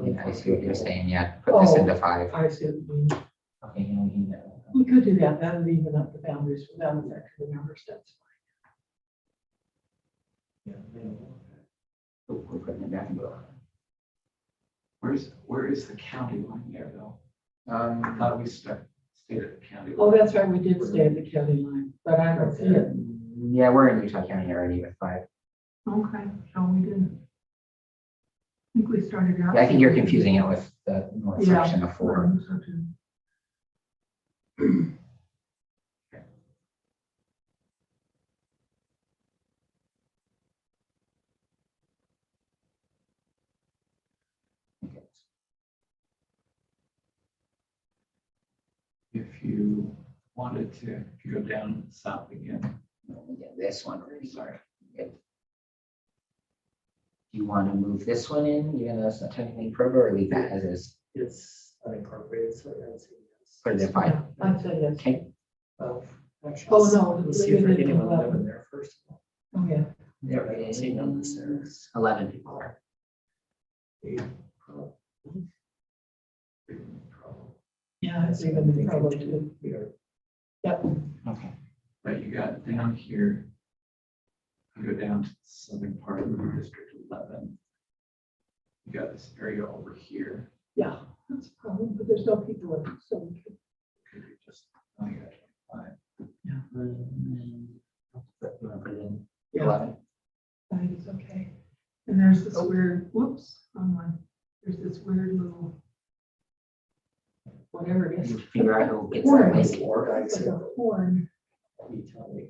Yeah, I see what you're saying. Yeah, put this into 5. I see what you mean. Okay, yeah, we can do that. We could do that. That would even up the boundaries without affecting the numbers. That's Yeah, minimal. Oh, we're putting it back in blue. Where is the county line there though? I Um, thought we stayed at the county. Oh, line. that's right. We did stay at the county line, but I don't see it. yeah, we're in Utah County already with 5. Okay, so we didn't. think we started out. Yeah, I think you're confusing it with the north Yeah. section of 4. I think so too. If you wanted to, if you go down south again, Let me get this one ready. Sorry. Good. Do you want to move this one in, even though it's not technically appropriate, or leave that as is? It's unincorporated, so I'd say yes. Put it at 5. Yeah, I'd say yes. Okay. Well, actually, Oh, no, let's see if leave it there's at anyone 11. living there first of all. Oh, yeah. Yeah, I don't see numbers there. 11 people are. Yeah, it's even probably too. Yep. Okay. but you got down here. You go down to the southern part of District 11. You got this area over here. Yeah, that's a problem, but there's no people in it, so we could. Could be just, oh, you got 25. You want to put it in Yeah. 11? I think it's okay. And there's this weird, whoops, wrong one. There's this weird little. Whatever it is. You figure out who gets Horn. that link. It's like a horn. You tell me.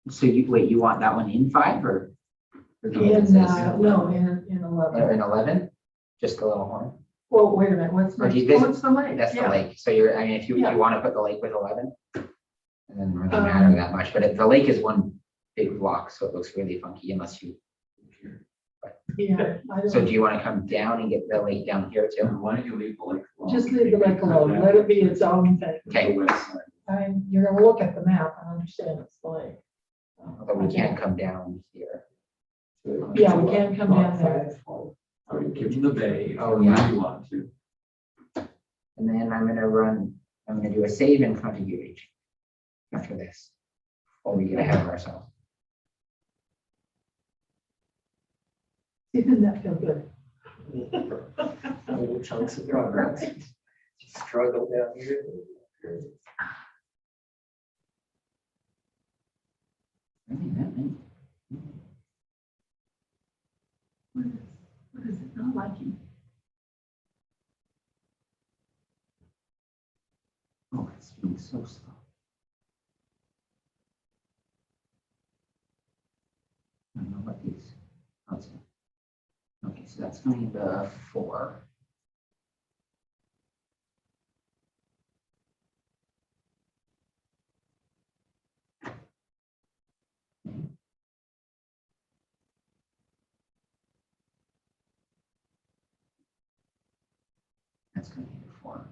So you, wait, you want that one in 5 or? the one that In, says- no, in Or 11. in 11? Just the little horn? Well, wait a minute, what's Or do you next? visit- Oh, it's the lake. That's the Yeah. lake. So you're, I mean, if you Yeah. want to put the lake with 11, and then it doesn't matter that much, but the lake is one big block, so it looks really funky unless you. Yeah, I So don't, do you want to come down and get the lake down here too? Why don't you leave the lake alone? just leave the lake alone, let it be its own thing. Okay. You're gonna look at the map and understand it's the lake. Although we can't come down here. Yeah, we can come down there. Or you give them the bay. Oh, or yeah. if You want to. And then I'm gonna do a save in front of UH after this. Or we get ahead of ourselves. Didn't that feel good? Little chunks of progress. Struggle down here. Really, that many? What is it not liking? Oh, it's being so slow. I don't know what these. Oh, it's- Okay, so that's going into 4. That's going into 4.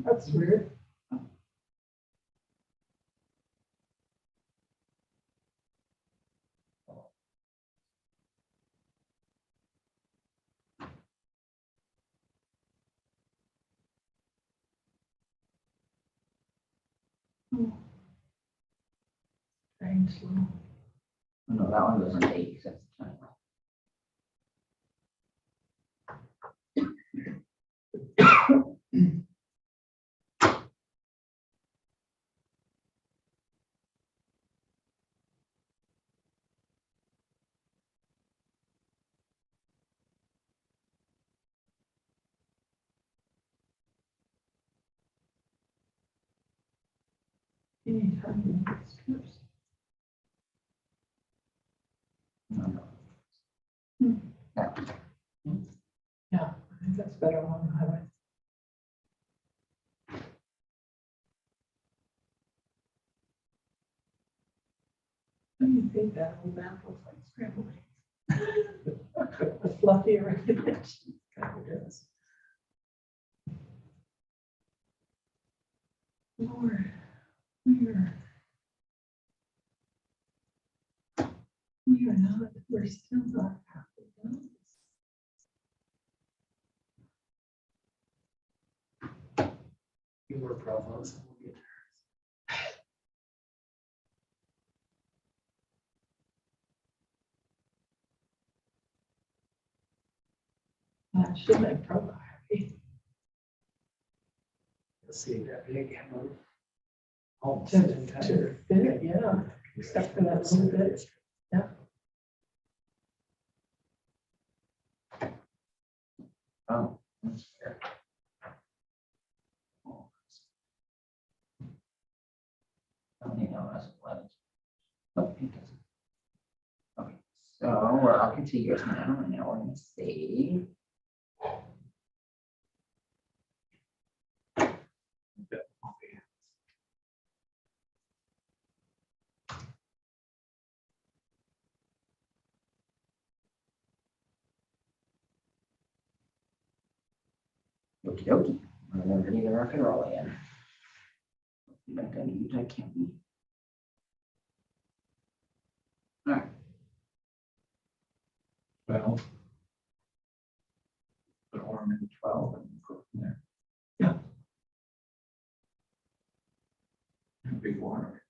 That's weird. Oh. Very slow. Oh, no, that one goes into 8 because that's the time. Anytime you make strips. No, no. Yeah, I think that's better on the highway. I didn't think that whole map looks like scrambled eggs. The fluffier image. Kind of does. Lord, we are not, we're still not halfway done. Few more problems. and we'll get That should make Provo happy. Let's see that big. Almost to, an to entire. fit, yeah, except for that little bit. Oh, that's fair. I don't think that was 11. Nope, it doesn't. Okay, so we're all contiguous now, and now we're gonna save. Okie dokie, we're ready to rock and roll again. Back on Utah County. All right. Well. Put Orem in 12 and go from there. Yeah. How big water.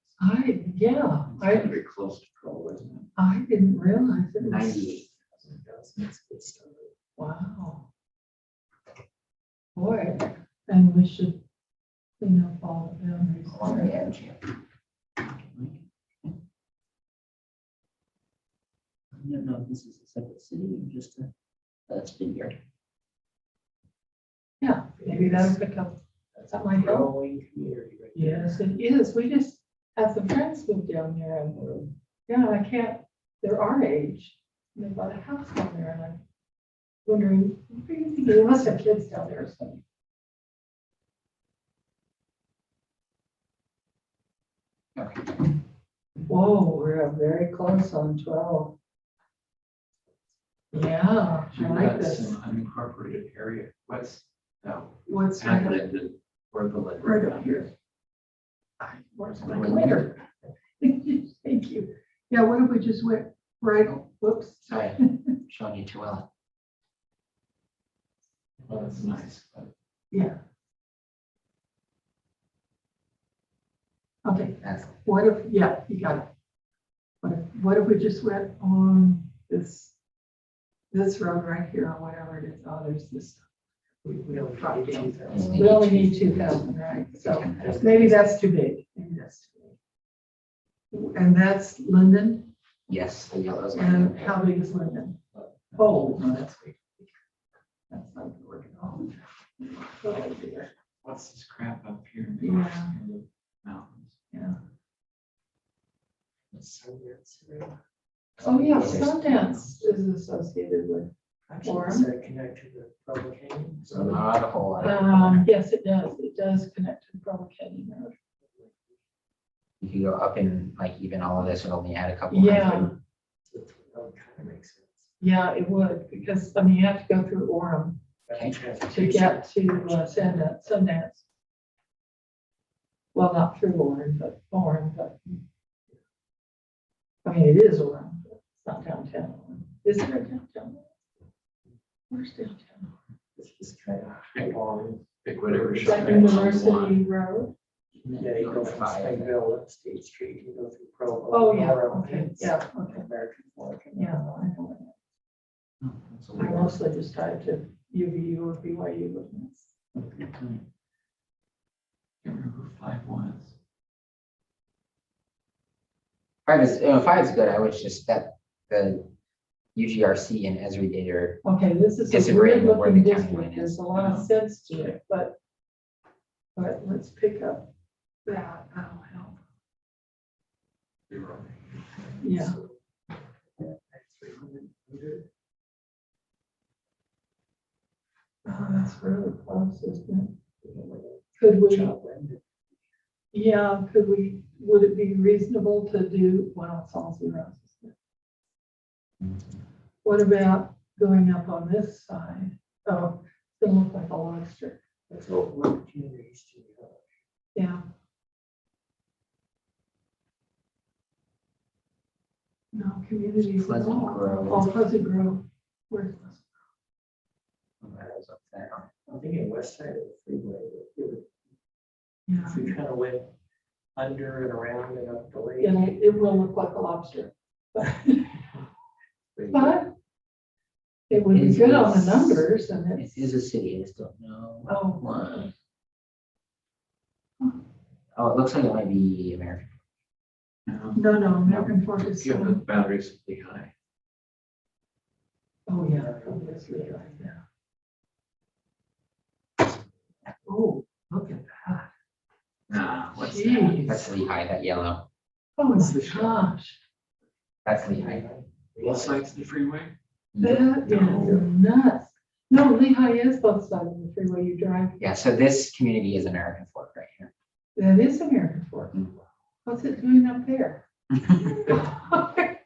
Yeah, It's very close to 12, isn't it? I didn't realize it was, 98. That's good stuff. wow. Boy, and we should clean up all the boundaries. On the edge here. I don't know if this is a separate city or just a vineyard. Yeah, maybe that'll pick up something like that. Growing community right there. Yes, it is. We just had some friends move down there and, yeah, I can't, they're our age. They bought a house down there and I'm wondering, what do you think? They must have kids down there or something. Okay. Whoa, we're very close on 12. Yeah, I You've like got this. some unincorporated area. What's, no, What's not right Linden, or the Linden. right up here? Where's my later? Thank you. Yeah, what if we just went right, whoops. Sorry, showing you too well. Well, that's nice. But Yeah. Okay, That's what if, yeah, you got it. What if we just went on this road right here or whatever it is? Oh, there's this. We only Drop need down. 2,000. We only need 2,000, right? So maybe that's too big. Maybe that's too big. And that's Linden. yes, the yellows. And how big is Linden? Oh, no, that's big. That's not gonna work at all. Oh, dear. what's this crap up here? Yeah. Mountains. Yeah. So that's, Oh, yeah, Sundance is associated with. actually, does that connect to the public hearing? So not a whole lot. Yes, it does. It does connect to the Provo Canyon Road. You could go up in like even all of this would only add a couple. Yeah. hundred. That would kind of make sense. Yeah, it would, because, I mean, you have to go through Orem Okay. to get to Sundance. Well, not through Orem, but, I mean, it is Orem, but it's not downtown Orem. Is there a downtown? Where's downtown? It's just kind of along. Pick whatever. It's like shot you want. University Road? Yeah, you go from Springville up State Street, you go through Provo. Oh, yeah, around okay, Pitts, yeah, okay. American Fork. and Yeah, then I know. Oh, that's a I little- mostly just drive to UVU or BYU, but it's. Can't remember who 5 was. 5 is, 5 is good. I was just that the UGRC and Esri data are Okay, this is a Disagreeing weird with where looking the county district. line is. There's a lot of sense to it, but let's pick up that. That'll help. Yeah. that's 300. Oh, that's really close, isn't it? Could we, Chop end. yeah, would it be reasonable to do, well, it's all zeros. isn't it? What about going up on this side? Oh, it's gonna look like a lobster. That's open opportunities to. Yeah. No, communities. at Pleasant all. Grove. Oh, Pleasant Grove. Where's Pleasant? Miles up there. I'm thinking west side of the freeway, it would, Yeah. if we kind of went under and around and up the lake. It will look like a lobster. But it would be good on the numbers and It it's. is a city. I just don't know. Oh. One. Oh, it looks like it might be American. No, American Fork is, Given the boundaries of Lehigh. oh, yeah. Obviously, yeah. Oh, look at that. Nah, what's that? Jeez. That's Lehigh, that yellow. Oh, my gosh. That's Lehigh. Both sides of the freeway? That is nuts. No, Lehigh is both sides of the freeway you drive. Yeah, so this community is American Fork right here. That is American Fork. Mm. What's it doing up there?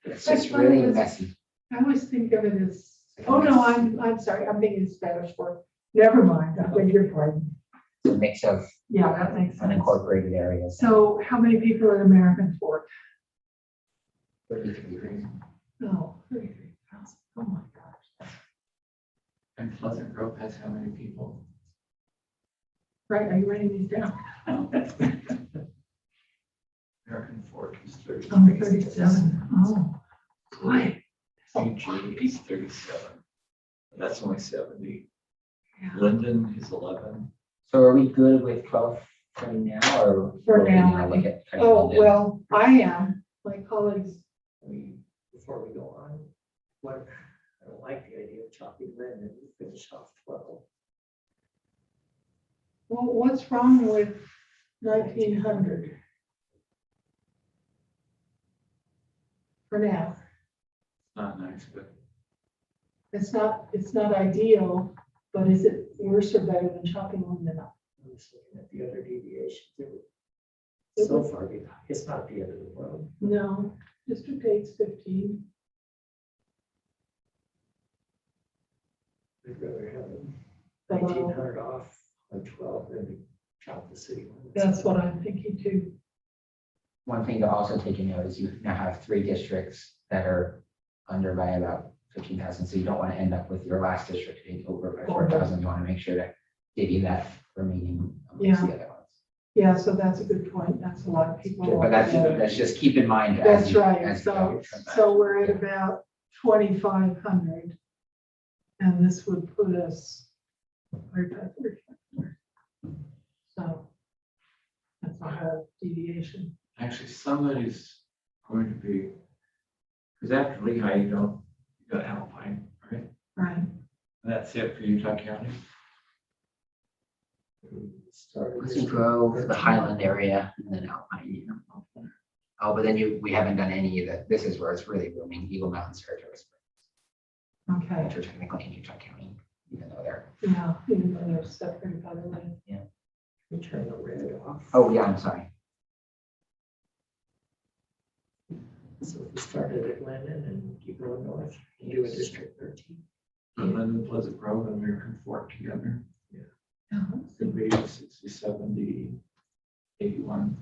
It's just really messy. I always think of it as, oh, no, I'm sorry, I'm thinking Spanish Fork. Never mind, I beg your pardon. It's a mix of Yeah, that makes sense. unincorporated areas. So how many people are in American Fork? 33. No, 33,000. Oh, my gosh. And Pleasant Grove has how many people? Right, are you writing these down? American Fork is Oh, 33. 37. Oh, boy. Eugene is 37. That's only 70. Yeah. Linden is 11. So are we good with 12 for now or? For will we now. Look at. cutting Oh, it down? well, I am. My colleagues, I mean, before we go on, what, I don't like the idea of chopping Linden and finish off 12. well, what's wrong with 1900? For now, Not nice, but it's not ideal, but is it worse or better than chopping Linden up? I'm just looking at the other deviations. So far, it's not the end of the world. No, District 8's 15. I'd rather have it Below. 1,900 off on 12 than to chop the city limits. That's what I'm thinking too. One thing to also take in note is you now have 3 districts that are under by about 15,000. So you don't want to end up with your last district being over by 4,000. You want to make sure to divvy that remaining amongst the other ones. Yeah, so that's a good point. That's a lot of people. But that's just keep in mind. as That's you- right. as you go. So we're at about 2,500. And this would put us right at 3,500. So that's a whole deviation. actually somebody's going to be, because after Lehigh, you got Alpine, right? Right. And that's it for Utah County? Started Quincy Grove, the Highland area, and then Alpine, you know. Oh, but then we haven't done any of that. This is where it's really booming, Eagle Mountain, Saratoga Springs, Okay. which are technically in Utah County, even though they're, Yeah, even though they're separated by the lane. We turn the red off. oh, yeah, I'm sorry. So if we started at Linden and keep going north, and do a District 13. And then Pleasant Grove and American Fork together. Yeah. Could be 60, 70, 81.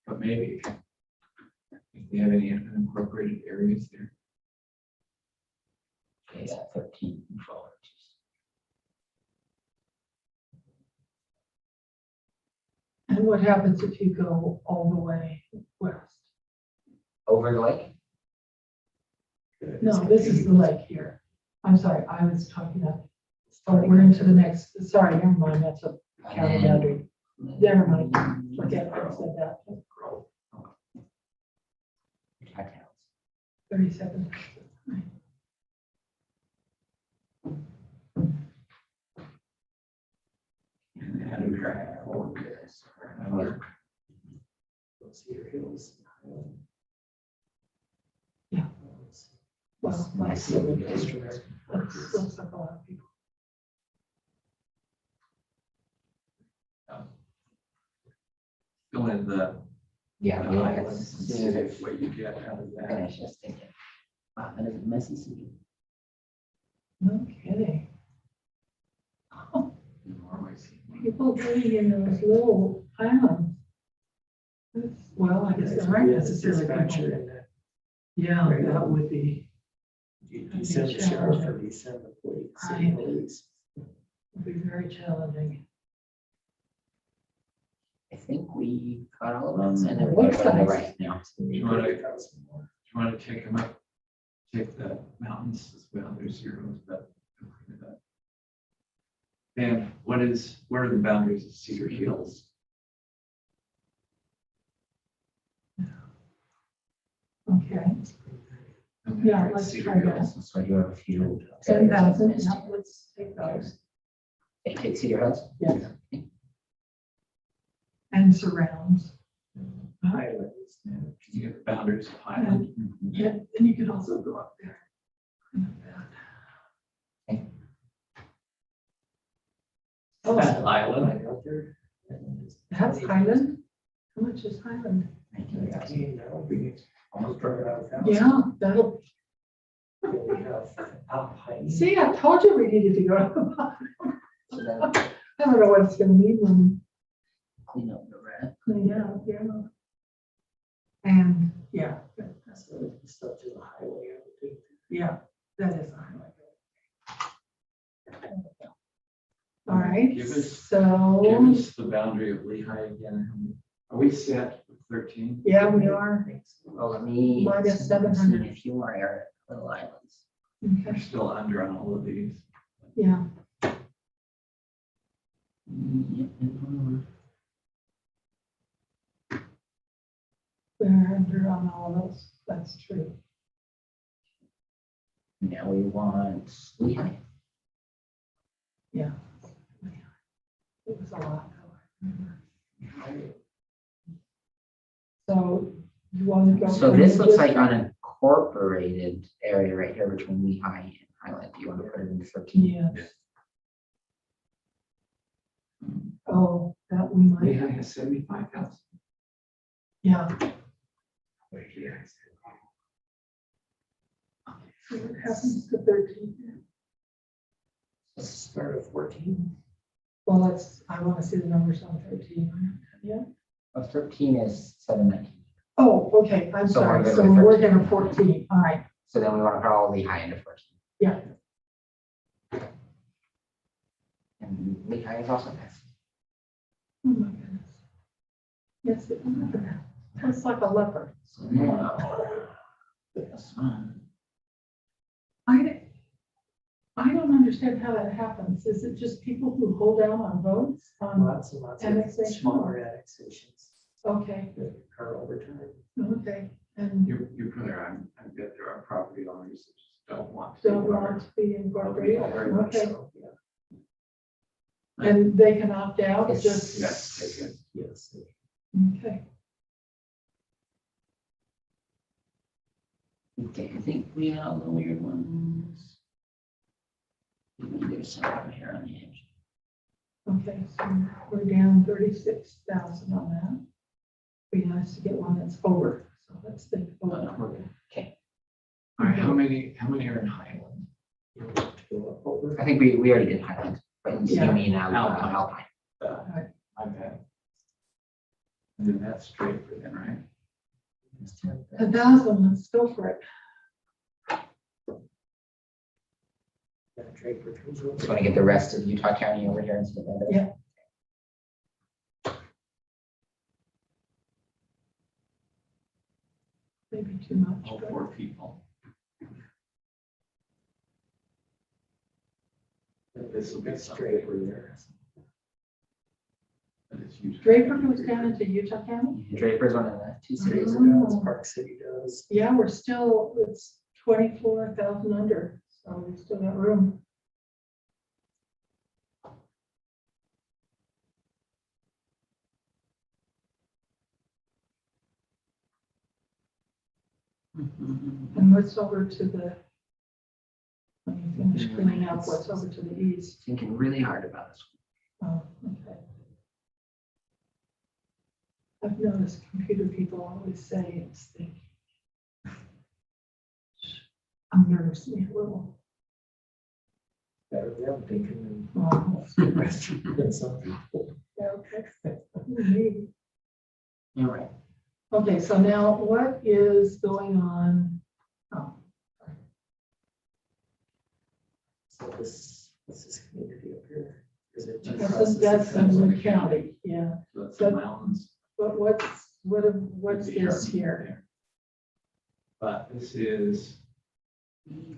But maybe if we have any unincorporated areas there. Okay, yeah, 13 and 12. And what happens if you go all the way west? Over the lake? No, this is the lake here. I'm sorry, I was talking about, oh, we're into the next, sorry, never mind, that's a county boundary. Never mind, forget I said that. Grove. Utah towns. 37. And add American Fork. Another. Cedar Hills. Yeah. Well, Nice. that's looks like a lot of people. Fill in the Yeah, the yeah, islands it's, and see what you get out of that. finish just thinking. Wow, that is a messy city. No kidding. Oh, Norway. people living in those little islands. Well, I guess there aren't necessarily Dispatcher people. in that. Yeah, that would be, You That'd be send the sheriff challenging. or you send the police. Right. Police. would be very challenging. I think we got all of them and then we're Looks going to like- the right now. You want to take them up, take the mountains as well, there's zeros, but. then where are the boundaries of Cedar Hills? Okay, yeah, let's Cedar try that. Hills. So I do have a few. 10,000, yeah, let's take those. Take Cedar Hills? Yes. And surrounds. Highlands. You get the boundaries of Highland. Yeah, and you could also go up there. Okay. Oh, Island. Right out there. that's Highland? How much is Highland? 19, that would be almost right out of town. Yeah, that'll, We have Alpine. see, I told you we needed to go to the bottom. So then I don't know what it's gonna mean when clean up the red. we clean out, yeah. And, yeah, That's the stuff to the highway. I would think. yeah, that is a highlight. All right, Give us so, the boundary of Lehigh again. Are we set with 13? yeah, we are. Well, let me. Minus see if I'm 700. seeing A few more little islands. We're Okay, still under on all of these. yeah, we're under on all those, that's true. Now we want Lehigh. Yeah. It was a lot. though, I remember. So you want to go? So from this looks like district? unincorporated area right here between Lehigh and Highland. Do you want to put it into 13? Yes. Oh, that we might, Lehigh has 75,000. yeah. So what happens to 13? Let's start at 14. Well, I want to see the numbers on 13. Yeah. Well, 13 is 719. Oh, okay, I'm So sorry. we're good So with we're 13. going to 14. All right. So then we want to put all Lehigh into 14. Yeah. And Lehigh is also nice. Oh my goodness. Yes, it's like a leopard. So now, this one. I don't understand how that happens. Is it just people who hold out on votes? Lots and lots of Annexation. smaller annexations Okay, that occur over time. okay. And You're clear. I bet there are property owners that just don't want to. don't want to be incorporated? Very much Okay. so, yeah. And they can opt out, Yes. just, Yes, they can. Yes. okay. Okay, I think we had all the weird ones. There's some over here on the edge. Okay, so we're down 36,000 on that. Be nice to get one that's over, so let's think. over. Okay, All right, how many are in Highland? You want to go up over. I think we already did Highland, but Yeah. you mean Alpine. Alpine. My bad. And then that's straight for them, right? 1,000, let's go for it. That Draper comes over. Just want to get the rest of Utah County over here instead of. Yeah. Maybe too much, All but 4 people. This will be That's something. Draper there. But it's usually- Draper goes down into Utah County? Draper's one of the two cities. Draper does, Park City does. Yeah, it's 24,000 under, so we still got room. And what's over to the, when you finish cleaning up, what's over to the east? Thinking really hard about this Oh, okay. I've noticed computer people always say it's thinking. Unnerves me a little. Better them thinking Oh, than some people. yeah, okay. Maybe. one. All right. Okay, so now what is going on? Oh, So this is community up here. Is it just that's across the in city? the county, yeah. So that's the mountains. But what's this here? But this is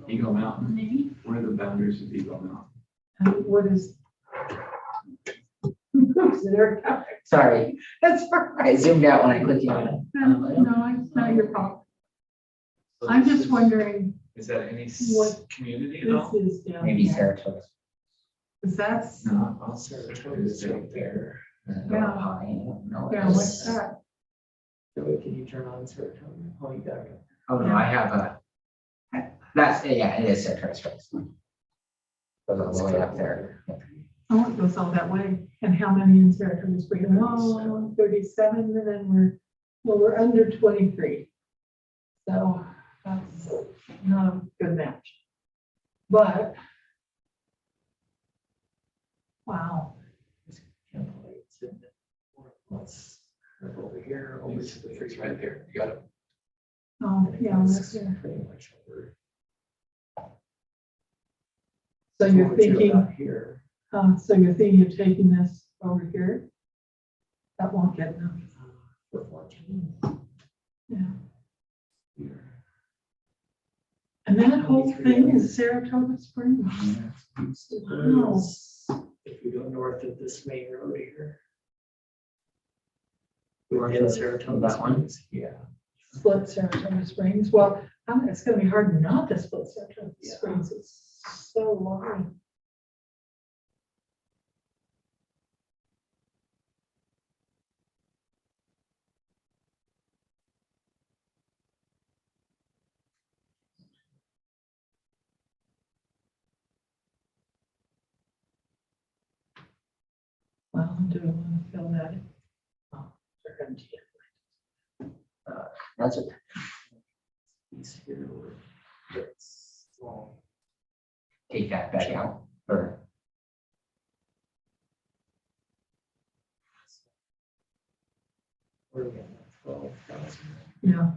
Eagle Mountain. Where are the boundaries of Eagle Mountain? And what is Sorry, That's all I right. zoomed out when I clicked you. No, it's not your fault. So I'm this just is- wondering, Is that any What community at this all? is down Maybe here. Saratoga. Is that's, No, I'll Saratoga is right there. Yeah. No. yeah, what's that? Joey, can you turn on Saratoga? Oh, you got it. Oh, no, I have a. That's, yeah, it is Saratoga Springs. Goes all the way up there. Oh, it goes all that way. And how many in Saratoga Springs? Oh, 37, and then we're under 23. So that's not a good match. But, wow, Templates and let's curve over here, over to the It's free right there. You got it. oh, yeah, that's here. Pretty much over. So you're What you thinking, got here. so you're thinking of taking this over here? That won't get enough. For 14. Yeah. Here. And that whole thing is Saratoga Springs. Wow. If you go north of this main road here. North Within of Saratoga that one? Springs, yeah. Split Saratoga Springs. Well, it's gonna be hard not to split Saratoga Yeah. Springs. It's so long. Well, do I want to fill that in? Oh, they're empty. That's it. He's here. It's small. Take that back out, or, We're getting 12,000. Yeah,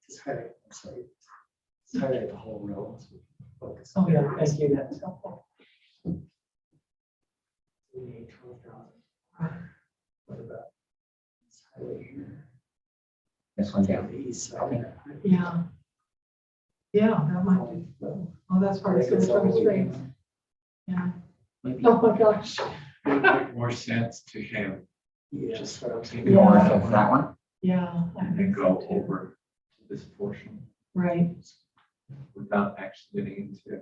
Just highlight, I'm sorry. Just highlight the whole row. So we can focus. oh, yeah, thank you, that's helpful. We need 12,000. What about this highway here? this one Yeah, down. the east side. Okay. Yeah. Yeah, that might be, oh, that's part of Saratoga Springs. Yeah, Maybe oh my gosh. It would make more sense to have Yeah, just that's what I'm take thinking. Yeah. north of that one. Yeah, I and think go so too. over to this portion Right, without actually getting into.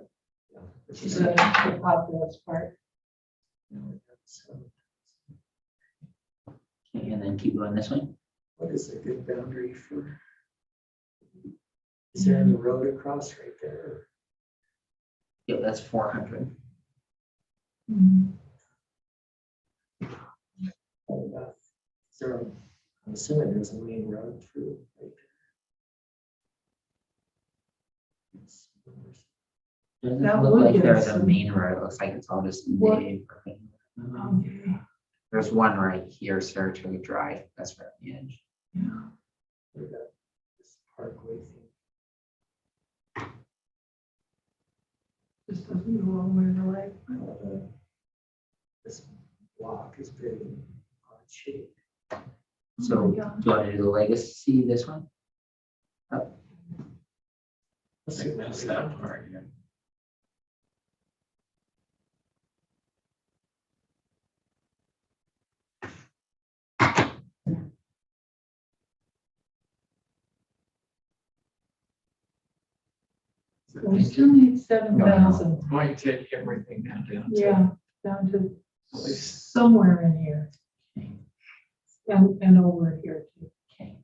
this is the populous part. So Okay, and then keep going this way. what is a good boundary for? Is there any road across right there? Yep, that's 400. Mhm. What about- Is there, I'm assuming there's a main road through right there. Doesn't That look would like get there's us a some- main road. It looks like it's all just What- native. Okay, There's one right here, Saratoga Drive. That's right on the edge. yeah. What about this parkway thing? Just doesn't go all the way to the lake. This block is very odd shape. So, Oh my do you gosh. want to do the legacy, this one? Let's I see think that's that part, yeah. We still need 7,000. Going to take everything now down to. Yeah, down to At least somewhere in here. Okay. And over here too. Okay.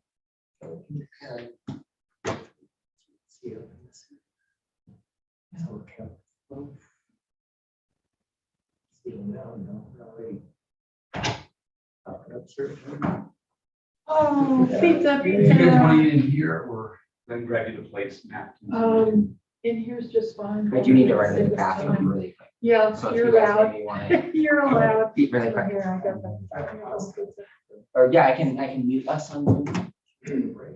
So we can compare. See how this is. So we'll count 12. See now, no, already. Up, sir. Oh, feet up. You guys want to get in here or then grab you the place map? In here's just fine. I do need to run to Save the us bathroom time. really quick. Yeah, So if you you're guys allowed. maybe want to, You're allowed. really quick. Here, I got that. Or yeah, I can mute us on Zoom. Break.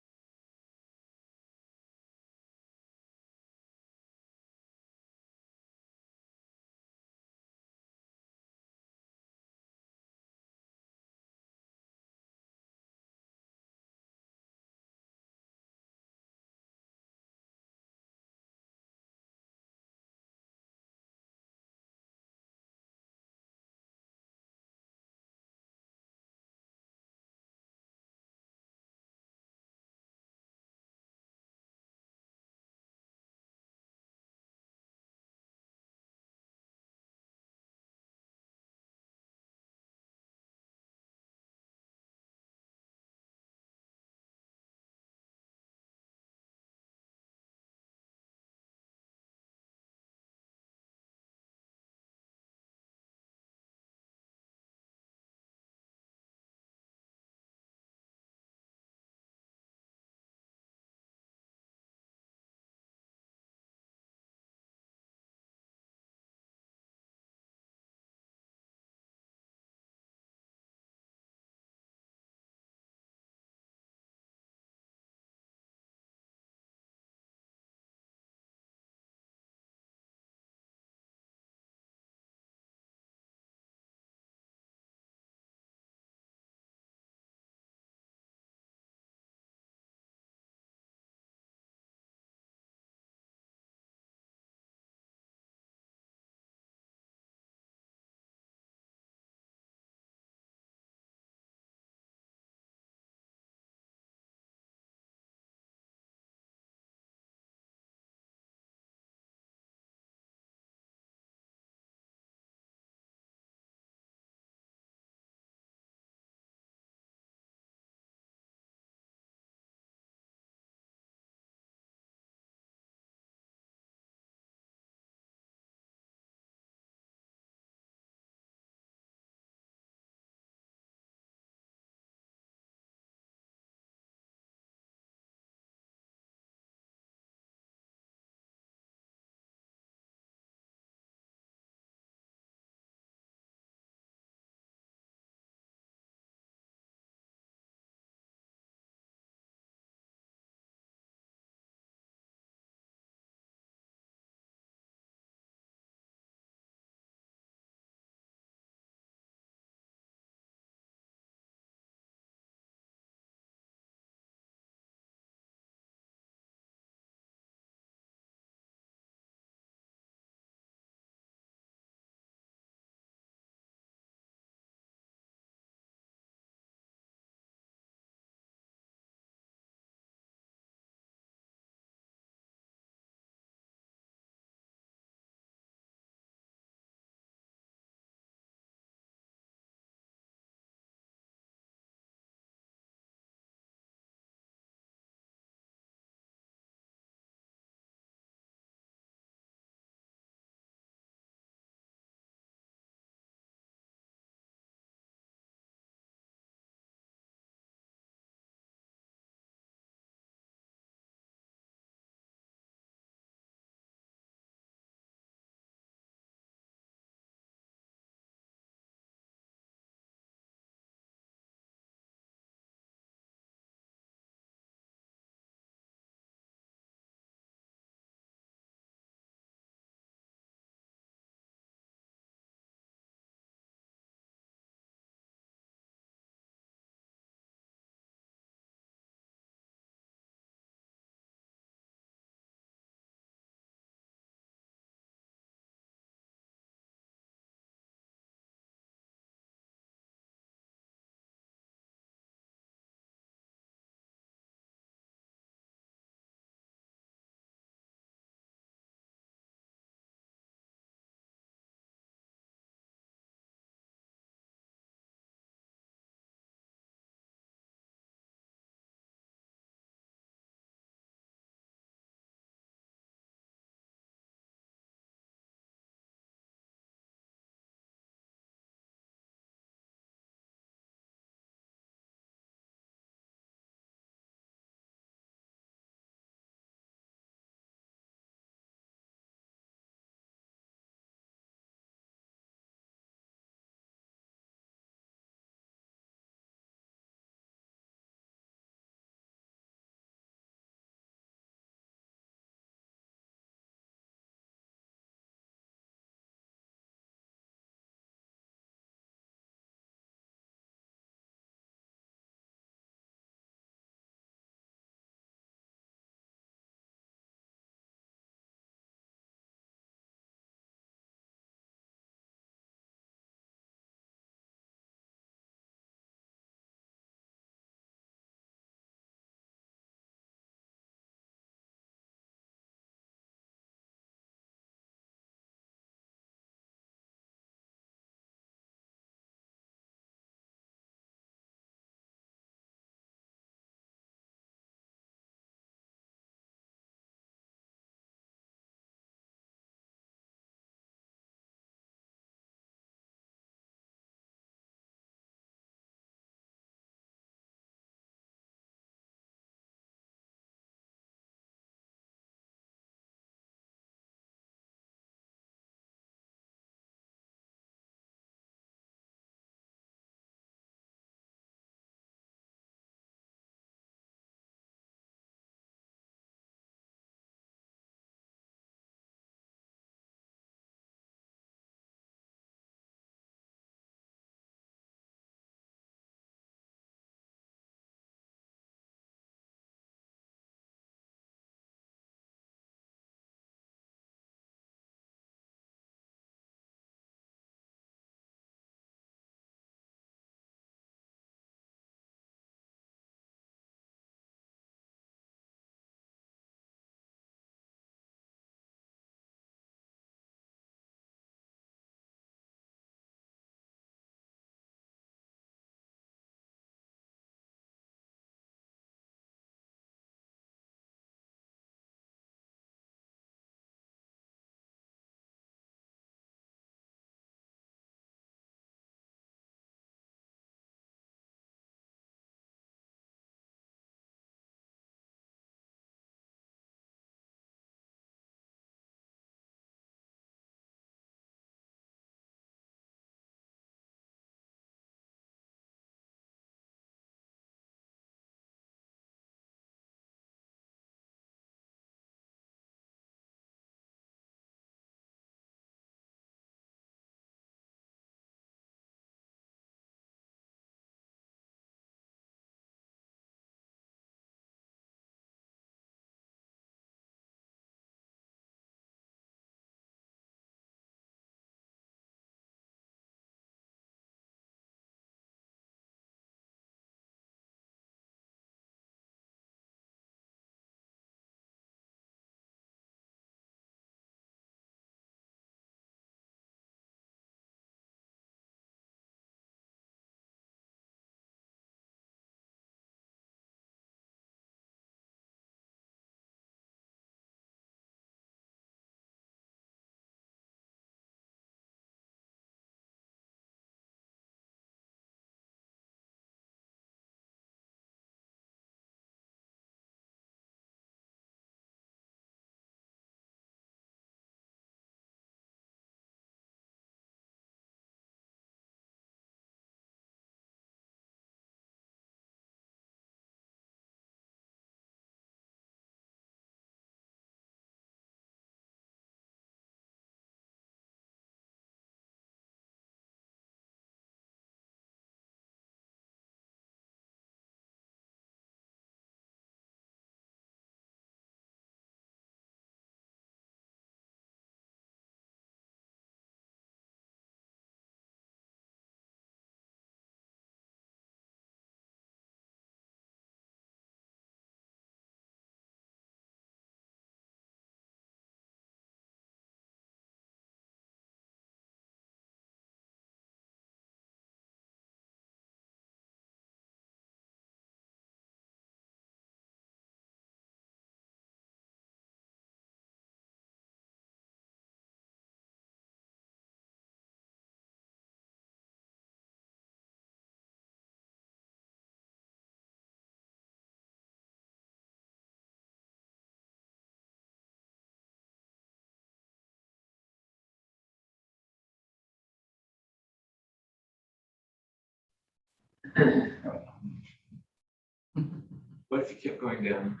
What if you kept going down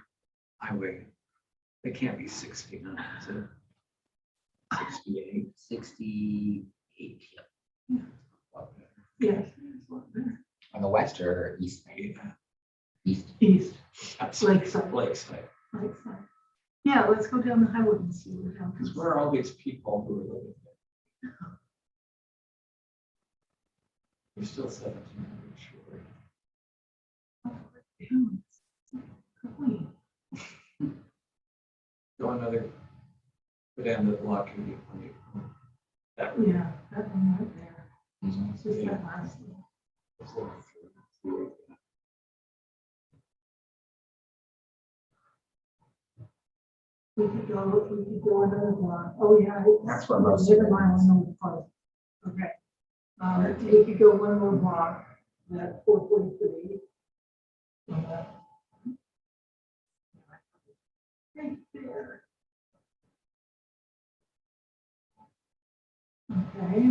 highway? It can't be 69, is it? 68. 68 Yes. on the west or east? Yeah. East. East, That's Lakeside. Lakeside. Lakeside. Yeah, let's go down the highway and see what happens. Because where are all these people who are living there? We're still 1,700 short. Clean. Go another, go down the block and you plenty of room. That would Yeah, that one right there. These ones. It's just that last one. We could go another block. Oh, yeah. That's where most of Never it mind, is. I know the part. Okay. You could go one more block, that 443. Right there. Okay.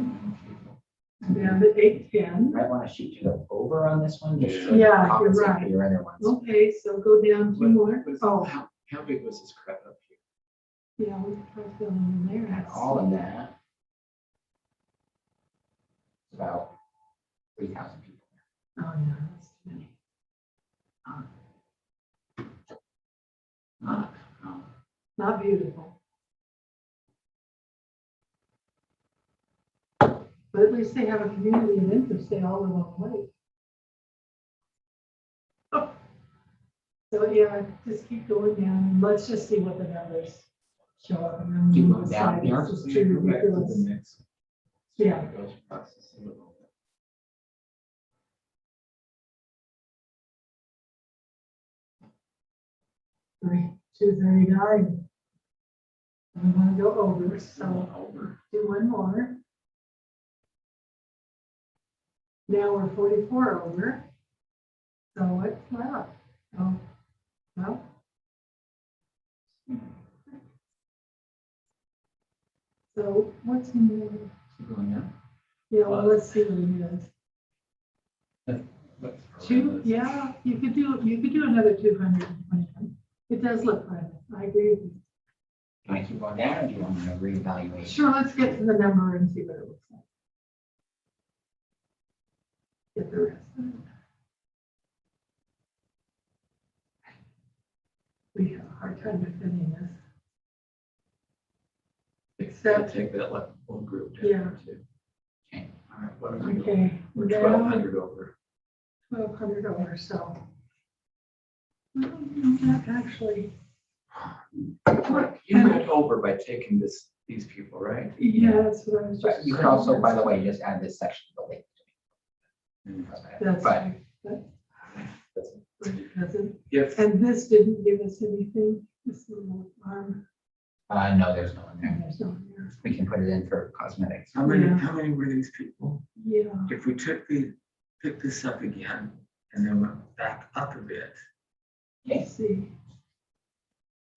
And then the 810. Might want to shoot you over on this one, just to Yeah, you're compensate right. for your other ones. Okay, so go down two more. Oh, How big was this crowd up here? yeah, we could try filling in there. And all of that. It's about 3,000 people. Oh, yeah, that's too many. Not beautiful. But at least they have a community of interest, they all live on the lake. Oh. So, yeah, just keep going down, and let's just see what the numbers show up. And then Keep we'll going down decide here. if this is too Go back to the ridiculous. next. Yeah. It goes processing a little bit. Three, 239. We want to go over, so Over. do one more. Now we're 44 over. So what's left? Oh, well. So what's new? Keep going down. Yeah, well, let's see what it is. Let's- Two, yeah, you could do another 220. It does look private. I agree with you. Can I keep going down or do you want me to reevaluate? Sure, let's get to the number and see what it looks like. Get the rest of it. We have a hard time defending this. Except, Take that left whole group down Yeah. too. Okay. All right, what are we doing? okay, We're now 1,200 over. 1,200 over, so. Well, that actually, You went over by taking these people, right? yeah, that's what I was But just. you could also, by the way, just add this section to the lake. That's But right. Because it- If, And this didn't give us anything, this little arm, no, there's no one there. there's no there. We can put it in for cosmetics. how many, Yeah. how many were these people? Yeah, If we pick this up again and then went back up a bit. let's see.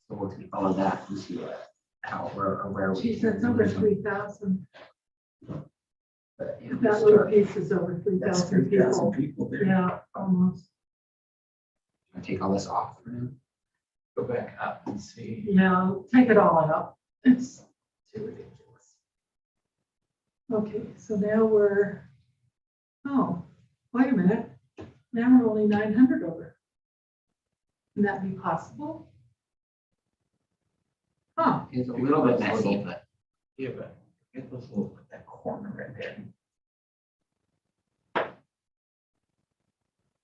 So we'll follow that and see how, where we. Geez, that's over 3,000. But, yeah, That we'll little start. piece is over That's 3,000 3,000 people. people there. Yeah, almost. I'll take all this off for now. Go back up and see. Yeah, take it all out. It's too ridiculous. Okay, so now we're, oh, wait a minute. Now we're only 900 over. Can that be possible? Huh, It's a little bit messy, Little. but Yeah, but it was a little, that corner right there.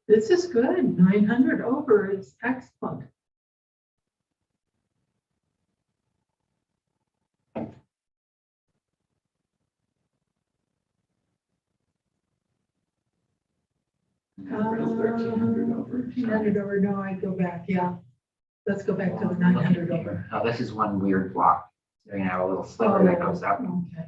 this is good. 900 over is excellent. Now we're 1,300 over. 1,300 over, no, I'd go back, yeah. Let's go back to the 900 over. oh, this is one weird block. They're gonna have a little sliver that goes up Okay.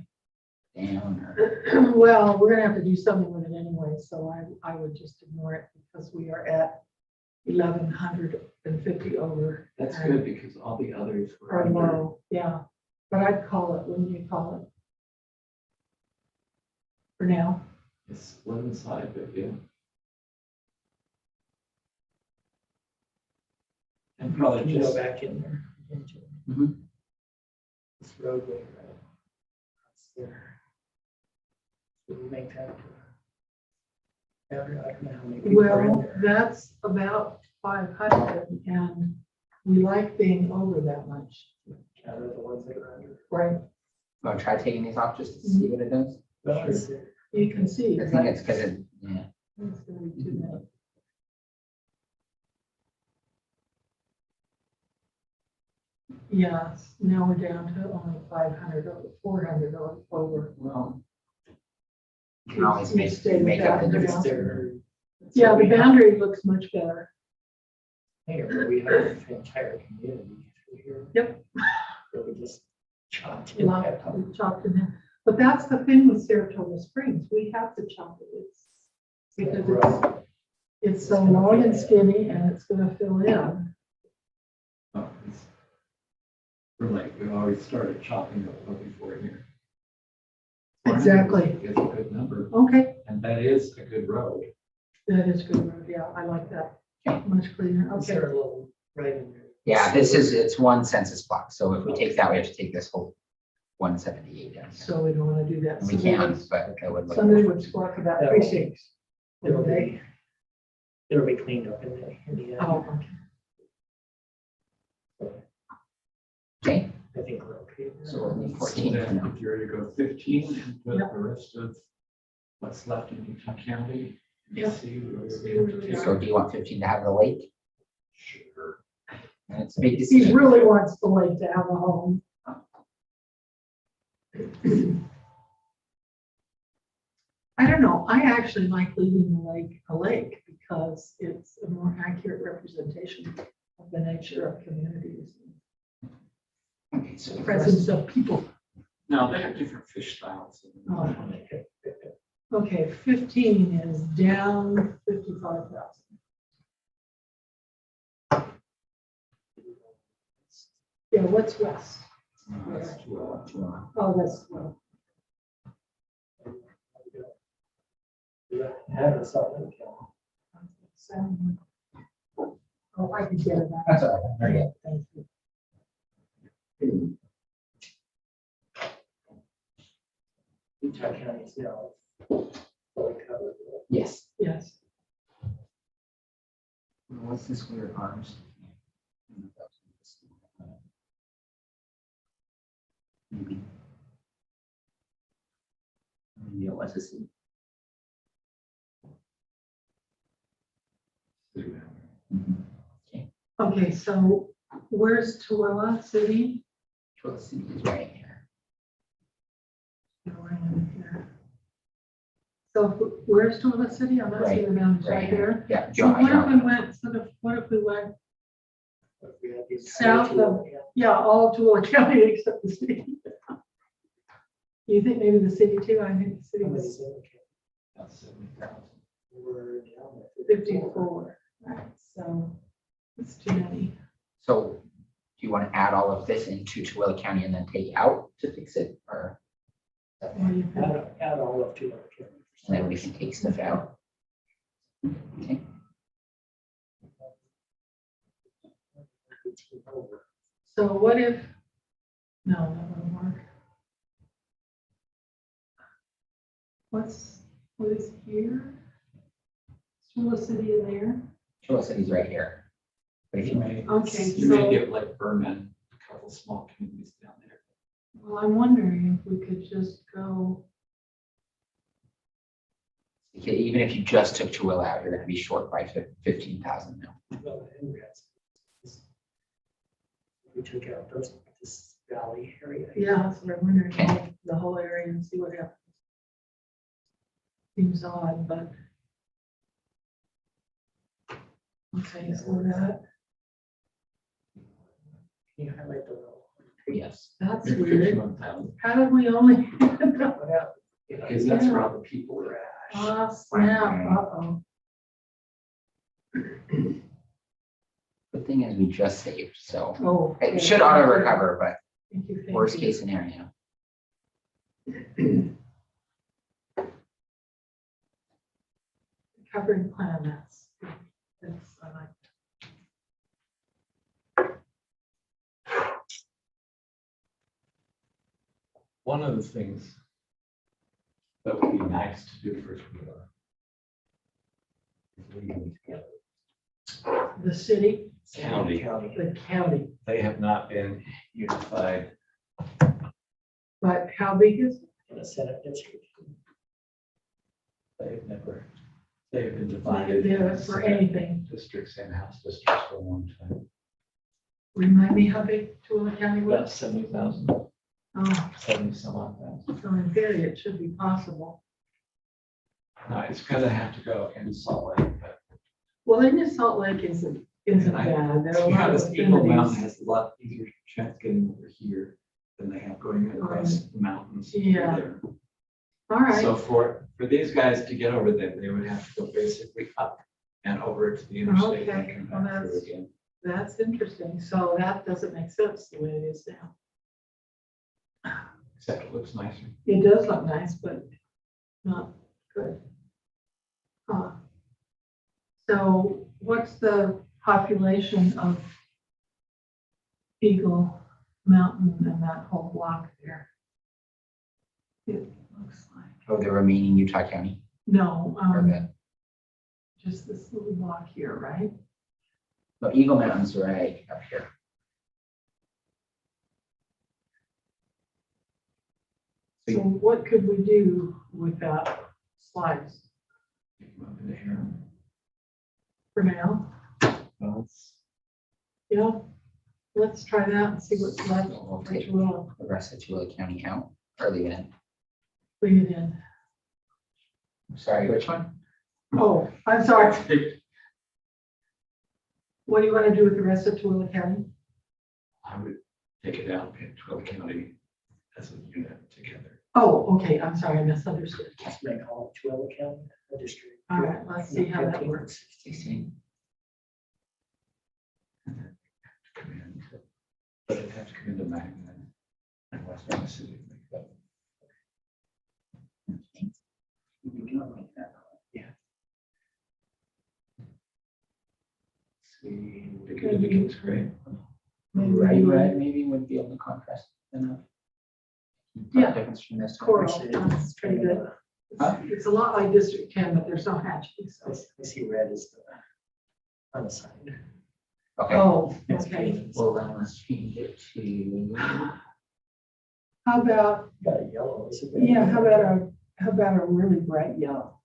and down or. Well, we're gonna have to do something with it anyway, so I would just ignore it because we are at 1,150 over. That's good because all the others were Or under. low, yeah, but I'd call it, wouldn't you call it? For now, It's one side, but yeah. And probably you go just- back in there. into Mhm. This roadway, right? That's there. So we make that. I don't know how many people are in Well, there. that's about 500 and we like being over that much, Count the ones that are under. right? Want to try taking these off just to see what it does? Well, is there- You can see. I think it's because it, yeah. It's gonna be too many. Yes, now we're down to only 500 or 400 or over. Well. You can always You make, stay with make up the that for difference. now. there- Yeah, so the we have- boundary looks much better. Here, but we have the entire community through here. Yep. So we just chopped it. We chopped it in. But that's the thing with Saratoga Springs, we have to chop it. It's because it's so long and skinny and it's gonna fill in. Oh, we're like, we always started chopping up before here. Exactly. It's a good number, Okay, and that is a good road. that is good. Yeah, I like that. Much cleaner. Is Okay. there a little right in there? Yeah, it's one census block. So if we take that, we have to take this whole 178 down. So we don't want to do that. We can, but that would. look- Somebody would squawk about precincts. It'll Would they? be cleaned up in the end. Oh, okay. Okay, I think we're okay. so we'll leave So 14 for then now. if you were to go 15 and put Yep. the rest of what's left in Newton County. Yep. See where we See where have to we take. are. So do you want 15 to have the lake? Sure. And it's a big He decision. really wants the lake to have a home. I don't know, I actually like leaving the lake a lake because it's a more accurate representation of the nature of communities, Okay, so the the rest- presence of people. No, they have different fish styles. Oh. Okay, 15 is down 55,000. Yeah, what's west? That's well. Oh, that's, well, Have it something. oh, I can get it back. That's all right. Very good. Thank you. Utah County is now fully covered. Yes. Yes, What's this weird arms? Maybe. Maybe it was a C. Okay, okay, so where's Tooele City? so the C is right here. Right in here. So where's Tooele City? I'm not seeing the mountains right here. Yeah, So what if John. we went, sort of, what if we went, But we had the entire South of- tool, yeah. yeah, all Tooele County except the city? You think maybe the city too? I think the city Somebody was said, okay, That's 70,000. we're down at 54, right? So it's too many. So do you want to add all of this into Tooele County and then take out to fix it, or? What do you think? Add all up to our county. And then we can take stuff out. Okay, So what if, no, that won't work. What is here? Tooele City in there? Tooele City's right here. But if You you, may, Okay, you may so- get like Berman, a couple small communities down there. Well, I'm wondering if we could just go, even if you just took Tooele out, you're gonna be short by 15,000 now. Well, and we took out this valley area. yeah, that's what I'm wondering, Okay. the whole area and see what happens. Seems odd, but. Okay, so that, Can you highlight the little? Yes. that's You're weird. 51,000. How did we only? What happened? Because that's where all the people are at. Ah, snap, uh-oh. Good thing is we just saved, so Oh. it should auto recover, but Thank you, thank worst you. case scenario. Covering plan, that's, I like. one of the things that would be nice to do for Twila is leading together. The city, County. the county, They have not been unified. but how big is it? In a Senate district. They've never, they've been divided. Yeah, for anything. Districts and house districts for a long time. Remind me how big Tooele County About was? 70,000, Oh, 70 some odd thousand. so in theory, it should be possible. No, it's gonna have to go in Salt Lake, but Well, then the Salt Lake isn't And I- bad. There are a to be lot of honest, Eagle Mountain affinities. has a lot easier chance getting over here than they have going across the mountains. over Yeah. there. All right, So for these guys to get over there, they would have to go basically up and over to the interstate and Okay, come well, back through that's- again. that's interesting. So that doesn't make sense the way it is now. Except it looks nicer. It does look nice, but not good. Huh. So what's the population of Eagle Mountain and that whole block there? It looks like, Oh, the remaining Utah County, no, or the, just this little block here, right? no, Eagle Mountain's right up here. So what could we do with that slice Come up into here. for now? Well, it's- Yeah, let's try that and see what's left. So we'll Which take will the rest of Tooele County out, or leave it in. bring it in. Sorry, which one? Oh, I'm sorry. What do you want to do with the rest of Tooele County? I would take it out, pick Twila County as a unit together. Oh, okay, I'm sorry, I misunderstood. Just make all of Tooele County a district. All right, let's see how that 15, works. 16. Come in, but it'd have to come into Magna and Western Mississippi. to make that. See, because it becomes great. Red maybe would be able to contrast enough. Yeah. Difference from this. one. Coral, that's pretty good. Huh? It's a lot like District 10, but there's no hatches. I see red is the unassigned. Okay, Oh, It's okay. green. well, then let's change it to, How about, Got a yellow. is it red? yeah, how about a really bright yellow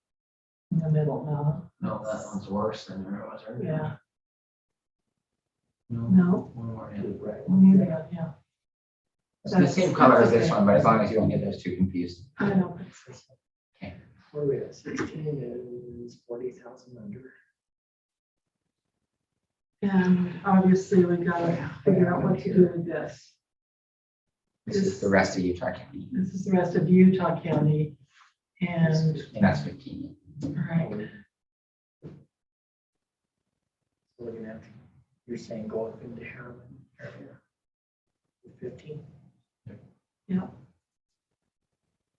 in the middle? No, no, that one's worse than where it was earlier. yeah, No, no, one more To in. the right. yeah, It's the same color as this one, but as long as you don't get those two confused. I know. Where are we at? 16 is 40,000 under. And obviously we gotta figure out what to do with this. This is the rest of Utah County, This is the rest of Utah County. And, and that's 15. right, Looking at, you're saying go up into Harriman area. 15. yeah.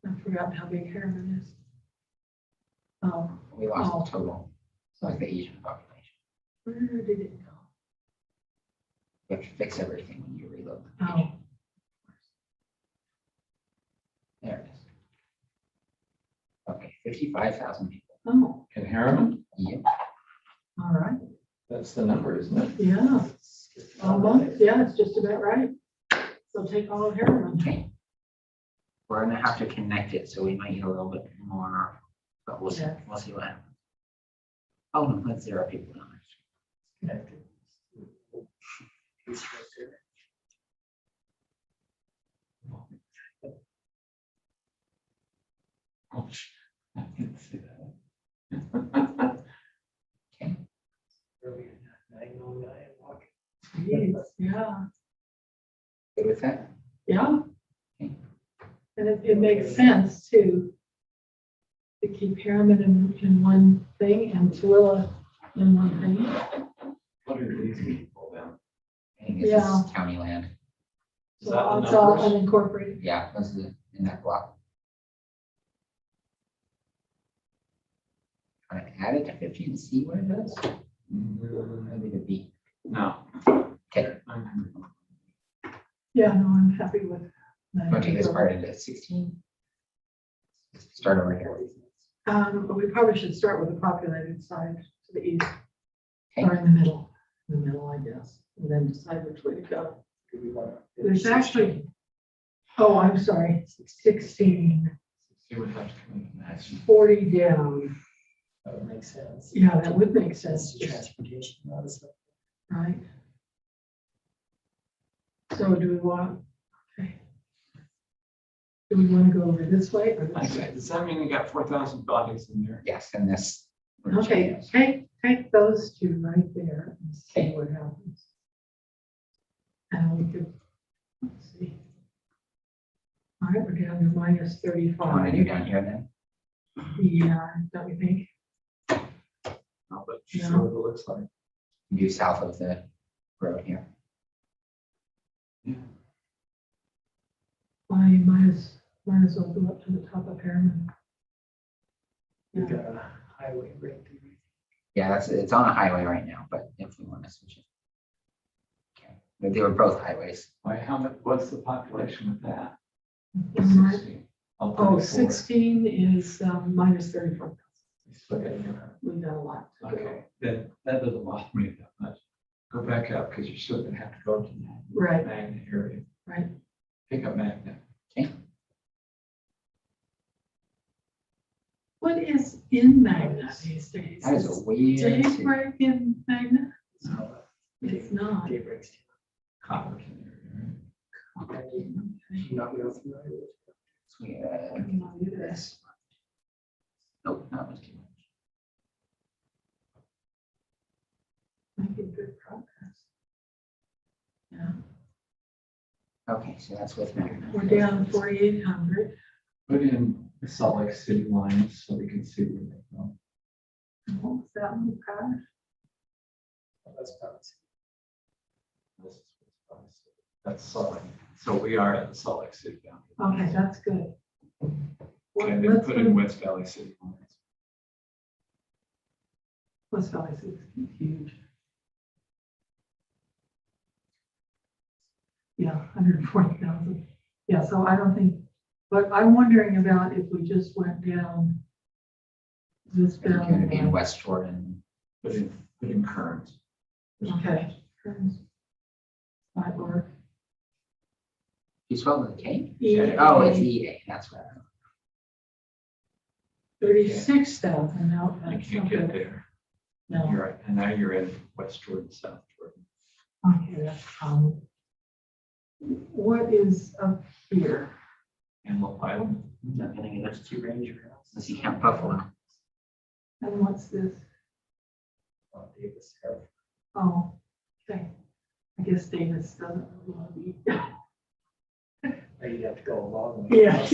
I forgot how big Harriman is. Oh, We lost Oh. the total, so like the Asian population. where did it go? You have to fix everything when you reload. the page. Oh, There it is. Okay, 55,000 people. oh, In Harriman, Yep. all right, that's the number, isn't it? yeah, almost, yeah, it's just about right. So take all of Harriman. Okay. We're gonna have to connect it, so we might need a little bit more, but we'll see, Yeah. we'll see what happens. Oh, no, that's 0 people down Connected. Piece right there. Oh, I didn't see that. Okay. Where are we at? 909 walking. Jeez, yeah, Good with that? yeah. Okay. And it makes sense too. To keep Harriman in one thing and Tooele in one thing. What are these people then? I think this Yeah. is county land. Is that the It's all numbers? unincorporated. Yeah, this is in that block. Can I add it to 50 and see what it does? Maybe the B. No. Okay. Yeah, no, I'm happy with Go to this part into 16. Start over here. But we probably should start with the populated side to the east, Okay. or in the middle, I guess, and then decide which way to go. Do we want to? There's actually, oh, I'm sorry, 16, It would have to come in from that. 40 down. That would make sense. Yeah, that would make That's sense, the transportation, honestly. right? So do we want, okay. Do we want to go over this way or this way? Does that mean you got 4,000 bodies in there? Yes, and this. Okay, take those two right there and see what happens. And we could, let's see. All right, we're down to -35. Want to do down here then? Yeah, don't we think? No, but Yeah. sure what it looks like. Do south of the road here. Well, you might as well go up to the top of Harriman. We've got a highway right there. Yeah, it's on a highway right now, but if we want to switch it. Okay, but they were both highways. Why, how much, what's the population with that? Mhm. 60. Oh, Oh, 34. 16 is -34. You still got your- We got a lot to go. Okay, that doesn't bother me that much. Go back up, because you're still gonna have to go to the Right, Magna area. right. Pick up Magna. What is in Magna these days? That is a weird. Day city. break in Magna? So, It's not. Daybreak's Copperton area, right? not real familiar with. Yeah, I'm not either. this. Nope, that was too much. Making good progress. Yeah, Okay, so that's with Magna. we're down 4,800. Put in the Salt Lake City lines so we can see where they go. And what was that one, Pat? That's about it. This is what's probably city. That's Salt Lake. So we are at the Salt Lake City down here. Okay, that's good. Well, And then let's put go- in West Valley City lines. West Valley is huge. Yeah, 140,000. Yeah, so I don't think, but I'm wondering about if we just went down this It's going to be in down. West Jordan. Put in Kearns. Okay. Might work. You spelled with a K? EA. Oh, it's EA, that's what. 36,000 now. You that's can't okay. get there. No, You're right. And now you're in West Jordan, South Jordan. okay, that's common. What is up here? Antelope Island. Not gonna get us two ranger houses. Unless you count Buffalo. And what's this? Davis Air. Oh, okay. I guess Davis doesn't want to be. Or you'd have to go along. Yeah.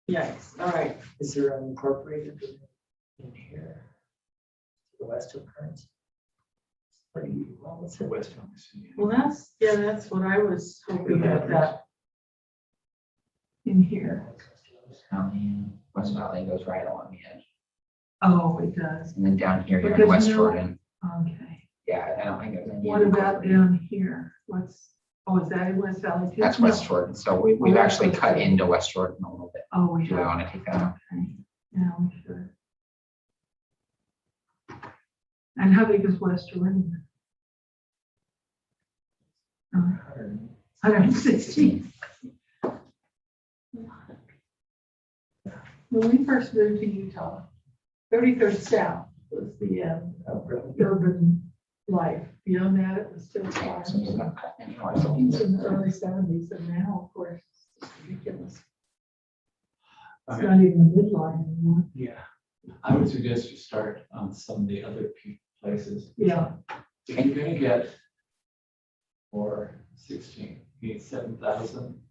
Yes, all right. Is there unincorporated in here? To the west of Kearns? Pretty well, What's the West Valley City? Well, that's what I was hoping at that. In here. West Valley goes right along the edge. Oh, it does. And then down here, you're in Because West no- Jordan. Okay. Yeah, I don't think there's any. What about down here? What's, oh, is that in West Valley too? That's West Jordan. So we've actually cut into West Jordan a little bit. Oh, we Do we have. want to take that out? Okay. Yeah, we should. And how big is West Jordan? 116. When we first moved to Utah, 33rd South was the urban life. Beyond that, it was still farm. So we're not cutting anymore. It's So in the early 70s, and now, of course, it's ridiculous. It's not even a midline anymore. Yeah. I would suggest you start on some of the other places. Yeah, If you're gonna get for 16, you need 7,000.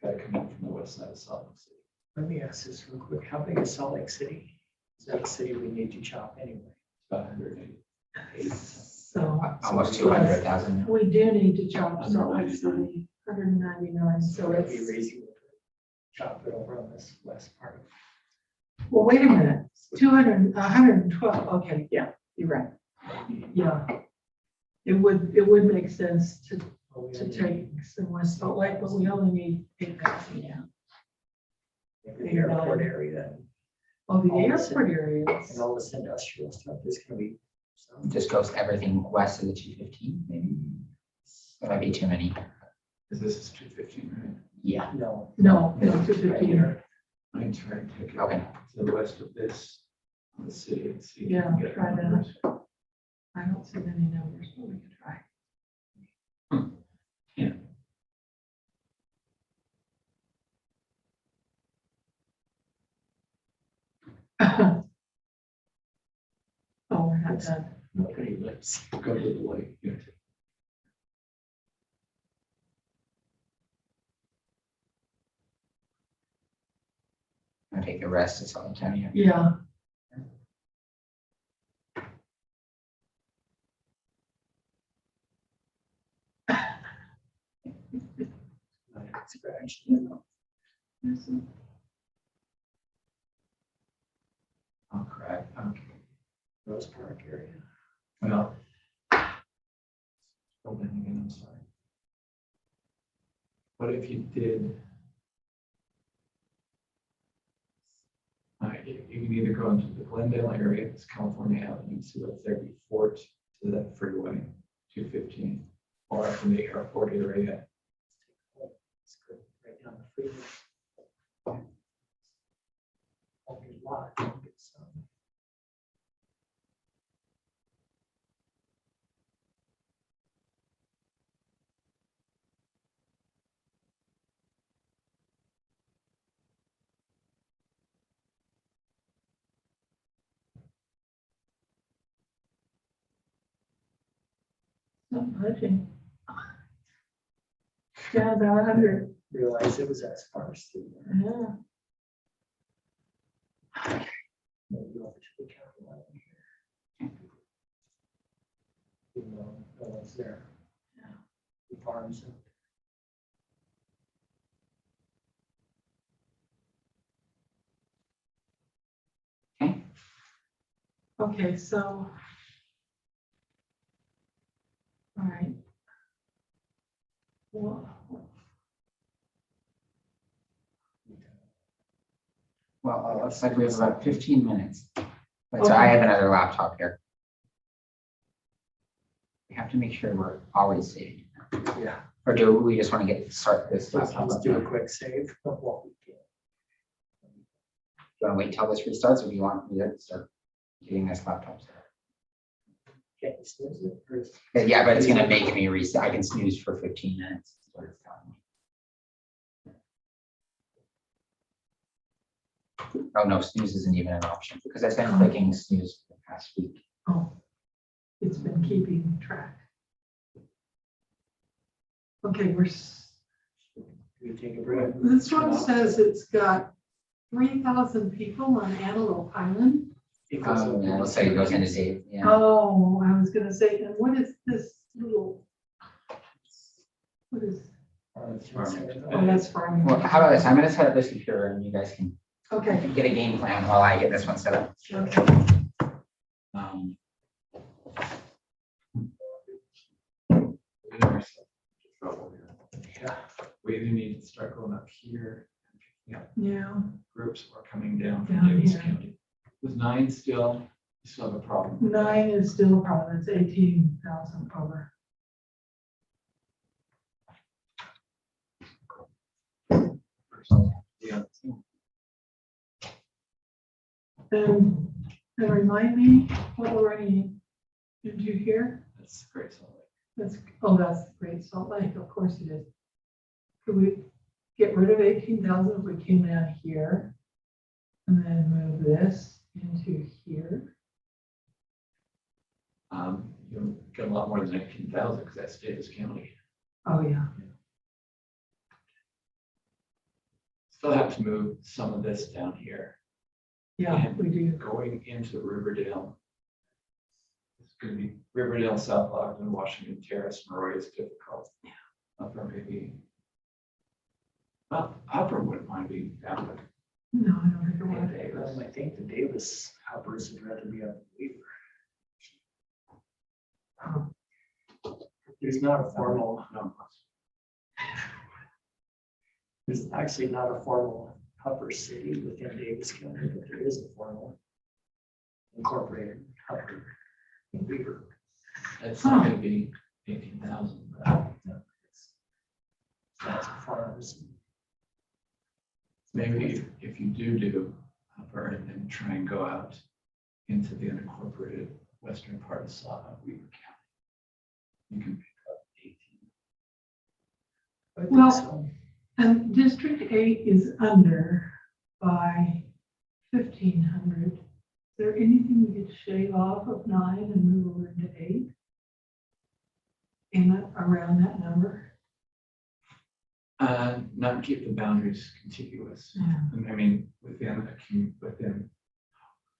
Gotta come in from the west side of Salt Lake City. Let me ask this real quick. How big is Salt Lake City? Is that a city we need to chop anyway? About 180. so almost 200,000. we do need to chop Salt Lake City, 199, so Would it be it's, reasonable to chop it over on this west part? well, wait a minute, 112, okay, yeah, you're right. Yeah. it would make sense to Oh, we to only take some West Salt Lake, but we only need 8,000, yeah. need The airport area Oh, the All this- airport area. and all this industrial stuff, there's gonna be some. Just goes everything west of the 215, maybe. That might be too many. Because this is 215, right? Yeah. No. No, no, Right 215. here. I try and take it Okay. to the west of this, on the city and see. if we Yeah, can get try that. numbers. I don't see any numbers, but we can try. Yeah. Oh, we're not done. Okay, let's go to the lake. Yeah. I'll take the rest of Salt Lake County. Yeah, Scratch. Oh, crap. Okay. Rose Park area. Well. Hold on again, I'm sorry. What if you did? You can either go into the Glendale area, it's California Avenue, see what's there before to that freeway, 215, or up in the airport area. It's good, right down the freeway. Only a lot, don't get some. not budging. Yeah, about 100. Realized it was as sparse through there. Yeah. Maybe over to the county line here. Even though no one's there. Yeah. The farms and. Okay, so. All right. Well, Well, it looks like we have about 15 minutes. But so I have another laptop here. We have to make sure we're always saved. Yeah. Or do we just want to start this laptop Let's up? do now? a quick save of what we can. Do you want to wait till this restarts, or do you want me to start getting this laptop started? Can you snooze it? Or is- Yeah, but it's gonna make me reset. I can snooze for 15 minutes. is what it's telling me. Oh, no, snooze isn't even an option because I've been clicking snooze for the past week. oh, it's been keeping track. Okay, We take a break. this one says it's got 3,000 people on Antelope Island. Yeah, it looks like it goes into Dave. Yeah. Oh, I was gonna say, and what is this little? What is, oh, that's farming. Well, how about this? I'm gonna set up this computer and you guys can Okay, get a game plan while I get this one set up. okay. Um, Yeah. We either need to start going up here, and picking up Yeah, groups or coming down from Down Davis here. County. With 9 still, you still have a problem. 9 is still a problem, it's 18,000 over. Yeah. And remind me, what we're running into here? That's great. So That's, oh, that's the Great Salt Lake, of course it is. Could we get rid of 18,000 if we came down here? And then move this into here? You'll get a lot more than 19,000 because that's Davis County. Oh, yeah. Still have to move some of this down here, Yeah, we do. going into Riverdale. It's going to be Riverdale, South Ogden, Washington Terrace, Maroy is difficult. Yeah. Upper maybe. Well, Upper wouldn't mind being down, but No, I don't think I want to. Davis. I think the Davis hoppers would rather be up in Weaver. There's not a formal, there's actually not a formal upper city within Davis County, but there is a formal incorporated upper in Weaver. That's not gonna be 18,000. That's farms. Maybe if you do upper and then try and go out into the unincorporated western part of Weaver County, you can pick up 18. I think Well- so. And District 8 is under by 1,500. Is there anything we could shave off of 9 and move over to 8? Around that number? Not keep the boundaries contiguous. Yeah. And I mean, within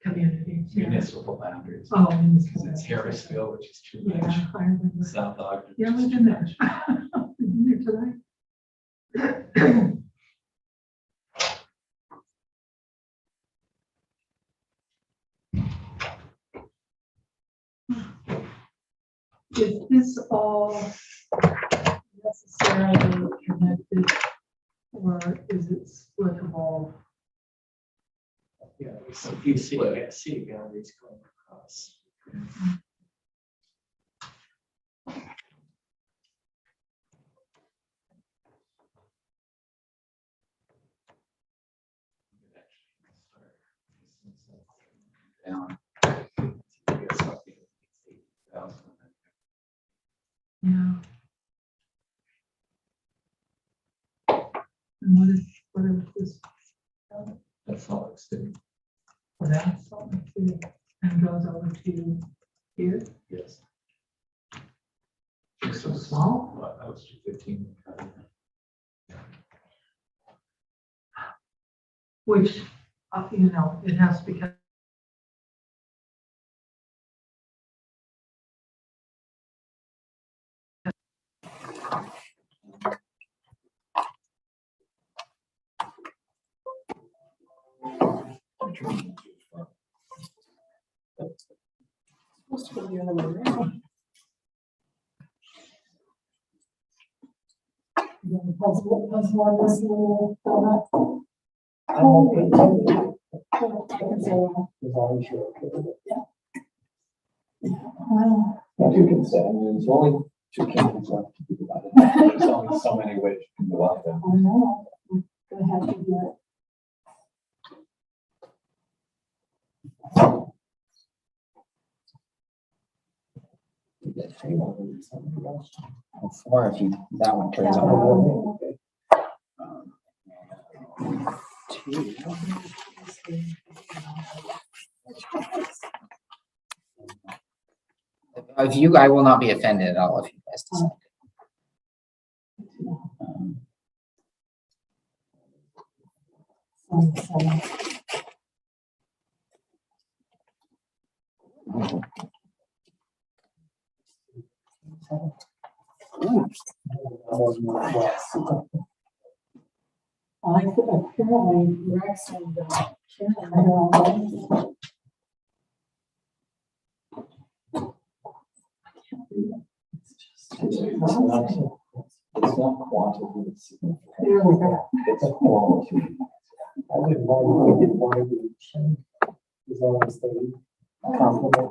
Communities, yeah. municipal boundaries. Oh, Because it's Harrisville, which is too Yeah, much. I remember. South Ogden. Yeah, I which was is in too there. much. I was in there tonight. Is this all necessarily connected, or is it splittable? Yeah, there's a few city boundaries going across. Down. Yeah. And what is this? That's all it's doing. Oh, that's Salt Lake City, and goes over to here. Yes. It's so small. Well, that was 215. Which, it has to become. Two consent, I mean, there's only two candidates left to think about it. There's only so many ways you can go out there. I know, I'm gonna have to do it. Or if you, that one carries Yeah. over. If you, I will not be offended at all if you guys decide. I could apparently Rex and Shannon are on. It's not quantity, it's. There we go. It's a quality. I wouldn't mind if we did one of each. As long as they compliment one